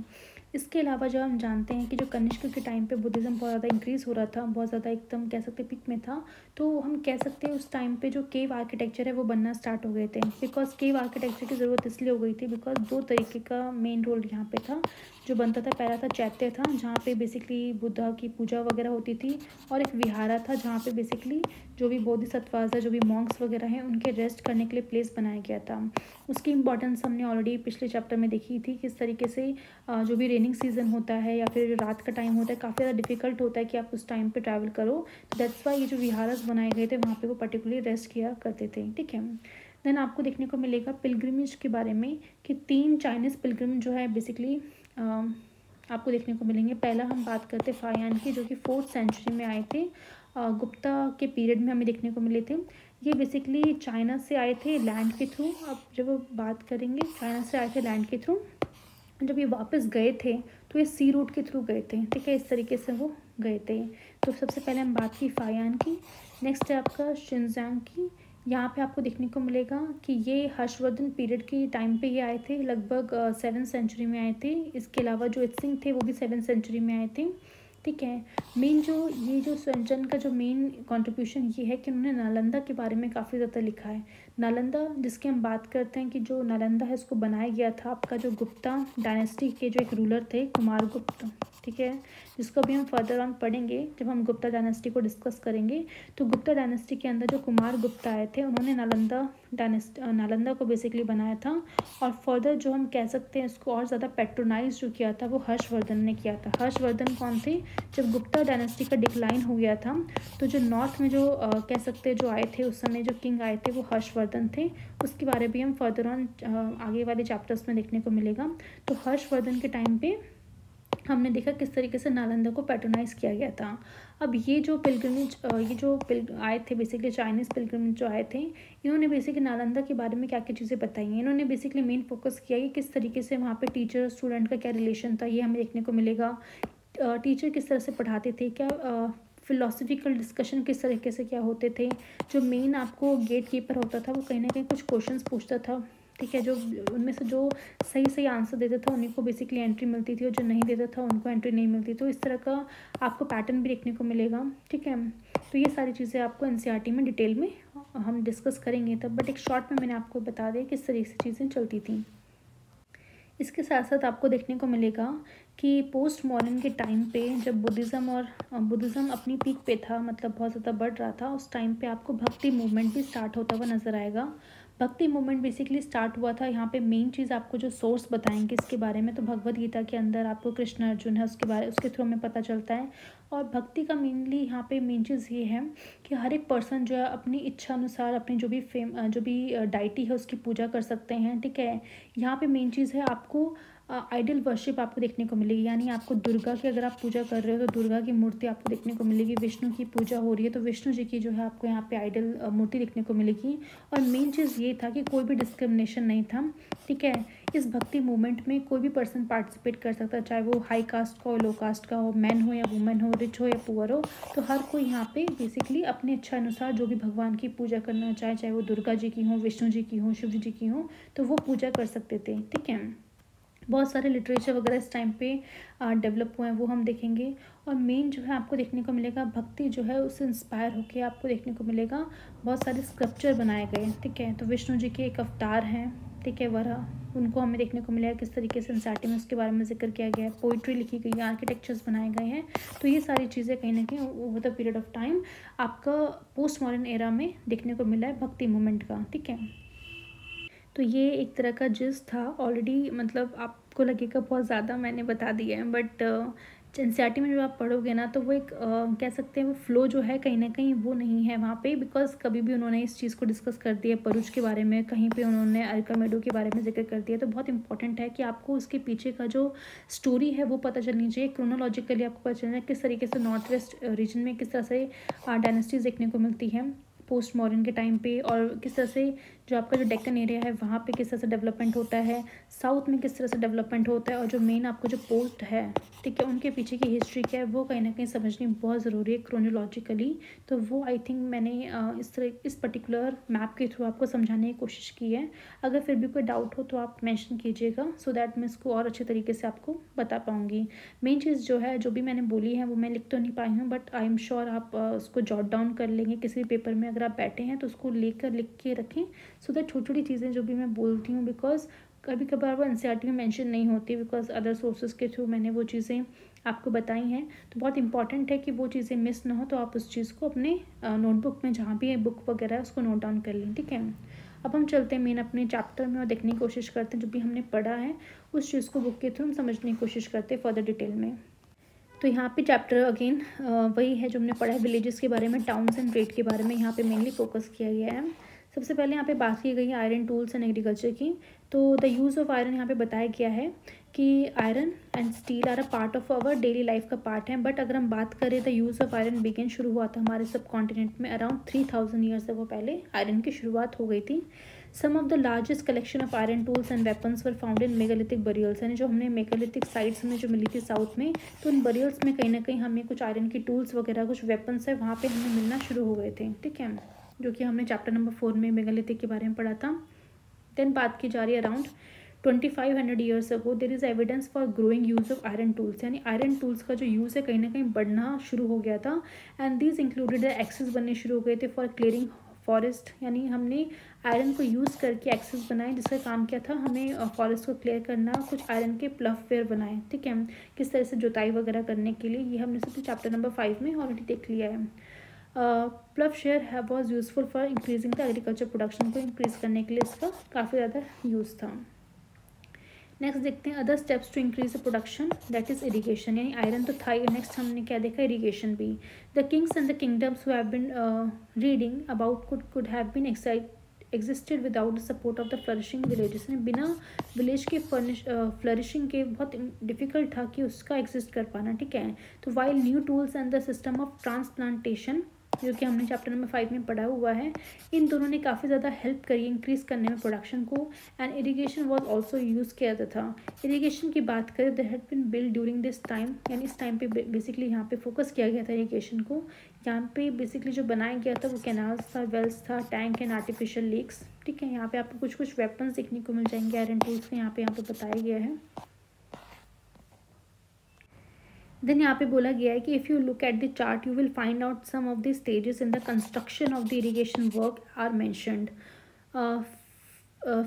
Speaker 1: इसके अलावा जो हम जानते हैं कि जो कनिष्क के टाइम पे बुद्धिज़्म बहुत ज़्यादा इंक्रीज़ हो रहा था, बहुत ज़्यादा एकदम कह सकते पिक में था, तो हम कह सकते हैं उस टाइम पे जो केव आर्किटेक्चर है वो बनना स्टार्ट हो गए थे। बिकॉज केव आर्किटेक्चर की ज़रूरत इसलिए हो गई थी बिकॉज दो तरीके का मेन रोल यहाँ पे था जो बनता था। पहला था चैत्य था, जहाँ पे बेसिकली बुद्धा की पूजा वगैरह होती थी, और एक विहारा था जहाँ पे बेसिकली जो भी बोधिसत्वास है, जो भी मॉन्क्स वगैरह हैं, उनके रेस्ट करने के लिए प्लेस बनाया गया था। उसकी इंपॉर्टेंस हमने ऑलरेडी पिछले चैप्टर में देखी थी, किस तरीके से जो भी रेनिंग सीजन होता है या फिर रात का टाइम होता है, काफ़ी ज़्यादा डिफिकल्ट होता है कि आप उस टाइम पे ट्रैवल करो। तो दैट्स वाई ये जो विहारस बनाए गए थे वहाँ पे वो पर्टिकुलरली रेस्ट किया करते थे, ठीक है। देन आपको देखने को मिलेगा पिलग्रिमेज के बारे में कि 3 चाइनीज़ पिलग्रिम जो है बेसिकली आपको देखने को मिलेंगे। पहला हम बात करते फायान की, जो कि 4th सेंचुरी में आए थे, गुप्ता के पीरियड में हमें देखने को मिले थे। ये बेसिकली चाइना से आए थे लैंड के थ्रू। अब जब वो बात करेंगे, चाइना से आए थे लैंड के थ्रू, जब ये वापस गए थे तो ये सी रूट के थ्रू गए थे, ठीक है। इस तरीके से वो गए थे। तो सबसे पहले हम बात की फायान की, नेक्स्ट है आपका शिनजांग की। यहाँ पे आपको देखने को मिलेगा कि ये हर्षवर्धन पीरियड की टाइम पे ये आए थे, लगभग 7th सेंचुरी में आए थे। इसके अलावा जो इत्सिंग थे वो भी 7th सेंचुरी में आए थे, ठीक है। मेन जो ये जो स्वयंजन का जो मेन कंट्रीब्यूशन ये है कि उन्होंने नालंदा के बारे में काफ़ी ज़्यादा लिखा है। नालंदा जिसकी हम बात करते हैं कि जो नालंदा है इसको बनाया गया था आपका जो गुप्ता डायनेस्टी के जो एक रूलर थे कुमारगुप्त, ठीक है, जिसको अभी हम फर्दर ऑन पढ़ेंगे जब हम गुप्ता डायनेस्टी को डिस्कस करेंगे। तो गुप्ता डायनेस्टी के अंदर जो कुमार गुप्ता आए थे उन्होंने नालंदा को बेसिकली बनाया था। और फर्दर जो हम कह सकते हैं इसको और ज़्यादा पेट्रोनाइज जो किया था वो हर्षवर्धन ने किया था। हर्षवर्धन कौन थे? जब गुप्ता डायनेस्टी का डिक्लाइन हो गया था तो जो नॉर्थ में जो कह सकते हैं जो आए थे उस समय जो किंग आए थे वो हर्षवर्धन थे। उसके बारे में हम फर्दर ऑन आगे वाले चैप्टर्स में देखने को मिलेगा। तो हर्षवर्धन के टाइम पे हमने देखा किस तरीके से नालंदा को पैट्रोनाइज किया गया था। अब ये जो पिलग्रिमेज आए थे बेसिकली चाइनीज़ पिलग्रिमेज जो आए थे, इन्होंने बेसिकली नालंदा के बारे में क्या क्या चीज़ें बताई हैं। इन्होंने बेसिकली मेन फोकस किया कि किस तरीके से वहाँ पे टीचर स्टूडेंट का क्या रिलेशन था, ये हमें देखने को मिलेगा। टीचर किस तरह से पढ़ाते थे, क्या फिलोसफिकल डिस्कशन किस तरीके से क्या होते थे। जो मेन आपको गेट कीपर होता था वो कहीं ना कहीं कुछ क्वेश्चंस पूछता था, ठीक है। जो उनमें से जो सही सही आंसर देता था उन्हीं को बेसिकली एंट्री मिलती थी, और जो नहीं देता था उनको एंट्री नहीं मिलती। तो इस तरह का आपको पैटर्न भी देखने को मिलेगा, ठीक है। तो ये सारी चीज़ें आपको एनसीईआरटी में डिटेल में हम डिस्कस करेंगे तब, बट एक शॉर्ट में मैंने आपको बता दिया किस तरीके से चीज़ें चलती थी। इसके साथ साथ आपको देखने को मिलेगा कि पोस्ट मॉडर्न के टाइम पे जब बुद्धिज़्म अपनी पीक पे था, मतलब बहुत ज़्यादा बढ़ रहा था, उस टाइम पे आपको भक्ति मूवमेंट भी स्टार्ट होता हुआ नज़र आएगा। भक्ति मूवमेंट बेसिकली स्टार्ट हुआ था, यहाँ पे मेन चीज़ आपको जो सोर्स बताएंगे इसके बारे में, तो भगवद गीता के अंदर आपको कृष्ण अर्जुन है उसके थ्रू हमें पता चलता है। और भक्ति का मेनली यहाँ पे मेन चीज़ ये है कि हर एक पर्सन जो है अपनी इच्छा अनुसार अपनी जो भी डाइटी है उसकी पूजा कर सकते हैं, ठीक है। यहाँ पे मेन चीज़ है आपको आइडल वर्शिप आपको देखने को मिलेगी, यानी आपको दुर्गा की अगर आप पूजा कर रहे हो तो दुर्गा की मूर्ति आपको देखने को मिलेगी। विष्णु की पूजा हो रही है तो विष्णु जी की जो है आपको यहाँ पे आइडल मूर्ति देखने को मिलेगी। और मेन चीज़ ये था कि कोई भी डिस्क्रिमिनेशन नहीं था, ठीक है। इस भक्ति मूवमेंट में कोई भी पर्सन पार्टिसिपेट कर सकता है, चाहे वो हाई कास्ट का हो, लो कास्ट का हो, मैन हो या वुमेन हो, रिच हो या पुअर हो। तो हर कोई यहाँ पे बेसिकली अपने इच्छा अनुसार जो भी भगवान की पूजा करना चाहे वो दुर्गा जी की हो, विष्णु जी की हो, शिव जी की हो, तो वो पूजा कर सकते थे, ठीक है। बहुत सारे लिटरेचर वगैरह इस टाइम पे डेवलप हुए हैं, वो हम देखेंगे। और मेन जो है आपको देखने को मिलेगा भक्ति जो है उससे इंस्पायर होकर आपको देखने को मिलेगा बहुत सारे स्कल्पचर बनाए गए, ठीक है। तो विष्णु जी के एक अवतार हैं, ठीक है, वराह, उनको हमें देखने को मिलेगा किस तरीके से एनसीईआरटी में उसके बारे में जिक्र किया गया है। पोइट्री लिखी गई है, आर्किटेक्चर्स बनाए गए हैं। तो ये सारी चीज़ें कहीं ना कहीं over the period of time आपका पोस्ट मॉडर्न एरा में देखने को मिला है भक्ति मूवमेंट का, ठीक है। तो ये एक तरह का जिस था ऑलरेडी, मतलब आपको लगेगा बहुत ज़्यादा मैंने बता दिया है, बट एनसीईआरटी में जब आप पढ़ोगे ना तो वो एक कह सकते हैं वो फ्लो जो है कहीं ना कहीं वो नहीं है वहाँ पे, बिकॉज कभी भी उन्होंने इस चीज़ को डिस्कस कर दिया भरूच के बारे में, कहीं पे उन्होंने अरिकामेडो के बारे में जिक्र कर दिया। तो बहुत इंपॉर्टेंट है कि आपको उसके पीछे का जो स्टोरी है वो पता चलनी चाहिए, क्रोनोलॉजिकली आपको पता चलना है किस तरीके से नॉर्थ वेस्ट रीजन में किस तरह से डायनेस्टीज देखने को मिलती है पोस्ट मॉडर्न के टाइम पे, और किस तरह से जो आपका जो डेक्कन एरिया है वहाँ पे किस तरह से डेवलपमेंट होता है, साउथ में किस तरह से डेवलपमेंट होता है, और जो मेन आपको जो पोस्ट है, ठीक है, उनके पीछे की हिस्ट्री क्या है वो कहीं ना कहीं समझनी बहुत ज़रूरी है क्रोनोलॉजिकली। तो वो आई थिंक मैंने इस पर्टिकुलर मैप के थ्रू आपको समझाने की कोशिश की है। अगर फिर भी कोई डाउट हो तो आप मेंशन कीजिएगा, सो दैट मैं इसको और अच्छे तरीके से आपको बता पाऊँगी। मेन चीज़ जो है जो भी मैंने बोली है वो मैं लिख तो नहीं पाई हूँ, बट आई एम श्योर आप उसको जॉट डाउन कर लेंगे किसी भी पेपर में। अगर आप बैठे हैं तो उसको लेकर लिख के रखें, सो दैट छोटी छोटी चीज़ें जो भी मैं बोलती हूँ, बिकॉज कभी कभार वो एनसीईआरटी में मेंशन नहीं होती, बिकॉज अदर सोर्सेज के थ्रू मैंने वो चीज़ें आपको बताई हैं। तो बहुत इंपॉर्टेंट है कि वो चीज़ें मिस ना हो, तो आप उस चीज़ को अपने नोटबुक में जहाँ भी बुक वगैरह है उसको नोट डाउन कर लें, ठीक है। अब हम चलते हैं मेन अपने चैप्टर में और देखने की कोशिश करते हैं जो भी हमने पढ़ा है उस चीज़ को बुक के थ्रू हम समझने की कोशिश करते हैं फर्दर डिटेल में। तो यहाँ पे चैप्टर अगेन वही है जो हमने पढ़ा है, विलेजेस के बारे में, टाउन्स एंड ट्रेड के बारे में यहाँ पे मेनली फोकस किया गया है। सबसे पहले यहाँ पे बात की गई है आयरन टूल्स एंड एग्रीकल्चर की। तो द यूज़ ऑफ आयरन यहाँ पे बताया गया है कि iron and steel are a part of our daily life का पार्ट है। बट अगर हम बात करें the use of iron began शुरू हुआ था हमारे सब कॉन्टिनेंट में अराउंड 3000 ईयर्स से पहले आयरन की शुरुआत हो गई थी। Some of the largest collection of iron tools and weapons were found in megalithic burials, यानी जो हमने मेगालिथिक साइट्स में जो मिली थी साउथ में, तो उन बरियल्स में कहीं ना कहीं हमें कुछ आयरन की टूल्स वगैरह कुछ वेपन्स है वहाँ पे हमें मिलना शुरू हो गए थे, ठीक है, जो कि हमने चैप्टर नंबर 4 में मेगालिथिक के बारे में पढ़ा था। देन बात की जा रही है around 2500 years ago there is evidence for growing use of iron tools, यानी आयरन टूल्स का जो यूज़ है कहीं ना कहीं बढ़ना शुरू हो गया था। एंड दीज इंक्लूडेड एक्सेस बनने शुरू हो गए थे फॉर क्लियरिंग फॉरेस्ट, यानी हमने आयरन को यूज़ करके एक्सेस बनाए जिसका काम क्या था, हमें फॉरेस्ट को क्लियर करना, कुछ आयरन के प्लफवेयर बनाए, ठीक है, किस तरह से जुताई वगैरह करने के लिए। ये हमने सब चैप्टर नंबर 5 में ऑलरेडी देख लिया है। Ploughshare was useful for increasing the agriculture production, को इंक्रीज़ करने के लिए इसका काफ़ी ज़्यादा यूज़ था। नेक्स्ट देखते हैं other steps to increase the production, that is irrigation, यानी आयरन तो था ही, नेक्स्ट हमने क्या देखा, इरीगेशन भी। The kings and the kingdoms who have been reading about could have been existed without the support of the flourishing villages, यानी बिना विलेज के फ्लरिशिंग के बहुत डिफिकल्ट था कि उसका एग्जिस्ट कर पाना, ठीक है। तो while new tools and the system of transplantation जो कि हमने चैप्टर नंबर 5 में पढ़ा हुआ है, इन दोनों ने काफ़ी ज़्यादा हेल्प करी इंक्रीज़ करने में प्रोडक्शन को। And irrigation was also use किया जाता था। इरीगेशन की बात करें that had been build during this time, यानी इस टाइम पे बेसिकली यहाँ पे फोकस किया गया था इरीगेशन को। यहाँ पे बेसिकली जो बनाया गया था वो कैनाल्स था, वेल्स था, टैंक एंड आर्टिफिशियल लेक्स, ठीक है। यहाँ पे आपको कुछ कुछ वेपन्स देखने को मिल जाएंगे आयरन टूल्स के, यहाँ पे बताया गया है। देन यहाँ पे बोला गया है कि if you look at the chart you will find out some of the stages in the construction of the irrigation work are mentioned,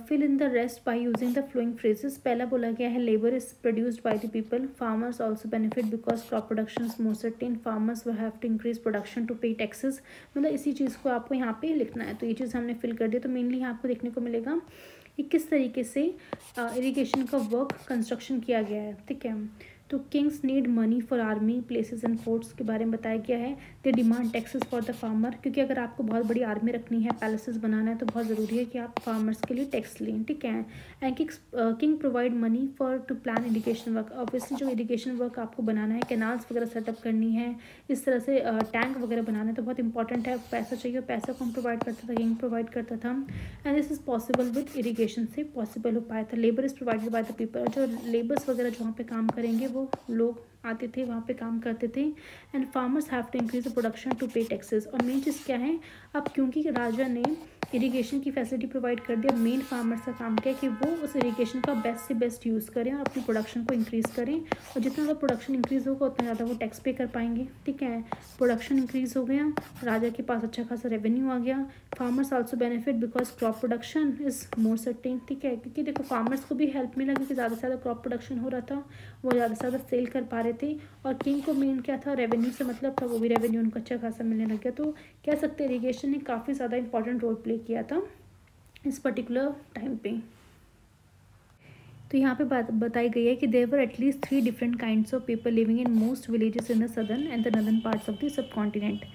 Speaker 1: fill in the rest by using the flowing phrases. पहला बोला गया है labour is produced by the people, farmers also benefit because crop production is more certain, farmers will have to increase production to pay taxes. मतलब इसी चीज़ को आपको यहाँ पे लिखना है, तो ये चीज़ हमने फिल कर दिया। तो मेनली यहाँ आपको देखने को मिलेगा कि किस तरीके से इरीगेशन का वर्क कंस्ट्रक्शन किया गया है, ठीक है। तो Kings need money for army places and forts के बारे में बताया गया है। They demand taxes for the farmer, क्योंकि अगर आपको बहुत बड़ी आर्मी रखनी है, पैलेसेस बनाना है, तो बहुत ज़रूरी है कि आप फार्मर्स के लिए टैक्स लें, ठीक है। And king provide money for to plan irrigation work. Obviously जो इरीगेशन वर्क आपको बनाना है, कैनाल्स वगैरह सेटअप करनी है, इस तरह से टैंक वगैरह बनाना है, तो बहुत इंपॉर्टेंट है, पैसा चाहिए, पैसा कौन प्रोवाइड करता था, किंग प्रोवाइड करता था। And this is possible with irrigation से पॉसिबल हो पाया था। Labour is provided by the people, जो लेबर्स वगैरह जो वहाँ पे काम करेंगे वो लोग आते थे, वहाँ पे काम करते थे। And farmers have to increase the production to pay taxes. और मेन चीज़ क्या है, अब क्योंकि राजा ने इरिगेशन की फैसिलिटी प्रोवाइड कर दिया। मेन फार्मर्स का काम क्या है कि वो उस इरिगेशन का बेस्ट से बेस्ट यूज़ करें और अपनी प्रोडक्शन को इंक्रीज़ करें, और जितना ज़्यादा प्रोडक्शन इंक्रीज़ होगा उतना ज़्यादा वो टैक्स पे कर पाएंगे। ठीक है, प्रोडक्शन इंक्रीज़ हो गया, राजा के पास अच्छा खासा रेवेन्यू आ गया। Farmers also benefit because crop production is more certain. ठीक है, क्योंकि देखो फार्मर्स को भी हेल्प मिला क्योंकि ज़्यादा से ज़्यादा क्रॉप प्रोडक्शन हो रहा था, वो ज़्यादा से ज़्यादा सेल कर पा रहे थे, और किंग को मेन क्या था, रेवेन्यू से मतलब था, वो भी रेवेन्यू उनको अच्छा खासा मिलने लग गया। तो कह सकते हैं इरीगेशन ने काफ़ी ज़्यादा इंपॉर्टेंट रोल प्ले किया था इस पर्टिकुलर टाइम पे। तो यहाँ पे बात बताई गई है कि there were at least 3 different kinds of people living in most villages in the southern and the northern parts of the subcontinent.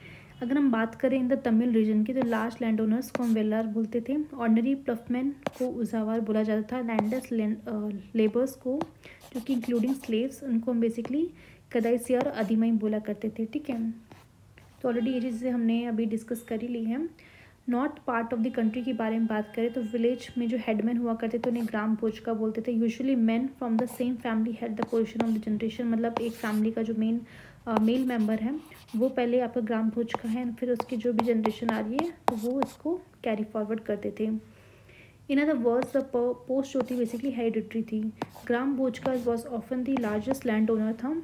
Speaker 1: अगर हम बात करें इन द तमिल रीजन की, तो लार्ज लैंड ओनर्स को हम वेल्लार बोलते थे, ऑर्डनरी प्लफमैन को उजावार बोला जाता था, लैंडलेस लेबर्स को जो कि इंक्लूडिंग स्लेव्स उनको हम बेसिकली कदाइसी और अधिमाई बोला करते थे। ठीक है, तो ऑलरेडी ये चीज़ें हमने अभी डिस्कस कर ही ली हैं। North part of the country के बारे में बात करें तो विलेज में जो हेडमैन हुआ करते थे उन्हें ग्राम भोजका बोलते थे। Usually man from the same family had the position of the generation, मतलब एक फैमिली का जो मेन मेल मेंबर है वो पहले आपका ग्राम भोजका है, फिर उसकी जो भी जनरेशन आ रही है तो वो इसको कैरी फॉरवर्ड करते थे। In other words the post जो थी बेसिकली हेरिडिटरी थी। Grama bhojaka was often the largest land owner था।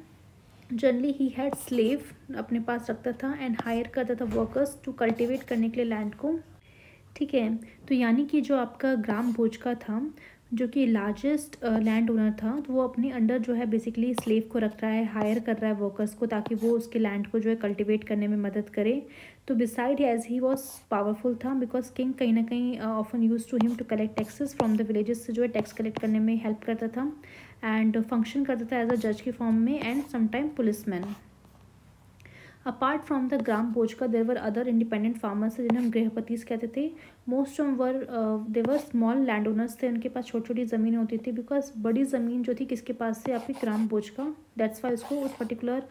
Speaker 1: जनरली ही हैड स्लेव अपने पास रखता था एंड हायर करता था वर्कर्स टू कल्टिवेट करने के लिए लैंड को। ठीक है, तो यानी कि जो आपका ग्राम भोजका था जो कि लार्जेस्ट लैंड ओनर था, तो वो अपने अंडर जो है बेसिकली स्लेव को रख रहा है, हायर कर रहा है वर्कर्स को ताकि वो उसके लैंड को जो है कल्टिवेट करने में मदद करे। तो beside as he was powerful था बिकॉज किंग कहीं ना कहीं often use to him to collect taxes from the villages से जो है टैक्स कलेक्ट करने में हेल्प करता था एंड फंक्शन करता था एज अ जज के फॉर्म में and sometime policeman. Apart from the grama bhojaka there were other independent farmers जिन्हें हम गृहपतिस कहते थे। Most of were they were small land owners थे, उनके पास छोटी छोटी ज़मीन होती थी बिकॉज बड़ी ज़मीन जो थी किसके पास से, आपकी ग्राम भोजका, दैट्स वाई उसको उस पर्टिकुलर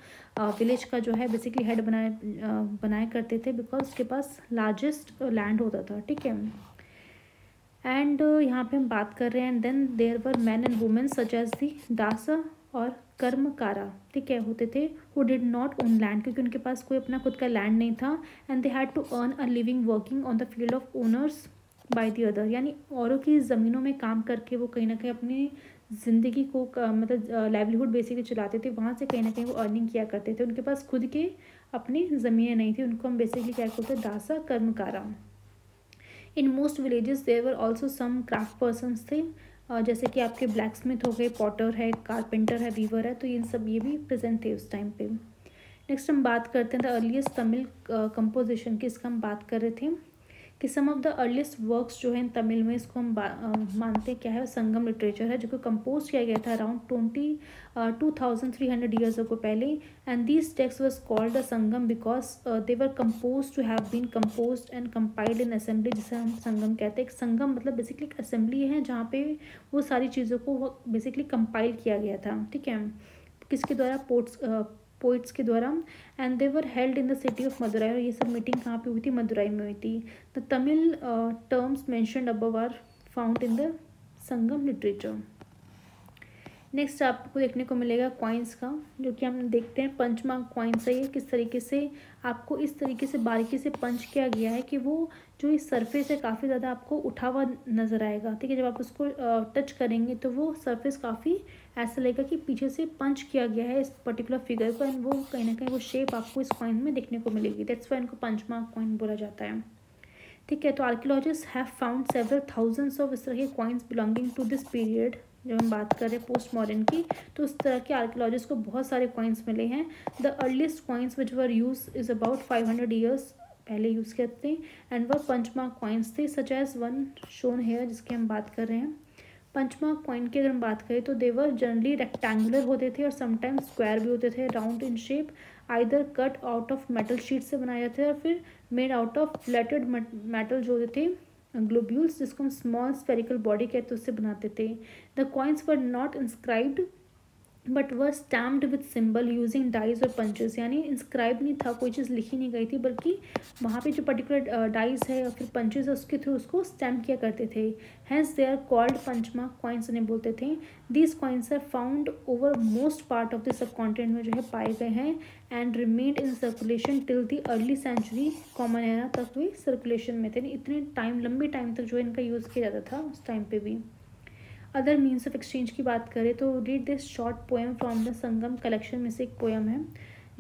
Speaker 1: विलेज का जो है बेसिकली हेड बनाए करते थे बिकॉज उसके पास लार्जेस्ट लैंड होता था। ठीक है, एंड यहाँ पे हम बात कर रहे हैं and then there were man and women such as the dasa और कर्मकारा। ठीक है, होते थे who did not own land, क्योंकि उनके पास कोई अपना खुद का लैंड नहीं था and they had to earn a living working on the field of owners by the other, यानी औरों की ज़मीनों में काम करके वो कहीं ना कहीं अपनी ज़िंदगी को मतलब लाइवलीहुड बेसिकली चलाते थे, वहाँ से कहीं ना कहीं वो अर्निंग किया करते थे। उनके पास खुद के अपनी ज़मीनें नहीं थी, उनको हम बेसिकली क्या बोलते हैं, dasa karmakara. In most villages there were also some craft persons थे, जैसे कि आपके ब्लैक स्मिथ हो गए, पॉटर है, कारपेंटर है, वीवर है, तो इन सब ये भी प्रेजेंट थे उस टाइम पे। नेक्स्ट हम बात करते हैं द अर्लीस्ट तमिल कंपोजिशन की, इसका हम बात कर रहे थे कि सम ऑफ द अर्लीस्ट वर्क्स जो है तमिल में, इसको हम मानते क्या है, संगम लिटरेचर है जो कि कंपोज किया गया था अराउंड 2300 ईयर्स अगो पहले, and these text was called the Sangam because they were compose to have been composed and compiled in assembly, जिसे हम संगम कहते हैं। एक संगम मतलब बेसिकली एक असेंबली है जहाँ पे वो सारी चीज़ों को बेसिकली कंपाइल किया गया था। ठीक है, किसके द्वारा, पोइट्स के द्वारा, and they were held in the city of Madurai, और ये सब मीटिंग कहाँ पे हुई थी, मदुराई में हुई थी। The Tamil terms mentioned above are found in the Sangam literature. Next आपको देखने को मिलेगा कॉइन्स का, जो कि हम देखते हैं पंचमार्क कॉइन्स है, ये किस तरीके से आपको इस तरीके से बारीकी से पंच किया गया है कि वो जो इस सरफेस है काफ़ी ज़्यादा आपको उठा हुआ नज़र आएगा। ठीक है, जब आप उसको टच करेंगे तो वो सरफेस काफ़ी ऐसा लगेगा कि पीछे से पंच किया गया है इस पर्टिकुलर फिगर को, एंड वो कहीं ना कहीं वो शेप आपको इस कॉइन में देखने को मिलेगी, दैट्स वाई इनको पंचमार्क कॉइन बोला जाता है। ठीक है, तो archaeologist have found several thousands of इस तरह के coins belonging to this period. जब हम बात कर रहे हैं पोस्ट मॉडर्न की, तो उस तरह के आर्कियोलॉजिस्ट को बहुत सारे कॉइन्स मिले हैं। The earliest coins which were use is about 500 years पहले यूज़ करते हैं, एंड वह पंचमार्क कॉइन्स थे, such as one shown here जिसकी हम बात कर रहे हैं। पंचमार्क कॉइन की अगर हम बात करें तो देवर जनरली रेक्टेंगुलर होते थे और समटाइम्स स्क्वायर भी होते थे, round in shape, either cut out of metal sheet से बनाए जाते थे और फिर made out of flatted metal जो होते थे ग्लोब्यूल्स, जिसको हम स्मॉल स्फेरिकल बॉडी कहते हैं, उससे बनाते थे। The coins were not inscribed but वह stamped with symbol using dies और पंचेस, यानी इंस्क्राइब नहीं था, कोई चीज़ लिखी नहीं गई थी, बल्कि वहाँ पे जो पर्टिकुलर डाइज है और फिर पंचेस है उसके थ्रू उसको स्टैम्प किया करते थे। Hence they are called punch mark coins उन्हें बोलते थे। These coins are found over most part of the subcontinent में जो है पाए गए हैं and remained in circulation till the early century common era तक भी सर्कुलेशन में थे। इतने टाइम, लंबे टाइम तक जो है इनका यूज़ किया जाता था उस टाइम पे भी। अदर मीन्स ऑफ एक्सचेंज की बात करें तो read this short poem from the Sangam collection में से एक पोएम है।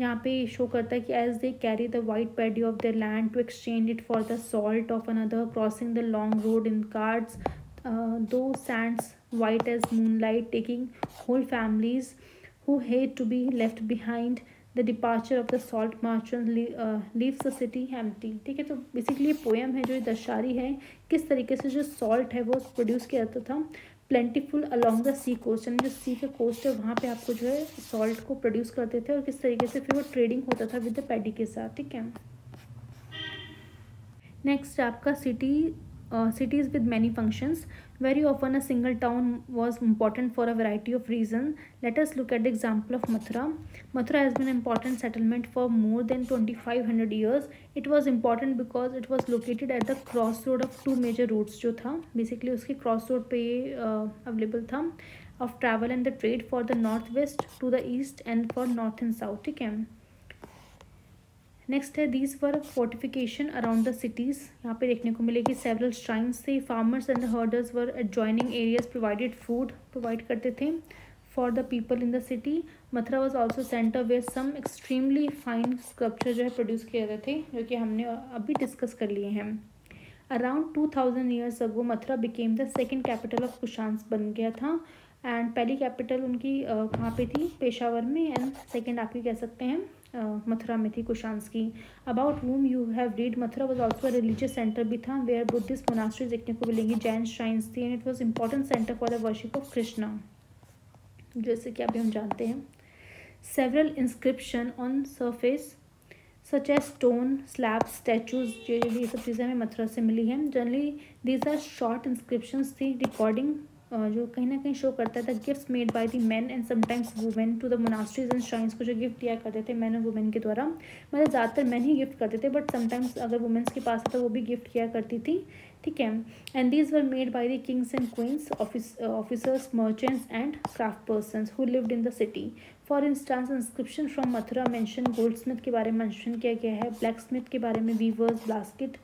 Speaker 1: यहाँ पे शो करता है कि as they carry the white paddy of their land to exchange it for the salt of another, crossing the long road in carts, though sands white as moonlight, taking whole families who hate to be left behind, the departure of the salt merchant leaves the city empty। ठीक है, तो basically ये poem है जो ये दर्शा रही है किस तरीके से जो सॉल्ट है वो प्रोड्यूस किया जाता था plentiful along the sea coast, यानी जो सी का कोस्ट है वहाँ पे आपको जो है सॉल्ट को प्रोड्यूस करते थे और किस तरीके से फिर वो ट्रेडिंग होता था विद द पैडी के साथ। ठीक है, नेक्स्ट आपका cities with many functions. Very often a single town was important for a variety of reasons. Let us look at the example of Mathura. Mathura has been an important settlement for more than 2500 years. It was important because it was located at the crossroad of two major routes जो था basically उसके crossroad पे ये available था of travel and the trade for the northwest to the east and for north and south। ठीक है, next है these were fortification around the cities. यहाँ पे देखने को मिलेगी सेवरल श्राइन्स थे। Farmers and the herders were adjoining areas provided food provide करते थे for the people in the city. Mathura was also centre where some extremely fine sculpture जो है प्रोड्यूस किए जाते थे, जो कि हमने अभी डिस्कस कर लिए हैं। Around 2000 years ago Mathura became the second capital of Kushans बन गया था। एंड पहली कैपिटल उनकी कहाँ पे थी, पेशावर में, एंड सेकेंड आप ही कह सकते हैं मथुरा में थी कुशांस की। About whom you have read Mathura was also religious centre भी था वेयर बुद्धिस्ट मोनास्ट्रीज देखने को मिलेंगी, जैन श्राइन्स थी, and it was important centre for the worship of Krishna, जैसे कि अभी हम जानते हैं। Several inscription on surface such as stone slabs statues, ये सब चीज़ें हमें मथुरा से मिली हैं। Generally these are short inscriptions थी रिकॉर्डिंग जो कहीं ना कहीं शो करता था gifts made by the men and sometimes women to the monasteries and shrines को जो गिफ्ट दिया करते थे मैन और वुमेन के द्वारा, मतलब ज़्यादातर मैन ही गिफ्ट करते थे बट समटाइम्स अगर वुमेन्स के पास था वो भी गिफ्ट किया करती थी। ठीक है, and these were made by the kings and queen's, officers, merchants and craft persons who lived in the city. For instance inscription from Mathura mention gold Smith के बारे में मेंशन किया गया है, ब्लैक स्मिथ के बारे में, वीवर्स, बास्केट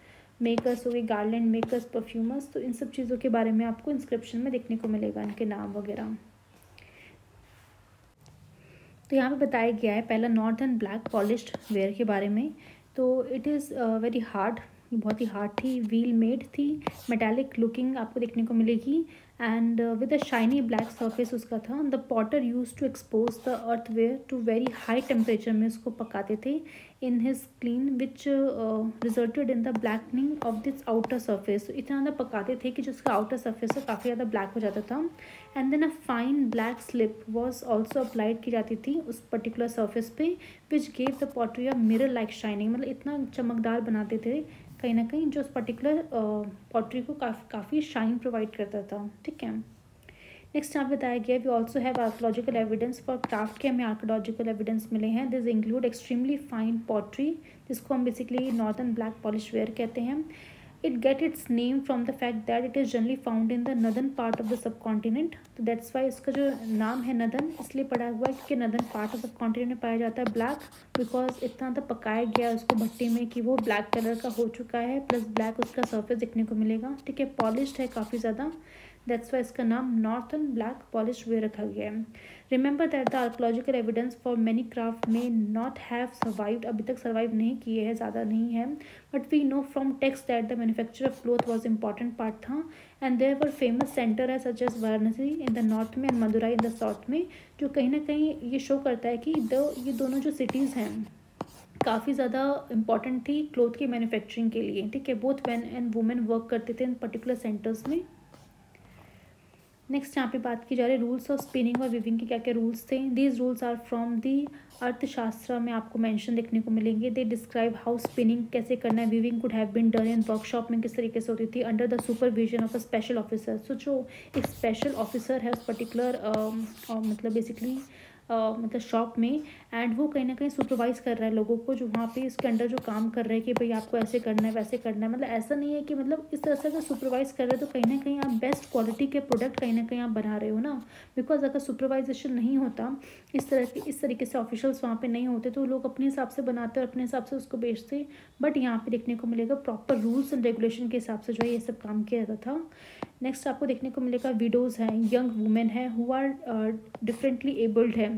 Speaker 1: मेकर्स हो गए, गार्लैंड मेकर्स, परफ्यूमर्स, तो इन सब चीज़ों के बारे में आपको इंस्क्रिप्शन में देखने को मिलेगा इनके नाम वगैरह। तो यहाँ पे बताया गया है पहला नॉर्थर्न ब्लैक पॉलिश्ड वेयर के बारे में। तो इट इज़ वेरी हार्ड, बहुत ही हार्ड थी, व्हील मेड थी, मेटालिक लुकिंग आपको देखने को मिलेगी and with a shiny black surface उसका था। The potter use to expose the earthenware to very high temperature में उसको पकाते थे in his kiln which resulted in the blackening of this outer surface. तो इतना ज़्यादा पकाते थे कि जो उसका आउटर सरफेस है काफ़ी ज़्यादा ब्लैक हो जाता था। And then a fine black slip was also applied की जाती थी उस पर्टिकुलर सरफेस पे which gave the pottery a mirror like shining, मतलब इतना चमकदार बनाते थे कहीं ना कहीं जो उस पर्टिकुलर पॉटरी को काफ़ी शाइन प्रोवाइड करता था। ठीक है, नेक्स्ट यहाँ बताया गया we also have archaeological evidence for craft के हमें आर्कोलॉजिकल एविडेंस मिले हैं। This include extremely fine pottery जिसको हम basically northern black polish ware कहते हैं। It get its name from the fact that it is generally found in the northern part of the subcontinent. तो that's why इसका जो नाम है northern इसलिए पड़ा हुआ है क्योंकि नदर्न पार्ट ऑफ सब कॉन्टिनेंट में पाया जाता है ब्लैक, बिकॉज इतना तो पकाया गया उसको भट्टी में कि वो ब्लैक कलर का हो चुका है, प्लस ब्लैक उसका सरफेस देखने को मिलेगा। ठीक है, पॉलिश्ड है काफ़ी ज़्यादा, दैट्स वाई इसका नाम नॉर्थर्न ब्लैक पॉलिश वे रखा गया है। Remember that the archaeological evidence for many craft में नॉट हैव सर्वाइव्ड, अभी तक सर्वाइव नहीं किए हैं, ज़्यादा नहीं है, but we know from text that the manufacture of cloth was important part था and there were famous centre है such as Varanasi in the north में and Madurai in the south में, जो कहीं ना कहीं ये शो करता है कि ये दोनों जो सिटीज़ हैं काफ़ी ज़्यादा इंपॉर्टेंट थी क्लोथ की मैन्युफैक्चरिंग के लिए। ठीक है, both man and women work करते थे इन पर्टिकुलर सेंटर्स में। नेक्स्ट यहाँ पे बात की जा रही है रूल्स ऑफ स्पिनिंग और विविंग के क्या क्या रूल्स थे। These rules are from the Arthashastra में आपको मेंशन देखने को मिलेंगे। दे डिस्क्राइब हाउ स्पिनिंग कैसे करना है, weaving could have been done in workshop में किस तरीके से होती थी under the supervision of a special officer. So जो एक स्पेशल ऑफिसर है उस पर्टिकुलर मतलब बेसिकली मतलब शॉप में, एंड वो कहीं ना कहीं सुपरवाइज़ कर रहा है लोगों को जो वहाँ पे इसके अंडर जो काम कर रहे हैं कि भाई आपको ऐसे करना है वैसे करना है। मतलब ऐसा नहीं है कि मतलब इस तरह से अगर सुपरवाइज़ कर रहे हो तो कहीं ना कहीं आप बेस्ट क्वालिटी के प्रोडक्ट कहीं ना कहीं आप बना रहे हो ना। बिकॉज अगर सुपरवाइजेशन नहीं होता, इस तरीके से ऑफिशियल्स वहाँ पे नहीं होते, तो लोग अपने हिसाब से बनाते और अपने हिसाब से उसको बेचते। बट यहाँ पे देखने को मिलेगा प्रॉपर रूल्स एंड रेगुलेशन के हिसाब से जो है ये सब काम किया जाता था। नेक्स्ट आपको देखने को मिलेगा विडोज़ हैं, यंग वुमेन है हु आर डिफरेंटली एबल्ड है,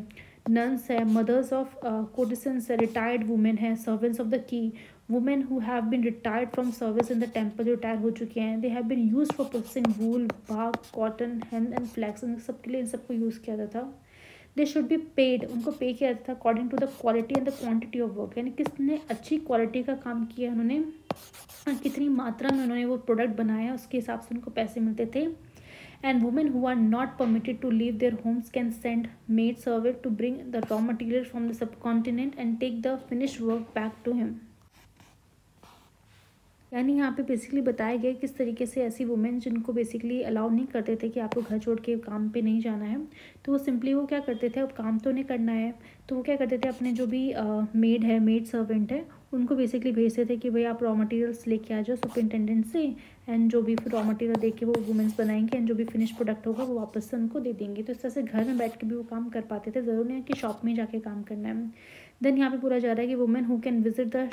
Speaker 1: नन्स है, मदर्स ऑफ कोर्टिसंस है, रिटायर्ड वुमेन है, सर्वेंट्स ऑफ द की, women who have been retired from service in the temple, जो रिटायर हो चुके हैं, they have been use for processing wool, bark, cotton, hemp and flax, इन सब के लिए इन सबको यूज़ किया जाता था। दे शुड बी पेड, उनको पे किया जाता था according to the quality and the quantity of work, यानी किसने अच्छी क्वालिटी का काम किया उन्होंने, कितनी मात्रा में उन्होंने वो प्रोडक्ट बनाया उसके हिसाब से उनको पैसे मिलते थे। And women who are not permitted to leave their homes can send maid servant to bring the raw material from the subcontinent and take the finished work back to him. यानी यहाँ पे बेसिकली बताया गया किस तरीके से ऐसी women जिनको बेसिकली अलाउ नहीं करते थे कि आपको घर छोड़ के काम पे नहीं जाना है, तो वो सिंपली वो क्या करते थे, अब काम तो नहीं करना है तो वो क्या करते थे, अपने जो भी मेड है, मेड सर्वेंट है, उनको बेसिकली भेजते थे कि भाई आप रॉ मटेरियल्स लेके आ जाओ सुपरिटेंडेंट से, एंड जो भी फिर रॉ मटेरियल दे के वो वुमेन्स बनाएंगे एंड जो भी फिनिश प्रोडक्ट होगा वो वापस से उनको दे देंगे। तो इस तरह से घर में बैठ के भी वो काम कर पाते थे, ज़रूर नहीं है कि शॉप में जाके काम करना है। देन यहाँ पे पूरा जा रहा है कि women who can visit the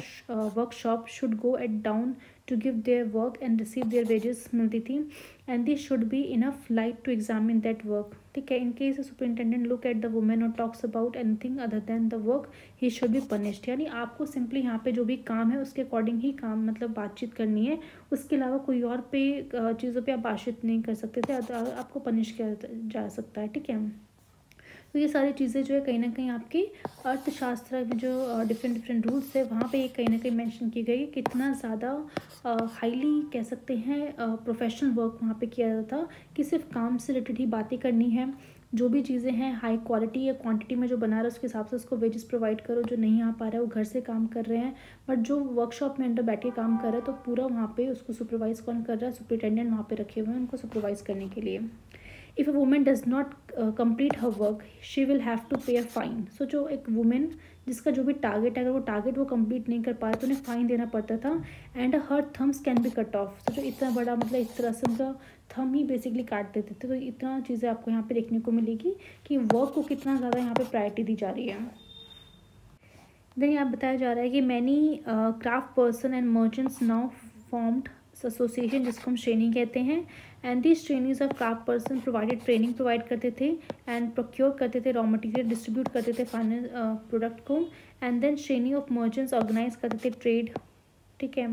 Speaker 1: workshop should go at dawn to give their work and receive their wages मिलती थी, and this should be enough light to examine that work. ठीक है, in case superintendent look at the women और talks about anything other than the work he should be punished. यानी आपको simply यहाँ पे जो भी काम है उसके अकॉर्डिंग ही काम मतलब बातचीत करनी है, उसके अलावा कोई और पे चीज़ों पे आप बातचीत नहीं कर सकते थे, आपको पनिश किया जा सकता है। ठीक है, तो ये सारी चीज़ें जो है कहीं ना कहीं आपकी अर्थशास्त्र में जो डिफरेंट डिफरेंट रूल्स है वहाँ पे कहीं ना कहीं मेंशन की गई, कितना ज़्यादा हाईली कह सकते हैं प्रोफेशनल वर्क वहाँ पे किया जाता था कि सिर्फ काम से रिलेटेड ही बातें करनी है, जो भी चीज़ें हैं हाई क्वालिटी या क्वांटिटी में जो बना रहा है उसके हिसाब से उसको वेजेस प्रोवाइड करो, जो नहीं आ पा रहा है वो घर से काम कर रहे हैं, बट जो वर्कशॉप में अंदर बैठ के काम कर रहा है तो पूरा वहाँ पे उसको सुपरवाइज कौन कर रहा है, सुपरिटेंडेंट वहाँ पे रखे हुए हैं उनको सुपरवाइज करने के लिए। If a women does not complete her work she will have to pay a fine. सो जो एक वुमेन जिसका जो भी टारगेट है अगर वो टारगेट वो कंप्लीट नहीं कर पाए तो उन्हें फ़ाइन देना पड़ता था, and her thumbs can be cut off. तो जो इतना बड़ा मतलब इस तरह से उनका थम ही बेसिकली काट देते थे। तो इतना चीज़ें आपको यहाँ पे देखने को मिलेगी कि वर्क को कितना ज़्यादा यहाँ पे प्रायोरिटी दी जा रही है। देन यहाँ बताया जा रहा है कि many craft person and merchants now formed association, जिसको हम श्रेणी कहते हैं, and this trainings of craft person provided training provide करते थे एंड प्रोक्योर करते थे रॉ मटेरियल, डिस्ट्रीब्यूट करते थे फाइनल प्रोडक्ट को, and then shreni of merchants organise करते थे ट्रेड। ठीक है,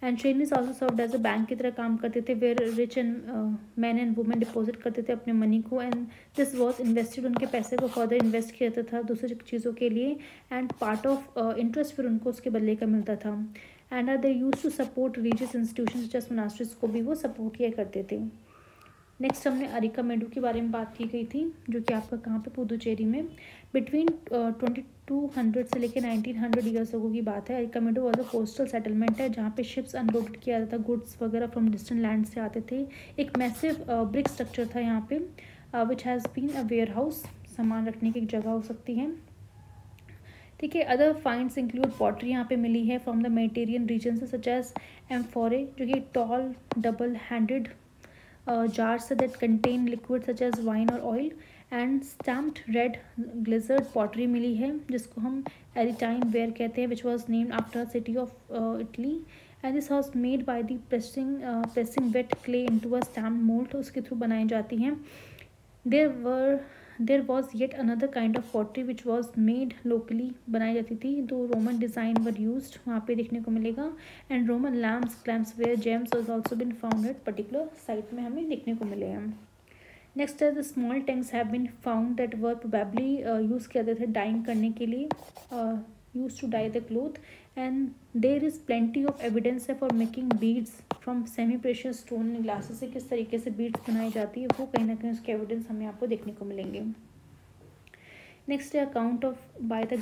Speaker 1: and trainings also served as a bank की तरह काम करते थे, where rich and man and women deposit करते थे अपने मनी को, एंड दिस वॉज इन्वेस्टेड, उनके पैसे को फर्दर इन्वेस्ट किया जाता था दूसरी चीज़ों के लिए, एंड पार्ट ऑफ इंटरेस्ट फिर उनको उसके बदले का मिलता था, and are they use to support religious institution just monasteries को भी वो सपोर्ट किया करते थे। नेक्स्ट हमने अरिकामेडू के बारे में बात की गई थी, जो कि आपका कहाँ पे पुदुचेरी में बिटवीन 2200 से लेकर 1900 ईयर्स अगो की बात है। Arikamedu was a coastal settlement है जहाँ पे शिप्स अनलोडेड किया जाता था, गुड्स वगैरह फ्रॉम डिस्टेंट लैंड से आते थे। एक मैसिव ब्रिक स्ट्रक्चर था यहाँ पे which has been a warehouse, सामान रखने की एक जगह हो सकती है। ठीक है, अदर फाइंड्स इंक्लूड पॉटरी यहाँ पे मिली है फ्रॉम द मेडिटेरियन रीजन से, सच एज एम्फोरे जो कि tall double handed jars that contain liquid such as wine or oil, and stamped red glazed pottery मिली है जिसको हम एरिटाइन वेयर कहते हैं, which was named after a city of Italy, and this was made by the pressing wet clay into a stamped mold, उसके through बनाई जाती हैं। There was yet another kind of pottery which was made locally, बनाई जाती थी, दो Roman design were used वहाँ पे देखने को मिलेगा, and Roman lamps where gems was also been found at particular site में हमें देखने को मिले हैं। नेक्स्ट है the small tanks have been found that were probably use किए थे डाइंग करने के लिए, use to dye the cloth, and there is plenty of evidence है for making beads from semi precious stone glasses से किस तरीके से बीड्स बनाई जाती है वो कहीं ना कहीं उसके एविडेंस हमें आपको देखने को मिलेंगे। नेक्स्ट है account of by the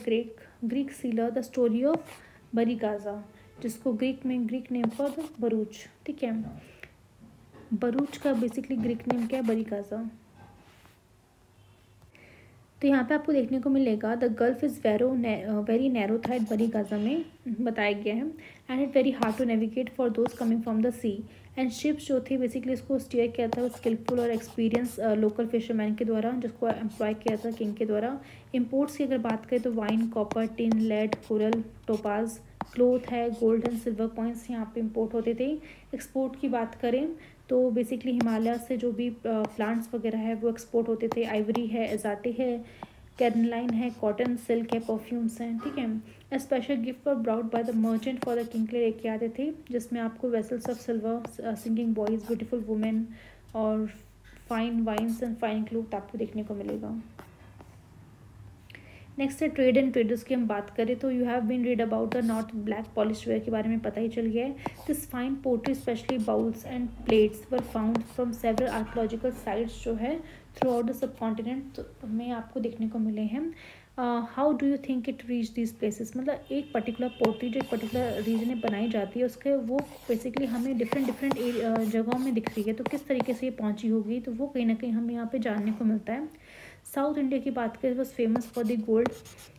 Speaker 1: Greek sailor the story of Barygaza, जिसको ग्रीक नेम फॉर बरूच। ठीक है, बरूच का बेसिकली ग्रीक नेम क्या है, बरीगाजा। तो यहाँ पे आपको देखने को मिलेगा the gulf is very narrow था एट बरी गाजा में बताया गया है, and it very hard to navigate for those coming from the sea. And ships जो थे बेसिकली इसको स्टीयर किया था स्किलफुल और एक्सपीरियंस लोकल फिशरमैन के द्वारा, जिसको एम्प्लॉय किया था किंग के द्वारा। इम्पोर्ट्स की अगर बात करें तो wine, copper, tin, lead, coral, topaz, cloth है, गोल्ड एंड सिल्वर कॉइन्स यहाँ पे इम्पोर्ट होते थे। एक्सपोर्ट की बात करें तो बेसिकली हिमालय से जो भी प्लांट्स वगैरह है वो एक्सपोर्ट होते थे। आइवरी है, एजाटे है, कैरनलाइन है, कॉटन, सिल्क है, परफ्यूम्स हैं, ठीक है। A special gift for brought by the merchant for the king के लिए लेके आते थे, जिसमें आपको vessels of silver, singing boys, beautiful women और fine wines and fine cloth आपको देखने को मिलेगा। नेक्स्ट है ट्रेड एंड ट्रेडर्स की हम बात करें तो you have been read about the not black polish ware के बारे में पता ही चल गया है। This fine pottery specially bowls and plates were found from several archaeological sites जो है throughout the subcontinent में आपको देखने को मिले हैं। How do you think it reach this places, मतलब एक पर्टिकुलर पोट्री जो एक पर्टिकुलर रीजन में बनाई जाती है उसके वो बेसिकली हमें डिफरेंट जगहों में दिख रही है, तो किस तरीके से ये पहुंची होगी, तो वो कहीं ना कहीं हमें यहाँ पे जानने को मिलता है। साउथ इंडिया की बात करें was famous for the gold,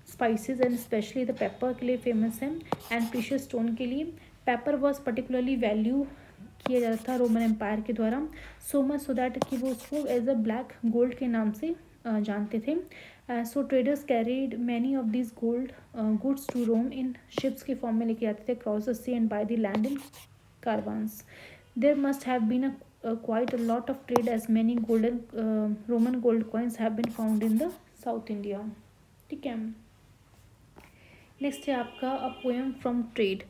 Speaker 1: spices and specially the paper के लिए फेमस है, एंड प्रीशियस स्टोन के लिए। पेपर वॉज पर्टिकुलरली वैल्यू किया जाता था रोमन एम्पायर के द्वारा, सो मच सो दैट कि वो उसको एज अ ब्लैक गोल्ड के नाम से जानते थे। So traders carried many of this gold goods to Rome in ships के फॉर्म में लेके आते थे cross the sea and by the land in caravans. There must have been quite a lot of trade as many golden Roman gold coins have been found in the South India, ठीक है। Next है आपका a poem from trade.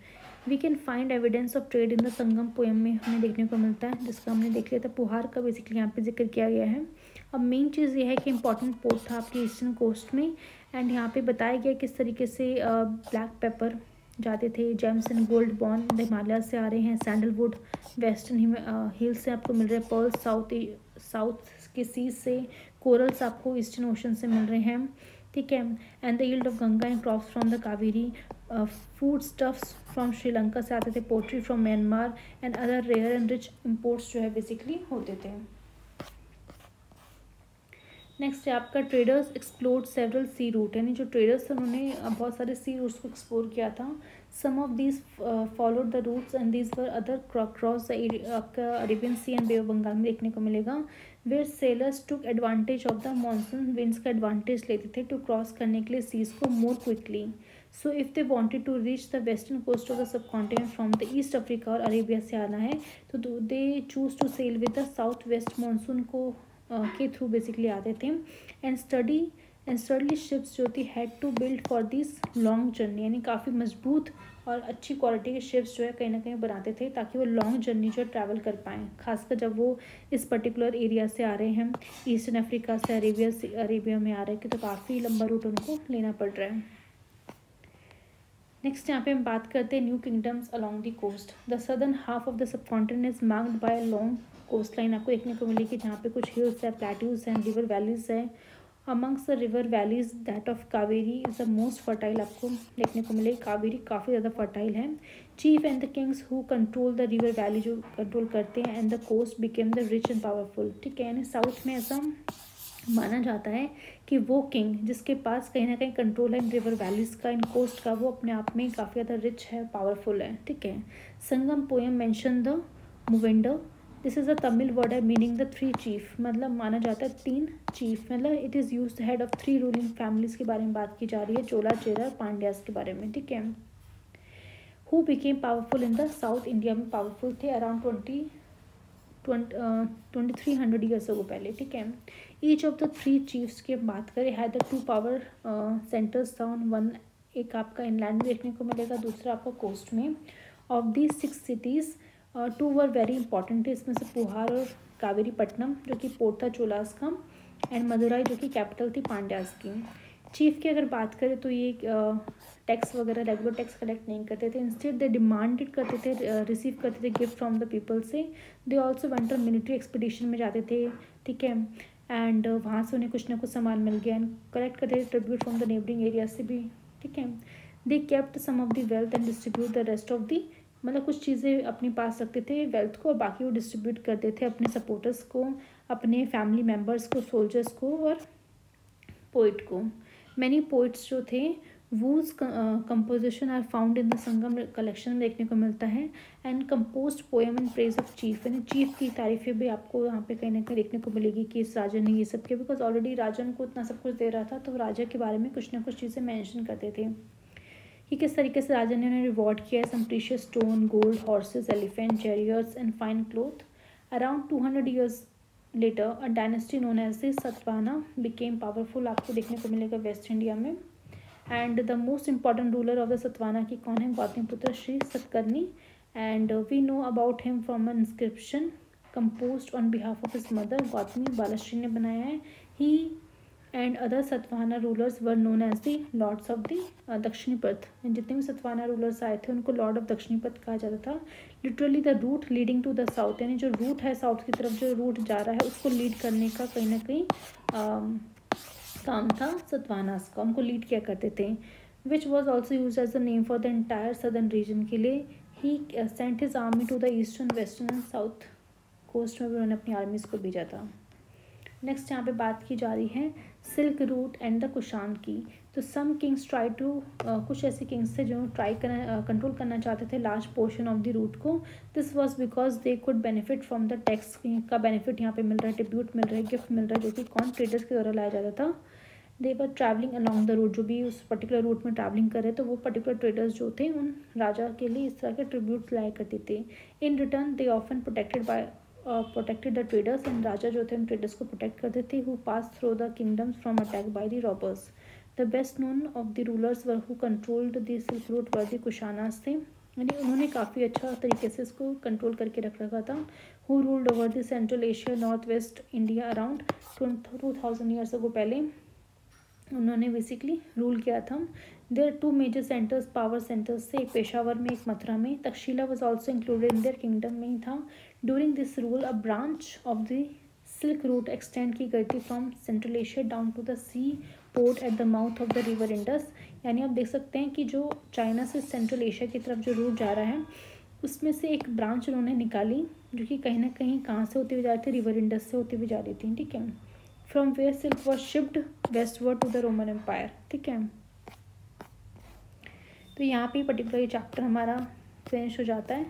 Speaker 1: We can find evidence of trade in the Sangam poem में हमें देखने को मिलता है, जिसका हमने देख लिया था पुहार का बेसिकली यहाँ पे जिक्र किया गया है। अब मेन चीज़ ये है कि इंपॉर्टेंट पोर्ट था आपके ईस्टर्न कोस्ट में, एंड यहाँ पे बताया गया किस तरीके से ब्लैक पेपर जाते थे, James and gold born Himalaya से आ रहे हैं, सैंडलवुड वेस्टर्न हिल्स से आपको मिल रहे हैं, पर्ल साउथ के सीज से, कोरल्स आपको ईस्टर्न ओशन से मिल रहे हैं, ठीक है। And the yield of Ganga and crops from the Kaveri, food stuffs from Sri Lanka से आते थे, pottery from Myanmar and other rare and rich imports जो है बेसिकली होते थे। नेक्स्ट है आपका traders explored several sea route, यानी जो ट्रेडर्स थे उन्होंने बहुत सारे सी रूट्स को एक्सप्लोर किया था। Some of these followed the routes and these were other cross आपका Arabian Sea and Bay of Bengal में देखने को मिलेगा, where sailors took advantage of the monsoon winds का एडवांटेज लेते थे टू क्रॉस करने के लिए सीज को more quickly. So if they wanted to reach the western coast of the subcontinent from the east Africa और Arabia से आना है तो दे choose to sail with the south west monsoon को के थ्रू बेसिकली आते थे। एंड स्टडली शिप्स जो थी had to build for this long journey, यानी काफ़ी मजबूत और अच्छी क्वालिटी के शिप्स जो है कहीं ना कहीं बनाते थे ताकि वो लॉन्ग जर्नी जो ट्रैवल कर पाएँ, खासकर जब वो इस पर्टिकुलर एरिया से आ रहे हैं, ईस्टर्न अफ्रीका से अरेबिया में आ रहे हैं, तो काफ़ी लंबा रूट उनको लेना पड़ रहा है। नेक्स्ट यहाँ पे हम बात करते हैं new kingdoms along the coast. The southern half of the subcontinent is marked by a long coast line आपको देखने को मिलेगी, जहाँ पे कुछ हिल्स है, प्लेट्यूज हैं, रिवर वैलीज है। Amongst the river valleys that of Kaveri is the most fertile आपको देखने को मिलेगी, कावेरी काफ़ी ज़्यादा फर्टाइल है। Chief and the kings who control the river valley जो कंट्रोल करते हैं and the coast became the rich and powerful, ठीक है। यानी साउथ में ऐसा माना जाता है कि वो किंग जिसके पास कहीं ना कहीं कंट्रोल है इन रिवर वैलीज का, इन कोस्ट का, वो अपने आप में काफ़ी ज़्यादा रिच है, पावरफुल है, ठीक है। Sangam poem mention the Muvendar, this is a Tamil word है मीनिंग द थ्री चीफ, मतलब माना जाता है तीन चीफ, मतलब it is use head of three ruling families के बारे में बात की जा रही है, चोला, चेरा, पांड्यास के बारे में, ठीक है। Who became powerful in the south India में पावरफुल थे अराउंड 2300 ईयर्स अगो पहले, ठीक है। Each of the three chiefs की बात करें had the two power centres town, one एक आपका इनलैंड में देखने को मिलेगा, दूसरा आपका कोस्ट में। Of the 6 cities 2 were very important, इसमें से पुहार और कावेरीपट्टनम जो कि पोर्ट था चोलास का, एंड मदुराई जो कि कैपिटल थी पांड्यास की। चीफ की अगर बात करें तो ये टैक्स वगैरह रेगुलर टैक्स कलेक्ट नहीं करते थे, इंस्टेड दे डिमांडेड करते थे, रिसीव करते थे गिफ्ट फ्रॉम द पीपल से। They also went on military expedition में जाते थे, ठीक है, एंड वहाँ से उन्हें कुछ ना कुछ सामान मिल गया, एंड कलेक्ट करते थे tribute from the neighbouring area से भी, ठीक है। They kept some of the wealth and distribute the rest of the, मतलब कुछ चीज़ें अपने पास रखते थे वेल्थ को और बाकी वो डिस्ट्रीब्यूट करते थे अपने सपोर्टर्स को, अपने फैमिली मेम्बर्स को, सोल्जर्स को और पोइट को। मैनी पोइट्स जो थे whose composition are found in the Sangam collection में देखने को मिलता है। And compose poem in praise of chief, यानी चीफ की तारीफें भी आपको यहाँ पे कहीं ना कहीं देखने को मिलेगी कि इस राजा ने ये सब किया, बिकॉज ऑलरेडी राजन को इतना सब कुछ दे रहा था तो राजा के बारे में कुछ ना कुछ चीज़ें मैंशन करते थे कि किस तरीके से राजा ने उन्हें रिवॉर्ड किया है। Some precious stone, gold, horses, elephant, chariots and fine cloth. Around 200 years later a dynasty known as the Satavahana became powerful, आपको देखने को मिलेगा वेस्ट इंडिया में। And the most important ruler of the Satavahana की कौन है? Gautamiputra Shri Satakarni. And we know about him from an inscription composed on behalf of his mother. Gautami Balashri ने बनाया है। He and other Satavahana rulers were known as the lords of the Dakshinapatha. जितने भी Satavahana rulers आए थे उनको लॉर्ड ऑफ दक्षिणीपथ कहा जाता था। Literally the route leading to the south, यानी जो रूट है साउथ की तरफ जो रूट जा रहा है उसको लीड करने का कहीं ना कहीं काम था सतवाहनास का, उनको लीड किया करते थे। Which was also use as the name for the entire southern region के लिए। He sent his army to the eastern, western and south coast में भी उन्होंने अपनी आर्मीज को भेजा था। नेक्स्ट यहाँ पे बात की जा रही है silk route and the Kushan की। तो सम किंग्स ट्राई टू, कुछ ऐसे किंग्स थे जो ट्राई करना कंट्रोल करना चाहते थे large portion of the route को। This was because they could benefit from the tax का बेनिफिट यहाँ पे मिल रहा है, ट्रिब्यूट मिल रहा है, गिफ्ट मिल रहा है, जो कि कौन ट्रेडर्स के द्वारा लाया जाता था। They were travelling along the route, जो भी उस पर्टिकुलर रूट में ट्रैवलिंग कर रहे तो वो पर्टिकुलर ट्रेडर्स जो थे उन राजा के लिए इस तरह के ट्रिब्यूट्स लाया करते थे। In return they often protected the traders, and राजा जो थे उन ट्रेडर्स को प्रोटेक्ट करते थे। Who pass through the kingdoms from attack by the robbers. The best known of the rulers were who controlled the silk route were the Kushanas थे, यानी उन्होंने काफ़ी अच्छा तरीके से इसको कंट्रोल करके रख रखा था। Who ruled over the central Asia, north west India around 2000 years ago, पहले उन्होंने बेसिकली रूल किया था। There two major centres, power centres से, एक पेशावर में, एक मथुरा में। Takshashila was also included in their kingdom में ही था। During this rule a branch of the silk route extend की गई थी from central Asia down to the sea port at the mouth of the river Indus. यानी आप देख सकते हैं कि जो चाइना से सेंट्रल एशिया की तरफ जो रूट जा रहा है उसमें से एक ब्रांच उन्होंने निकाली जो कि कहीं ना कहीं कहाँ से होती हुई जा रही थी? रिवर इंडस से होती हुई जा रही थी, ठीक है। From where silk was shipped westward to the Roman empire, ठीक है। तो यहाँ पे पर्टिकुलर ये चैप्टर हमारा फिनिश हो जाता है।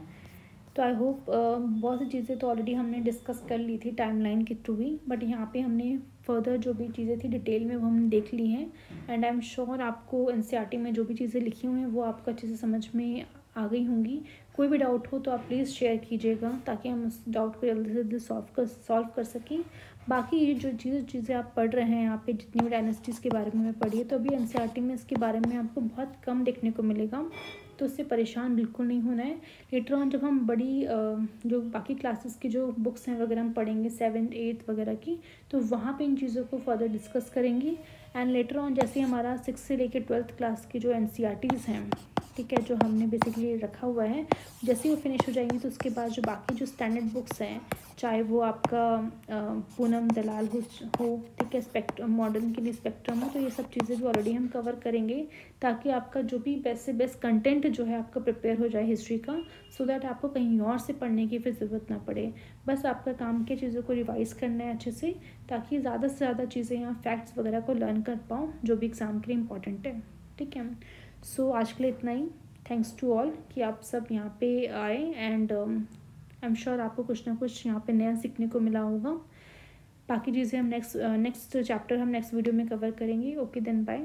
Speaker 1: तो आई होप बहुत सी चीज़ें तो ऑलरेडी हमने डिस्कस कर ली थी टाइमलाइन के थ्रू ही, बट यहाँ पे हमने फर्दर जो भी चीज़ें थी डिटेल में वो हमने देख ली हैं। एंड आई एम श्योर आपको एनसीईआरटी में जो भी चीज़ें लिखी हुई हैं वो आपको अच्छे से समझ में आ गई होंगी। कोई भी डाउट हो तो आप प्लीज़ शेयर कीजिएगा ताकि हम उस डाउट को जल्दी से जल्दी सॉल्व कर सकें। बाकी ये जो चीज़ें आप पढ़ रहे हैं यहाँ पे, जितनी भी डायनेस्टीज़ के बारे में पढ़िए, तो अभी एनसीईआरटी में इसके बारे में आपको बहुत कम देखने को मिलेगा, तो उससे परेशान बिल्कुल नहीं होना है। लेटर ऑन जब हम बड़ी जो बाकी क्लासेस की जो बुक्स हैं वगैरह हम पढ़ेंगे 7th 8th वगैरह की, तो वहाँ पे इन चीज़ों को फर्दर डिस्कस करेंगे। एंड लेटर ऑन जैसे हमारा 6th से लेकर 12th क्लास की जो एनसीईआरटीज़ हैं, ठीक है, जो हमने बेसिकली रखा हुआ है, जैसे वो फिनिश हो जाएंगी तो उसके बाद जो बाकी जो स्टैंडर्ड बुक्स हैं, चाहे वो आपका पूनम दलाल हो, ठीक है, स्पेक्ट्रम मॉडर्न के लिए स्पेक्ट्रम हो, तो ये सब चीज़ें भी ऑलरेडी हम कवर करेंगे ताकि आपका जो भी बेस्ट से बेस्ट कंटेंट जो है आपका प्रिपेयर हो जाए हिस्ट्री का, सो दैट आपको कहीं और से पढ़ने की फिर ज़रूरत ना पड़े। बस आपका काम की चीज़ों को रिवाइज करना है अच्छे से, ताकि ज़्यादा से ज़्यादा चीज़ें यहाँ फैक्ट्स वगैरह को लर्न कर पाऊँ जो भी एग्ज़ाम के लिए इम्पॉर्टेंट है, ठीक है। सो आज के लिए इतना ही। थैंक्स टू ऑल कि आप सब यहाँ पे आए, एंड आई एम श्योर आपको कुछ ना कुछ यहाँ पे नया सीखने को मिला होगा। बाकी चीज़ें हम नेक्स्ट चैप्टर हम नेक्स्ट वीडियो में कवर करेंगे। Okay then bye.